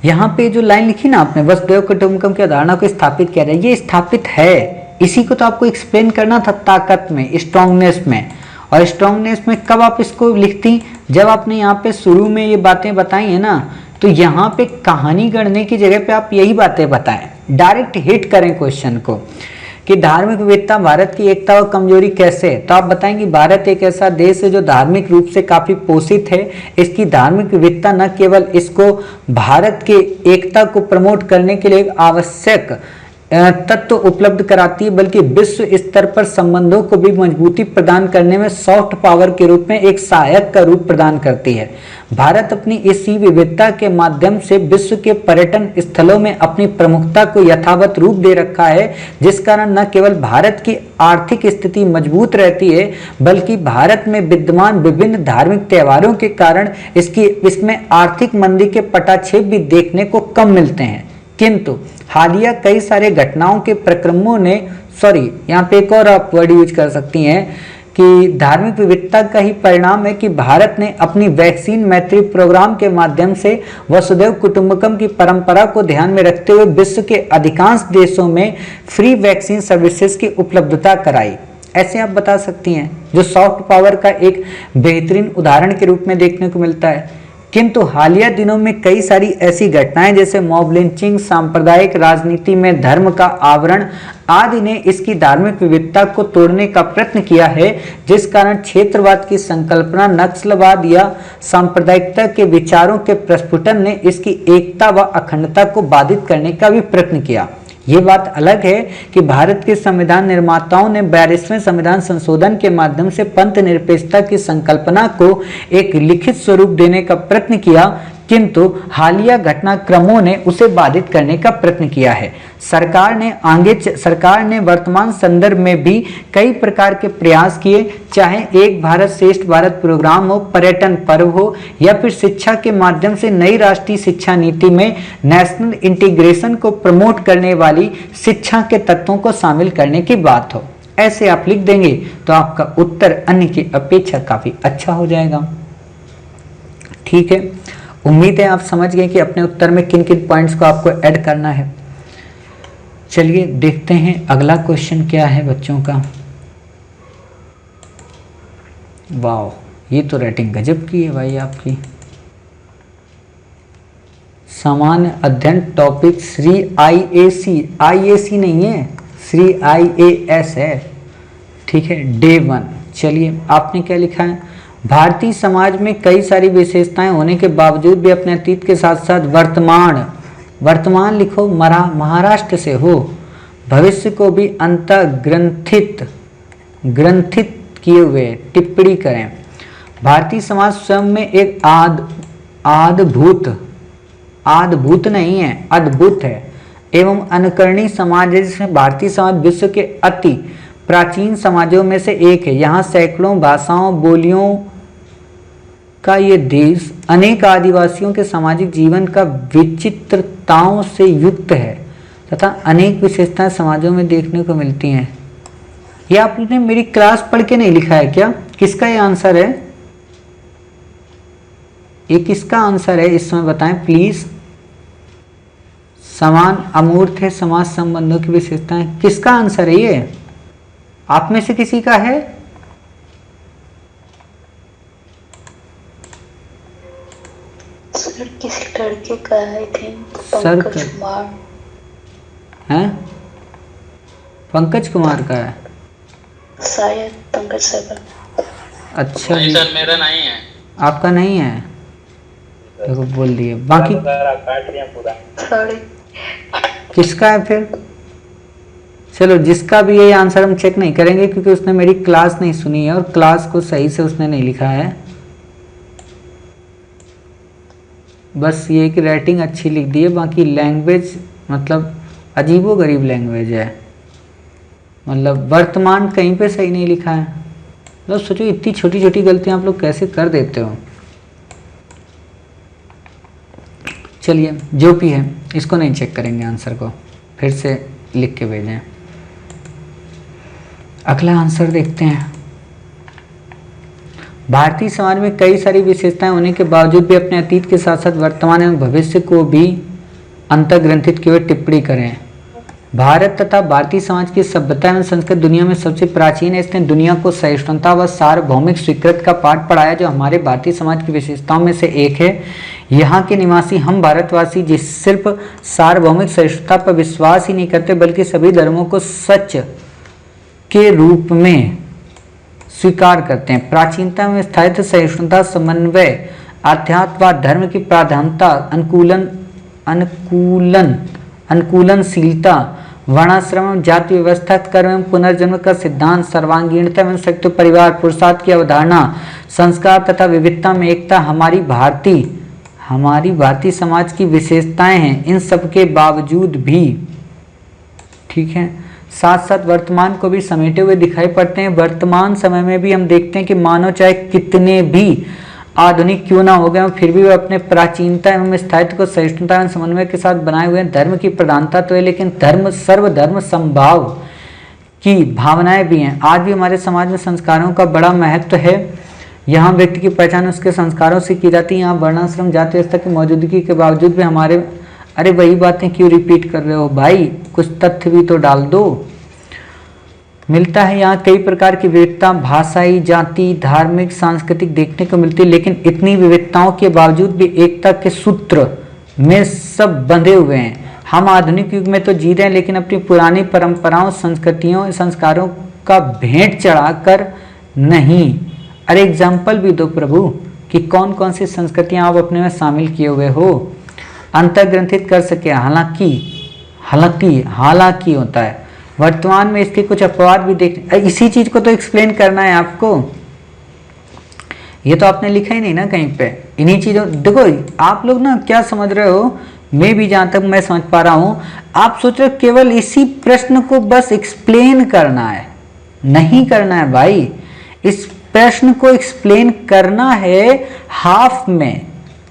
Speaker 1: यहाँ पे जो लाइन लिखी ना आपने, वसुधैव कुटुंबकम की अवधारणा को स्थापित किया जाए, ये स्थापित है, इसी को तो आपको एक्सप्लेन करना था ताकत में, स्ट्रॉन्गनेस में। और स्ट्रॉन्गनेस में कब आप इसको लिखती, जब आपने यहाँ पे शुरू में ये बातें बताई है ना, तो यहाँ पे कहानी गढ़ने की जगह पे आप यही बातें बताएं, डायरेक्ट हिट करें क्वेश्चन को कि धार्मिक विविधता भारत की एकता और कमजोरी कैसे है। तो आप बताएंगे भारत एक ऐसा देश है जो धार्मिक रूप से काफी पोषित है। इसकी धार्मिक विविधता न केवल इसको भारत के एकता को प्रमोट करने के लिए आवश्यक तत्व उपलब्ध कराती है, बल्कि विश्व स्तर पर संबंधों को भी मजबूती प्रदान करने में सॉफ्ट पावर के रूप में एक सहायक का रूप प्रदान करती है। भारत अपनी इसी विविधता के माध्यम से विश्व के पर्यटन स्थलों में अपनी प्रमुखता को यथावत रूप दे रखा है, जिस कारण न केवल भारत की आर्थिक स्थिति मजबूत रहती है, बल्कि भारत में विद्यमान विभिन्न धार्मिक त्योहारों के कारण इसमें आर्थिक मंदी के पटाक्षेप भी देखने को कम मिलते हैं। किंतु हालिया कई सारे घटनाओं के प्रक्रमों ने यहाँ पे एक और आप वर्ड यूज कर सकती हैं कि धार्मिक विविधता का ही परिणाम है कि भारत ने अपनी वैक्सीन मैत्री प्रोग्राम के माध्यम से वसुधैव कुटुंबकम की परंपरा को ध्यान में रखते हुए विश्व के अधिकांश देशों में फ्री वैक्सीन सर्विसेज की उपलब्धता कराई। ऐसे आप बता सकती हैं, जो सॉफ्ट पावर का एक बेहतरीन उदाहरण के रूप में देखने को मिलता है। किंतु हालिया दिनों में कई सारी ऐसी घटनाएं जैसे मॉब लिंचिंग, सांप्रदायिक राजनीति में धर्म का आवरण आदि ने इसकी धार्मिक विविधता को तोड़ने का प्रयत्न किया है, जिस कारण क्षेत्रवाद की संकल्पना, नक्सलवाद या सांप्रदायिकता के विचारों के प्रस्फुटन ने इसकी एकता व अखंडता को बाधित करने का भी प्रयत्न किया। ये बात अलग है कि भारत के संविधान निर्माताओं ने 42वें संविधान संशोधन के माध्यम से पंथ निरपेक्षता की संकल्पना को एक लिखित स्वरूप देने का प्रयत्न किया, किंतु हालिया घटनाक्रमों ने उसे बाधित करने का प्रयत्न किया है। सरकार ने वर्तमान संदर्भ में भी कई प्रकार के प्रयास किए, चाहे एक भारत श्रेष्ठ भारत प्रोग्राम हो, पर्यटन पर्व हो, या फिर शिक्षा के माध्यम से नई राष्ट्रीय शिक्षा नीति में नेशनल इंटीग्रेशन को प्रमोट करने वाली शिक्षा के तत्वों को शामिल करने की बात हो। ऐसे आप लिख देंगे तो आपका उत्तर अन्य की अपेक्षा काफी अच्छा हो जाएगा। ठीक है, उम्मीद है आप समझ गए कि अपने उत्तर में किन किन पॉइंट्स को आपको ऐड करना है। चलिए देखते हैं अगला क्वेश्चन क्या है बच्चों का। वाह, ये तो रेटिंग गजब की है भाई आपकी। सामान्य अध्ययन टॉपिक श्री IAC नहीं है, श्री IAS है। ठीक है, डे 1। चलिए आपने क्या लिखा है, भारतीय समाज में कई सारी विशेषताएं होने के बावजूद भी अपने अतीत के साथ साथ वर्तमान लिखो, महाराष्ट्र से हो, भविष्य को भी अंतः ग्रंथित किए हुए टिप्पणी करें। भारतीय समाज स्वयं में एक अद्भुत नहीं है, अद्भुत है एवं अनुकरणीय समाज है, जिसमें भारतीय समाज विश्व के अति प्राचीन समाजों में से एक है। यहाँ सैकड़ों भाषाओं, बोलियों का ये देश अनेक आदिवासियों के सामाजिक जीवन का विचित्रताओं से युक्त है तथा अनेक विशेषताएं समाजों में देखने को मिलती हैं। ये आपने मेरी क्लास पढ़ के नहीं लिखा है क्या? किसका ये आंसर है? ये किसका आंसर है इस समय बताएं प्लीज। समान अमूर्त है समाज संबंधों की विशेषताएं, किसका आंसर है ये? आप में से किसी का है?
Speaker 2: सर किसी लड़के का है, पंकज कुमार
Speaker 1: है। पंकज कुमार का है
Speaker 2: शायद, पंकज सर।
Speaker 1: अच्छा
Speaker 3: नहीं सर, मेरा नहीं है।
Speaker 1: आपका नहीं है? देखो बोल दिए, बाकी किसका है फिर? चलो जिसका भी ये आंसर हम चेक नहीं करेंगे, क्योंकि उसने मेरी क्लास नहीं सुनी है और क्लास को सही से उसने नहीं लिखा है। बस ये कि राइटिंग अच्छी लिख दी है, बाकी लैंग्वेज मतलब अजीबोगरीब लैंग्वेज है। मतलब वर्तमान कहीं पे सही नहीं लिखा है। मतलब सोचो इतनी छोटी छोटी गलतियां आप लोग कैसे कर देते हो। चलिए जो भी है इसको नहीं चेक करेंगे, आंसर को फिर से लिख के भेजें। अगला आंसर देखते हैं। भारतीय समाज में कई सारी विशेषताएं होने के बावजूद भी अपने अतीत के साथ साथ वर्तमान एवं भविष्य को भी अंतर्ग्रंथित किए हुए टिप्पणी करें। भारत तथा भारतीय समाज की सभ्यता एवं संस्कृति दुनिया में सबसे प्राचीन है। इसने दुनिया को सहिष्णुता व सार्वभौमिक स्वीकृति का पाठ पढ़ाया, जो हमारे भारतीय समाज की विशेषताओं में से एक है। यहाँ के निवासी हम भारतवासी जिस सिर्फ सार्वभौमिक सहिष्णुता पर विश्वास ही नहीं करते बल्कि सभी धर्मों को सच के रूप में स्वीकार करते हैं। प्राचीनता में स्थायित्व, सहिष्णुता, समन्वय, अध्यात्म व धर्म की प्राधान्यता, अनुकूलनशीलता, वर्णाश्रम, जाति व्यवस्था, कर्म एवं पुनर्जन्म का सिद्धांत, सर्वांगीणता एवं संयुक्त परिवार, पुरुषार्थ की अवधारणा, संस्कार तथा विविधता में एकता हमारी भारतीय समाज की विशेषताएं हैं। इन सब के बावजूद भी, ठीक है, साथ साथ वर्तमान को भी समेटे हुए दिखाई पड़ते हैं। वर्तमान समय में भी हम देखते हैं कि मानव चाहे कितने भी आधुनिक क्यों ना हो गए, फिर भी वे अपने प्राचीनता एवं स्थायित्व को सहिष्णुता एवं समन्वय के साथ बनाए हुए हैं। धर्म की प्रधानता तो है, लेकिन धर्म सर्वधर्म समभाव की भावनाएं भी हैं। आज भी हमारे समाज में संस्कारों का बड़ा महत्व है। यहाँ व्यक्ति की पहचान उसके संस्कारों से की जाती है। यहाँ वर्णाश्रम, जाति व्यवस्था की मौजूदगी के बावजूद भी हमारे, अरे वही बातें क्यों रिपीट कर रहे हो भाई, कुछ तथ्य भी तो डाल दो। मिलता है यहाँ कई प्रकार की विविधता, भाषाई, जाति, धार्मिक, सांस्कृतिक देखने को मिलती है, लेकिन इतनी विविधताओं के बावजूद भी एकता के सूत्र में सब बंधे हुए हैं। हम आधुनिक युग में तो जी रहे हैं, लेकिन अपनी पुरानी परंपराओं, संस्कृतियों, संस्कारों का भेंट चढ़ाकर नहीं। अरे एग्जाम्पल भी दो प्रभु कि कौन कौन सी संस्कृतियां आप अपने में शामिल किए हुए हो, अंतर्ग्रंथित कर सके। हालांकि होता है वर्तमान में इसके कुछ अपवाद भी देख, इसी चीज को तो एक्सप्लेन करना है आपको। ये तो आपने लिखा ही नहीं ना कहीं पे। इन्हीं चीजों, देखो आप लोग ना क्या समझ रहे हो, मैं भी जहां तक मैं समझ पा रहा हूं, आप सोच रहे हो केवल इसी प्रश्न को बस एक्सप्लेन करना है। नहीं करना है भाई, इस प्रश्न को एक्सप्लेन करना है हाफ में,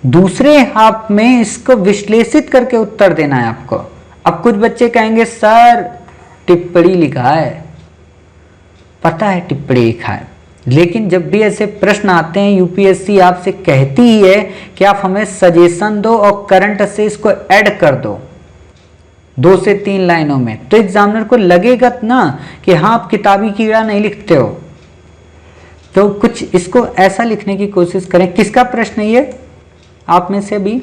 Speaker 1: दूसरे हाफ में इसको विश्लेषित करके उत्तर देना है आपको। अब कुछ बच्चे कहेंगे सर टिप्पणी लिखा है, पता है टिप्पणी लिखा है, लेकिन जब भी ऐसे प्रश्न आते हैं यूपीएससी आपसे कहती ही है कि आप हमें सजेशन दो और करंट से इसको ऐड कर दो 2 से 3 लाइनों में, तो एग्जामिनर को लगेगा ना कि हाँ आप किताबी कीड़ा नहीं लिखते हो। तो कुछ इसको ऐसा लिखने की कोशिश करें। किसका प्रश्न है ये आप में से भी,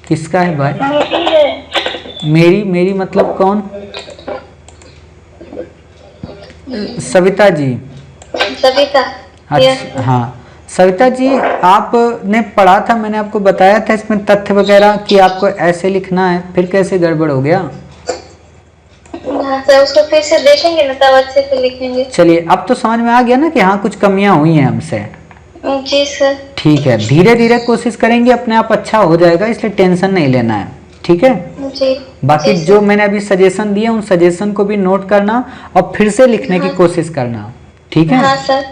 Speaker 1: किसका है भाई? मेरी मतलब कौन? सविता जी।
Speaker 2: सविता।
Speaker 1: अच्छा हाँ सविता जी, आपने पढ़ा था, मैंने आपको बताया था इसमें तथ्य वगैरह कि आपको ऐसे लिखना है, फिर कैसे गड़बड़ हो गया?
Speaker 2: हाँ सर, उसको फिर से देखेंगे ना तब अच्छे से लिखेंगे।
Speaker 1: चलिए अब तो समझ में आ गया ना कि हाँ कुछ कमियां हुई हैं हमसे।
Speaker 2: जी सर।
Speaker 1: ठीक है, धीरे धीरे कोशिश करेंगे, अपने आप अच्छा हो जाएगा, इसलिए टेंशन नहीं लेना है। ठीक है
Speaker 2: जी।
Speaker 1: बाकी
Speaker 2: जी,
Speaker 1: जो मैंने अभी सजेशन दिए उन सजेशन को भी नोट करना और फिर से लिखने की कोशिश करना। ठीक है?
Speaker 2: हाँ सर।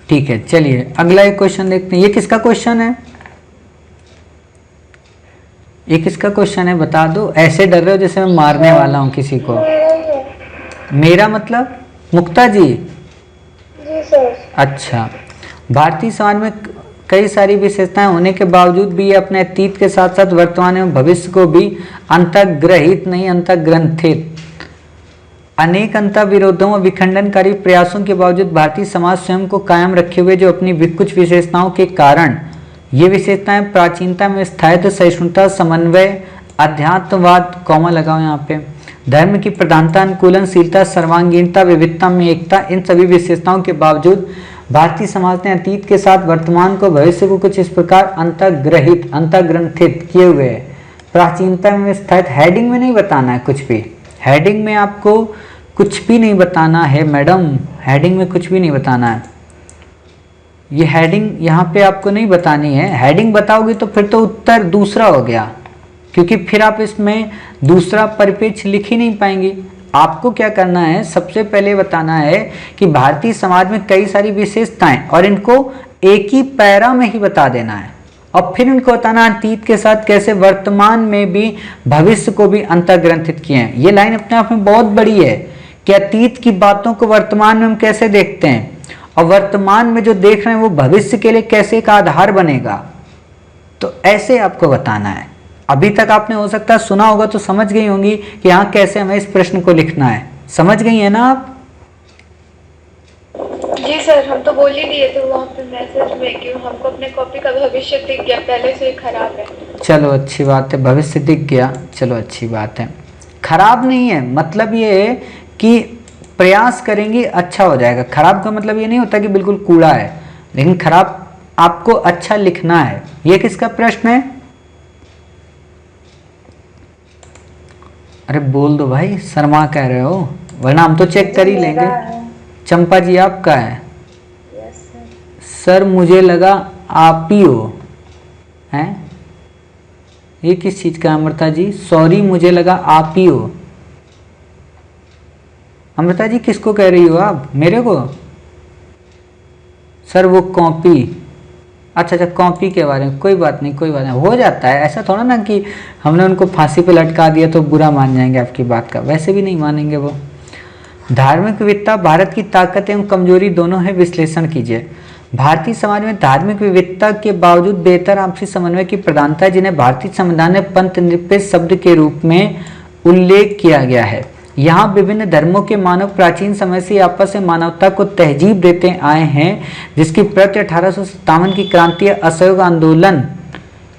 Speaker 1: ठीक है, चलिए अगला एक क्वेश्चन देखते हैं। ये किसका क्वेश्चन है? ये किसका क्वेश्चन है बता दो। ऐसे डर रहे हो जैसे मैं मारने वाला हूँ किसी को। मेरा मतलब मुक्ता जी?
Speaker 2: जी सर।
Speaker 1: अच्छा, भारतीय समाज में कई सारी विशेषताएं होने के बावजूद भी ये अपने अतीत के साथ साथ वर्तमान एवं भविष्य को भी अंतर्ग्रहित नहीं अंतर्ग्रंथित, अनेक अंतर विरोधों और विखंडनकारी प्रयासों के बावजूद भारतीय समाज स्वयं को कायम रखे हुए जो अपनी कुछ विशेषताओं के कारण, ये विशेषताएं प्राचीनता में स्थायित्व, सहिष्णुता, समन्वय, अध्यात्मवाद, कॉमा लगाओ यहाँ पे, धर्म की प्रधानता, अनुकूलनशीलता, सर्वांगीणता, विविधता में एकता, इन सभी विशेषताओं के बावजूद भारतीय समाज ने अतीत के साथ वर्तमान को, भविष्य को कुछ इस प्रकार अंतर्ग्रंथित किए हुए है। प्राचीनता में स्थायित्व, हेडिंग में नहीं बताना है कुछ भी, हेडिंग में आपको कुछ भी नहीं बताना है मैडम, हेडिंग में कुछ भी नहीं बताना है। ये हेडिंग यहाँ पे आपको नहीं बतानी है, हेडिंग बताओगे तो फिर तो उत्तर दूसरा हो गया। क्योंकि फिर आप इसमें दूसरा परिप्रेक्ष्य लिख ही नहीं पाएंगे। आपको क्या करना है, सबसे पहले बताना है कि भारतीय समाज में कई सारी विशेषताएं और इनको एक ही पैरा में ही बता देना है, और फिर इनको बताना अतीत के साथ कैसे वर्तमान में भी भविष्य को भी अंतर्ग्रंथित किए हैं। ये लाइन अपने आप में बहुत बड़ी है कि अतीत की बातों को वर्तमान में हम कैसे देखते हैं, और वर्तमान में जो देख रहे हैं वो भविष्य के लिए कैसे का आधार बनेगा। तो ऐसे आपको बताना है। अभी तक आपने हो सकता है सुना होगा तो समझ गई होंगी कि हाँ कैसे हमें इस प्रश्न को लिखना है। समझ गई है ना आप?
Speaker 2: जी सर, हम तो बोल ही दिए थे वहाँ पे मैसेज में कि हमको अपने कॉपी का भविष्य दिख गया, पहले से ही खराब है।
Speaker 1: चलो अच्छी बात है, भविष्य दिख गया, चलो अच्छी बात है। खराब नहीं है, मतलब ये है कि प्रयास करेंगे अच्छा हो जाएगा। खराब का मतलब ये नहीं होता कि बिल्कुल कूड़ा है, लेकिन खराब आपको अच्छा लिखना है। ये किसका प्रश्न है? अरे बोल दो भाई, शर्मा कह रहे हो, वरना हम तो चेक कर ही लेंगे। चंपा जी आपका है? सर मुझे लगा आप ही हो। हैं? ये किस चीज का? अमृता जी सॉरी, मुझे लगा आप ही हो। अमृता जी किसको कह रही हो आप? मेरे को? सर वो कॉपी, अच्छा अच्छा कॉपी के बारे में, कोई बात नहीं कोई बात नहीं, हो जाता है। ऐसा थोड़ा ना कि हमने उनको फांसी पे लटका दिया तो बुरा मान जाएंगे आपकी बात का, वैसे भी नहीं मानेंगे वो। धार्मिक विविधता भारत की ताकत एवं कमजोरी दोनों है, विश्लेषण कीजिए। भारतीय समाज में धार्मिक विविधता के बावजूद बेहतर आपसी समन्वय की प्रधानता है, जिन्हें भारतीय संविधान में पंथ निरपेक्ष शब्द के रूप में उल्लेख किया गया है। यहाँ विभिन्न धर्मों के मानव प्राचीन समय से आपस में मानवता को तहजीब देते आए हैं, जिसकी प्रति 1857 की क्रांतीय असहयोग आंदोलन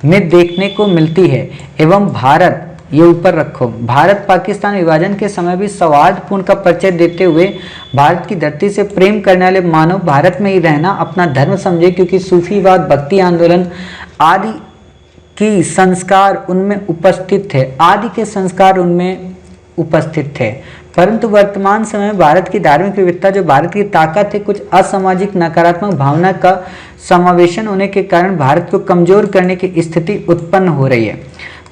Speaker 1: में देखने को मिलती है। एवं भारत, ये ऊपर रखो, भारत पाकिस्तान विभाजन के समय भी सौहार्दपूर्ण का परिचय देते हुए भारत की धरती से प्रेम करने वाले मानव भारत में ही रहना अपना धर्म समझे, क्योंकि सूफीवाद, भक्ति आंदोलन आदि की संस्कार उनमें उपस्थित थे, आदि के संस्कार उनमें उपस्थित थे। परंतु वर्तमान समय में भारत की धार्मिक विविधता जो भारत की ताकत है, कुछ असामाजिक नकारात्मक भावना का समावेशन होने के कारण भारत को कमजोर करने की स्थिति उत्पन्न हो रही है।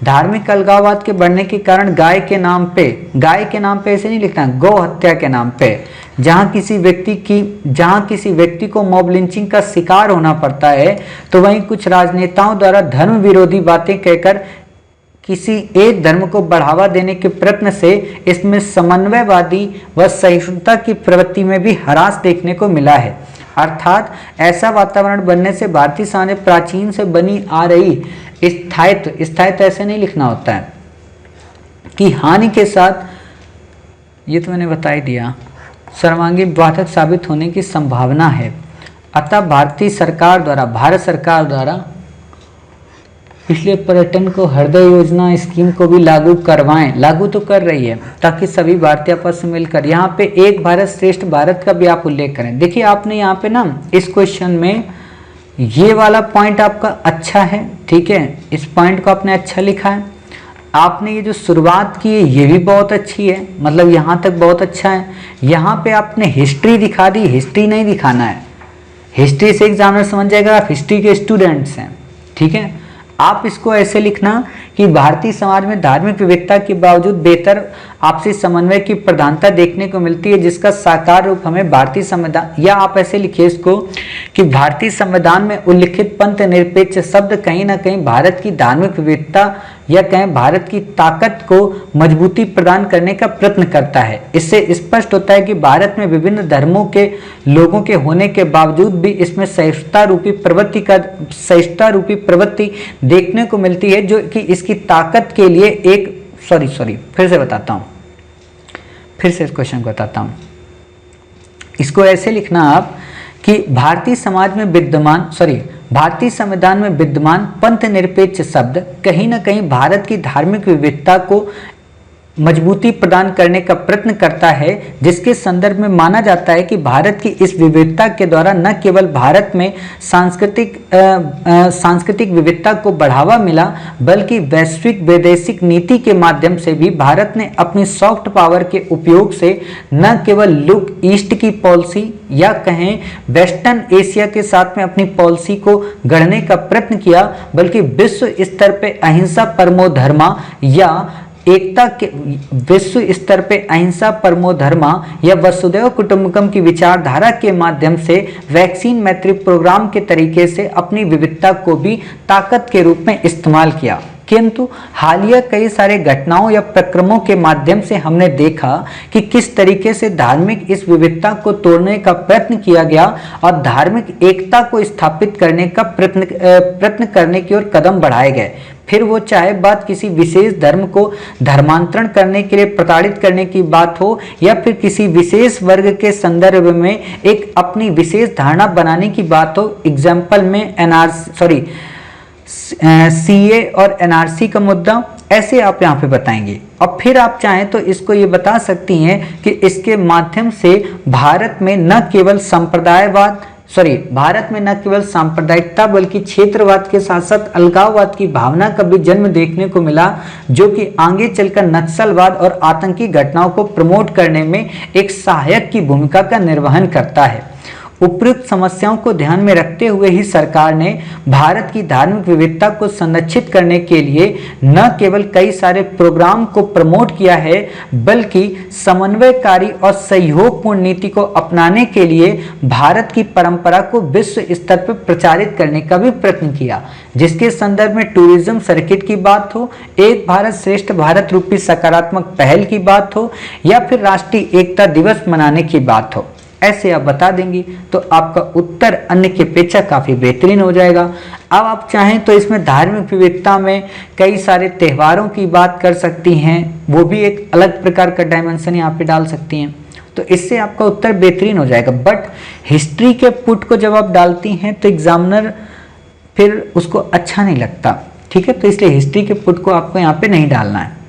Speaker 1: धार्मिक अलगाववाद के बढ़ने के कारण गाय के नाम पे ऐसे नहीं लिखना, गौ हत्या के नाम पे जहां किसी व्यक्ति को मॉब लिंचिंग का शिकार होना पड़ता है, तो वहीं कुछ राजनेताओं द्वारा धर्म विरोधी बातें कहकर किसी एक धर्म को बढ़ावा देने के प्रयत्न से इसमें समन्वयवादी व सहिष्णुता की प्रवृत्ति में भी ह्रास देखने को मिला है। अर्थात ऐसा वातावरण बनने से भारतीय समाज में प्राचीन से बनी आ रही स्थायित्व ऐसे नहीं लिखना होता है कि हानि के साथ, ये तो मैंने बता ही दिया, सर्वांगीण बाधक साबित होने की संभावना है। अतः भारत सरकार द्वारा इसलिए पर्यटन को हृदय योजना स्कीम को भी लागू तो कर रही है, ताकि सभी भारतीय आपस में मिलकर यहाँ पे एक भारत श्रेष्ठ भारत का भी आप उल्लेख करें। देखिए आपने यहाँ पे ना इस क्वेश्चन में ये वाला पॉइंट आपका अच्छा है, ठीक है, इस पॉइंट को आपने अच्छा लिखा है। आपने ये जो शुरुआत की है ये भी बहुत अच्छी है, मतलब यहाँ तक बहुत अच्छा है। यहाँ पे आपने हिस्ट्री दिखा दी, हिस्ट्री नहीं दिखाना है, हिस्ट्री से एग्जामिनर समझ जाएगा आप हिस्ट्री के स्टूडेंट्स हैं, ठीक है। आप इसको ऐसे लिखना कि भारतीय समाज में धार्मिक विविधता के बावजूद बेहतर आपसी समन्वय की प्रधानता देखने को मिलती है, जिसका साकार रूप हमें भारतीय संविधान, या आप ऐसे लिखिए इसको कि भारतीय संविधान में उल्लिखित पंथ निरपेक्ष शब्द कहीं ना कहीं भारत की धार्मिक विविधता या कहें भारत की ताकत को मजबूती प्रदान करने का प्रयत्न करता है। इससे स्पष्ट होता है कि भारत में विभिन्न धर्मों के लोगों के होने के बावजूद भी इसमें सहिष्णुता रूपी प्रवृत्ति देखने को मिलती है, जो कि इसकी ताकत के लिए एक फिर से इस क्वेश्चन को बताता हूं। इसको ऐसे लिखना आप कि भारतीय संविधान में विद्यमान पंथ निरपेक्ष शब्द कहीं ना कहीं भारत की धार्मिक विविधता को मजबूती प्रदान करने का प्रयत्न करता है, जिसके संदर्भ में माना जाता है कि भारत की इस विविधता के द्वारा न केवल भारत में सांस्कृतिक विविधता को बढ़ावा मिला, बल्कि वैश्विक वैदेशिक नीति के माध्यम से भी भारत ने अपनी सॉफ्ट पावर के उपयोग से न केवल लुक ईस्ट की पॉलिसी या कहें वेस्टर्न एशिया के साथ में अपनी पॉलिसी को गढ़ने का प्रयत्न किया, बल्कि विश्व स्तर पर अहिंसा परमो धर्मा या एकता के विश्व स्तर पे अहिंसा परमो धर्मा या वसुदैव कुटुंबकम की विचारधारा के माध्यम से वैक्सीन मैत्री प्रोग्राम के तरीके से अपनी विविधता को भी ताकत के रूप में इस्तेमाल किया। किंतु हालिया कई सारे घटनाओं या प्रक्रमों के माध्यम से हमने देखा कि किस तरीके से धार्मिक इस विविधता को तोड़ने का प्रयत्न किया गया और धार्मिक एकता को स्थापित करने का प्रयत्न करने की ओर कदम बढ़ाए गए। फिर वो चाहे बात किसी विशेष धर्म को धर्मांतरण करने के लिए प्रताड़ित करने की बात हो या फिर किसी विशेष वर्ग के संदर्भ में एक अपनी विशेष धारणा बनाने की बात हो। एग्जाम्पल में सीए और एनआरसी का मुद्दा ऐसे आप यहाँ पे बताएंगे। और फिर आप चाहें तो इसको ये बता सकती हैं कि इसके माध्यम से भारत में न केवल सांप्रदायिकता बल्कि क्षेत्रवाद के साथ साथ अलगाववाद की भावना का भी जन्म देखने को मिला, जो कि आगे चलकर नक्सलवाद और आतंकी घटनाओं को प्रमोट करने में एक सहायक की भूमिका का निर्वहन करता है। उपयुक्त समस्याओं को ध्यान में रखते हुए ही सरकार ने भारत की धार्मिक विविधता को संरक्षित करने के लिए न केवल कई सारे प्रोग्राम को प्रमोट किया है, बल्कि समन्वयकारी और सहयोगपूर्ण नीति को अपनाने के लिए भारत की परंपरा को विश्व स्तर पर प्रचारित करने का भी प्रयत्न किया, जिसके संदर्भ में टूरिज्म सर्किट की बात हो, एक भारत श्रेष्ठ भारत रूपी सकारात्मक पहल की बात हो या फिर राष्ट्रीय एकता दिवस मनाने की बात हो। ऐसे आप बता देंगी तो आपका उत्तर अन्य की अपेक्षा काफी बेहतरीन हो जाएगा। अब आप चाहें तो इसमें धार्मिक विविधता में कई सारे त्योहारों की बात कर सकती हैं, वो भी एक अलग प्रकार का डायमेंशन यहाँ पे डाल सकती हैं, तो इससे आपका उत्तर बेहतरीन हो जाएगा। बट हिस्ट्री के पुट को जब आप डालती हैं तो एग्जामिनर फिर उसको अच्छा नहीं लगता, ठीक है, तो इसलिए हिस्ट्री के पुट को आपको यहाँ पे नहीं डालना है।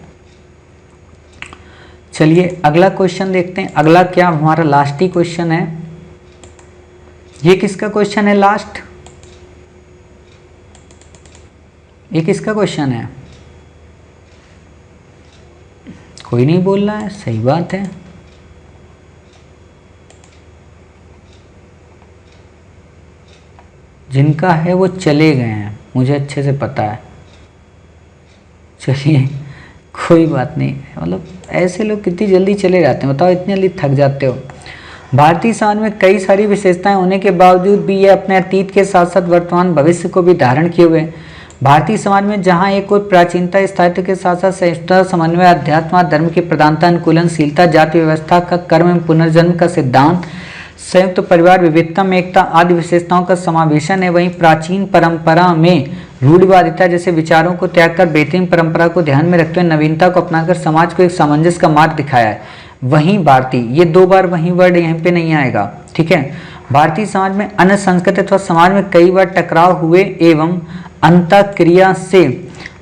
Speaker 1: चलिए अगला क्वेश्चन देखते हैं। अगला क्या हमारा लास्ट ही क्वेश्चन है। ये किसका क्वेश्चन है लास्ट? ये किसका क्वेश्चन है? कोई नहीं बोल रहा है, सही बात है। जिनका है वो चले गए हैं, मुझे अच्छे से पता है। चलिए कोई बात नहीं, मतलब ऐसे लोग कितनी जल्दी चले जाते हैं, बताओ इतनी जल्दी थक जाते हो। भारतीय समाज में कई सारी विशेषताएं होने के बावजूद भी ये अपने अतीत के साथ साथ वर्तमान भविष्य को भी धारण किए हुए हैं। भारतीय समाज में जहां एक और प्राचीनता स्थायित्व के साथ साथ सहिष्णुता, समन्वय, अध्यात्म, धर्म की प्रधानता, अनुकूलनशीलता, जाति व्यवस्था का कर्म एवं पुनर्जन्म का सिद्धांत, संयुक्त परिवार, विविधता में एकता आदि विशेषताओं का समावेशन है, वहीं प्राचीन परंपरा में रूढ़िवादिता जैसे विचारों को त्याग कर बेहतरीन परंपरा को ध्यान में रखते हुए नवीनता को अपनाकर समाज को एक सामंजस्य का मार्ग दिखाया है। वहीं भारतीय, ये दो बार वहीं वर्ड यहाँ पे नहीं आएगा, ठीक है। भारतीय समाज में अन्य संस्कृति अथवा समाज में कई बार टकराव हुए एवं अंतःक्रिया से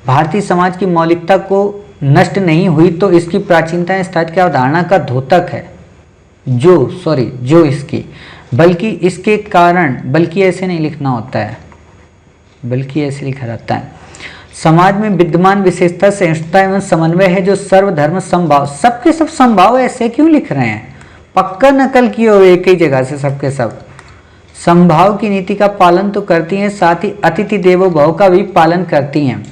Speaker 1: भारतीय समाज की मौलिकता को नष्ट नहीं हुई, तो इसकी प्राचीनता स्थायित्व की अवधारणा का द्योतक है। जो इसकी, बल्कि इसके कारण, बल्कि ऐसे नहीं लिखना होता है, बल्कि ऐसे लिखा रहता है। समाज में विद्यमान विशेषता सहिष्णुता एवं समन्वय है, जो सर्वधर्म समभाव, सबके सब समभाव, ऐसे क्यों लिख रहे हैं? पक्का नकल किए हुए एक ही जगह से सबके सब समभाव की नीति का पालन तो करती हैं, साथ ही अतिथि देवो भव का भी पालन करती हैं।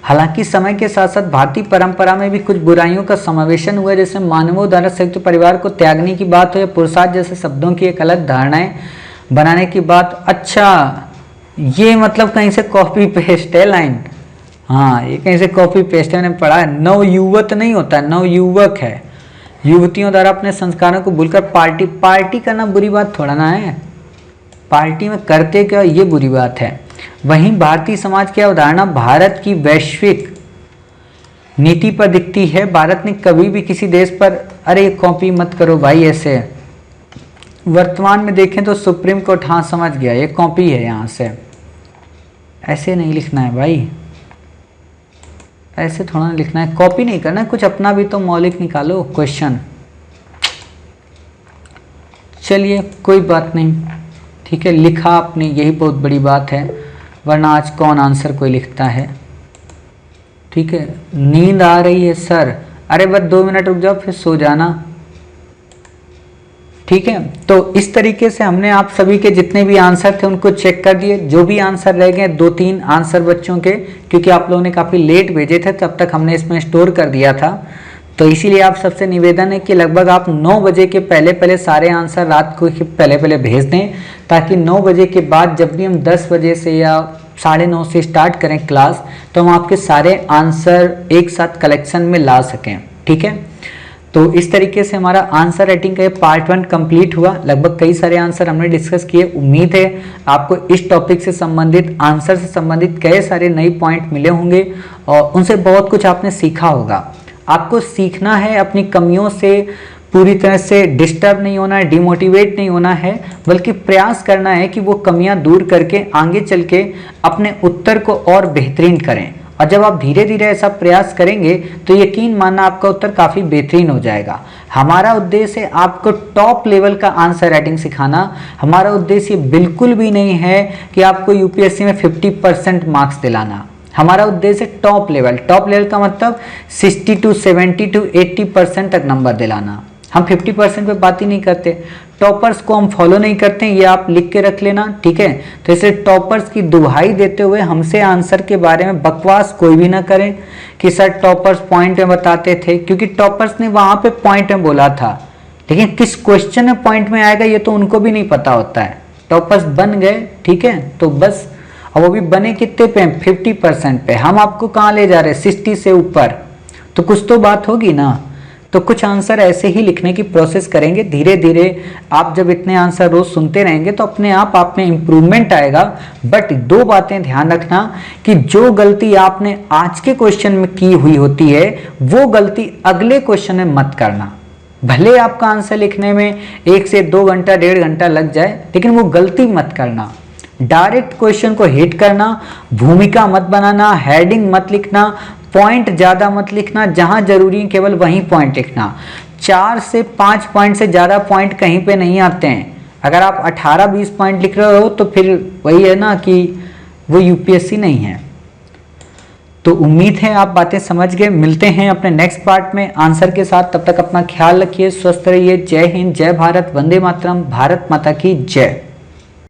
Speaker 1: हालांकि समय के साथ साथ भारतीय परंपरा में भी कुछ बुराइयों का समावेशन हुआ, जैसे मानवों द्वारा संयुक्त परिवार को त्यागने की बात हो या पुरुषार्थ जैसे शब्दों की एक अलग धारणाएं बनाने की बात। अच्छा, ये मतलब कहीं से कॉपी पेस्ट है लाइन, हाँ ये कहीं से कॉपी पेस्ट है, मैंने पढ़ा है। नवयुवत नहीं होता, नवयुवक है। युवतियों द्वारा अपने संस्कारों को भूलकर पार्टी करना बुरी बात थोड़ा ना है, पार्टी में करते क्या ये बुरी बात है। वहीं भारतीय समाज की अवधारणा भारत की वैश्विक नीति पर दिखती है। भारत ने कभी भी किसी देश पर अरे कॉपी मत करो भाई, ऐसे वर्तमान में देखें तो सुप्रीम कोर्ट हाँ समझ गया ये कॉपी है, यहाँ से ऐसे नहीं लिखना है भाई, ऐसे थोड़ा ना लिखना है, कॉपी नहीं करना है, कुछ अपना भी तो मौलिक निकालो क्वेश्चन। चलिए कोई बात नहीं, ठीक है, लिखा आपने, यही बहुत बड़ी बात है, वरना आज कौन आंसर कोई लिखता है। ठीक है, नींद आ रही है सर, अरे बस 2 मिनट रुक जाओ फिर सो जाना। ठीक है, तो इस तरीके से हमने आप सभी के जितने भी आंसर थे उनको चेक कर दिए। जो भी आंसर रह गए 2-3 आंसर बच्चों के, क्योंकि आप लोगों ने काफ़ी लेट भेजे थे तब तक हमने इसमें स्टोर कर दिया था, तो इसीलिए आप सबसे निवेदन है कि लगभग आप 9 बजे के पहले पहले सारे आंसर रात को पहले पहले भेज दें, ताकि 9 बजे के बाद जब भी हम 10 बजे से या 9:30 से स्टार्ट करें क्लास, तो हम आपके सारे आंसर एक साथ कलेक्शन में ला सकें। ठीक है, तो इस तरीके से हमारा आंसर राइटिंग का पार्ट 1 कंप्लीट हुआ। लगभग कई सारे आंसर हमने डिस्कस किए। उम्मीद है आपको इस टॉपिक से संबंधित, आंसर से संबंधित कई सारे नए पॉइंट मिले होंगे और उनसे बहुत कुछ आपने सीखा होगा। आपको सीखना है, अपनी कमियों से पूरी तरह से डिस्टर्ब नहीं होना है, डिमोटिवेट नहीं होना है, बल्कि प्रयास करना है कि वो कमियां दूर करके आगे चल के अपने उत्तर को और बेहतरीन करें। और जब आप धीरे धीरे ऐसा प्रयास करेंगे तो यकीन मानना आपका उत्तर काफ़ी बेहतरीन हो जाएगा। हमारा उद्देश्य है आपको टॉप लेवल का आंसर राइटिंग सिखाना। हमारा उद्देश्य बिल्कुल भी नहीं है कि आपको यूपीएससी में 50% मार्क्स दिलाना। हमारा उद्देश्य टॉप लेवल का मतलब 60 to 70 to 80% तक नंबर दिलाना। हम 50% पे बात ही नहीं करते, टॉपर्स को हम फॉलो नहीं करते, ये आप लिख के रख लेना। ठीक है, तो इसलिए टॉपर्स की दुहाई देते हुए हमसे आंसर के बारे में बकवास कोई भी ना करें कि सर टॉपर्स पॉइंट में बताते थे, क्योंकि टॉपर्स ने वहां पे पॉइंट में बोला था, लेकिन किस क्वेश्चन में पॉइंट में आएगा ये तो उनको भी नहीं पता होता है। टॉपर्स बन गए, ठीक है, तो बस, और वो भी बने कितने पे, 50% पे। हम आपको कहाँ ले जा रहे हैं, 60 से ऊपर, तो कुछ तो बात होगी ना। तो कुछ आंसर ऐसे ही लिखने की प्रोसेस करेंगे। धीरे धीरे आप जब इतने आंसर रोज सुनते रहेंगे तो अपने आप में इम्प्रूवमेंट आएगा। बट 2 बातें ध्यान रखना कि जो गलती आपने आज के क्वेश्चन में की हुई होती है वो गलती अगले क्वेश्चन में मत करना। भले आपका आंसर लिखने में 1 से 2 घंटा 1.5 घंटा लग जाए, लेकिन वो गलती मत करना। डायरेक्ट क्वेश्चन को हिट करना, भूमिका मत बनाना, हेडिंग मत लिखना, पॉइंट ज़्यादा मत लिखना, जहां जरूरी है केवल वहीं पॉइंट लिखना। 4 से 5 पॉइंट से ज़्यादा पॉइंट कहीं पे नहीं आते हैं। अगर आप 18-20 पॉइंट लिख रहे हो तो फिर वही है ना कि वो यूपीएससी नहीं है। तो उम्मीद है आप बातें समझ गए। मिलते हैं अपने नेक्स्ट पार्ट में आंसर के साथ। तब तक अपना ख्याल रखिए, स्वस्थ रहिए। जय हिंद, जय भारत, वंदे मातरम, भारत माता की जय।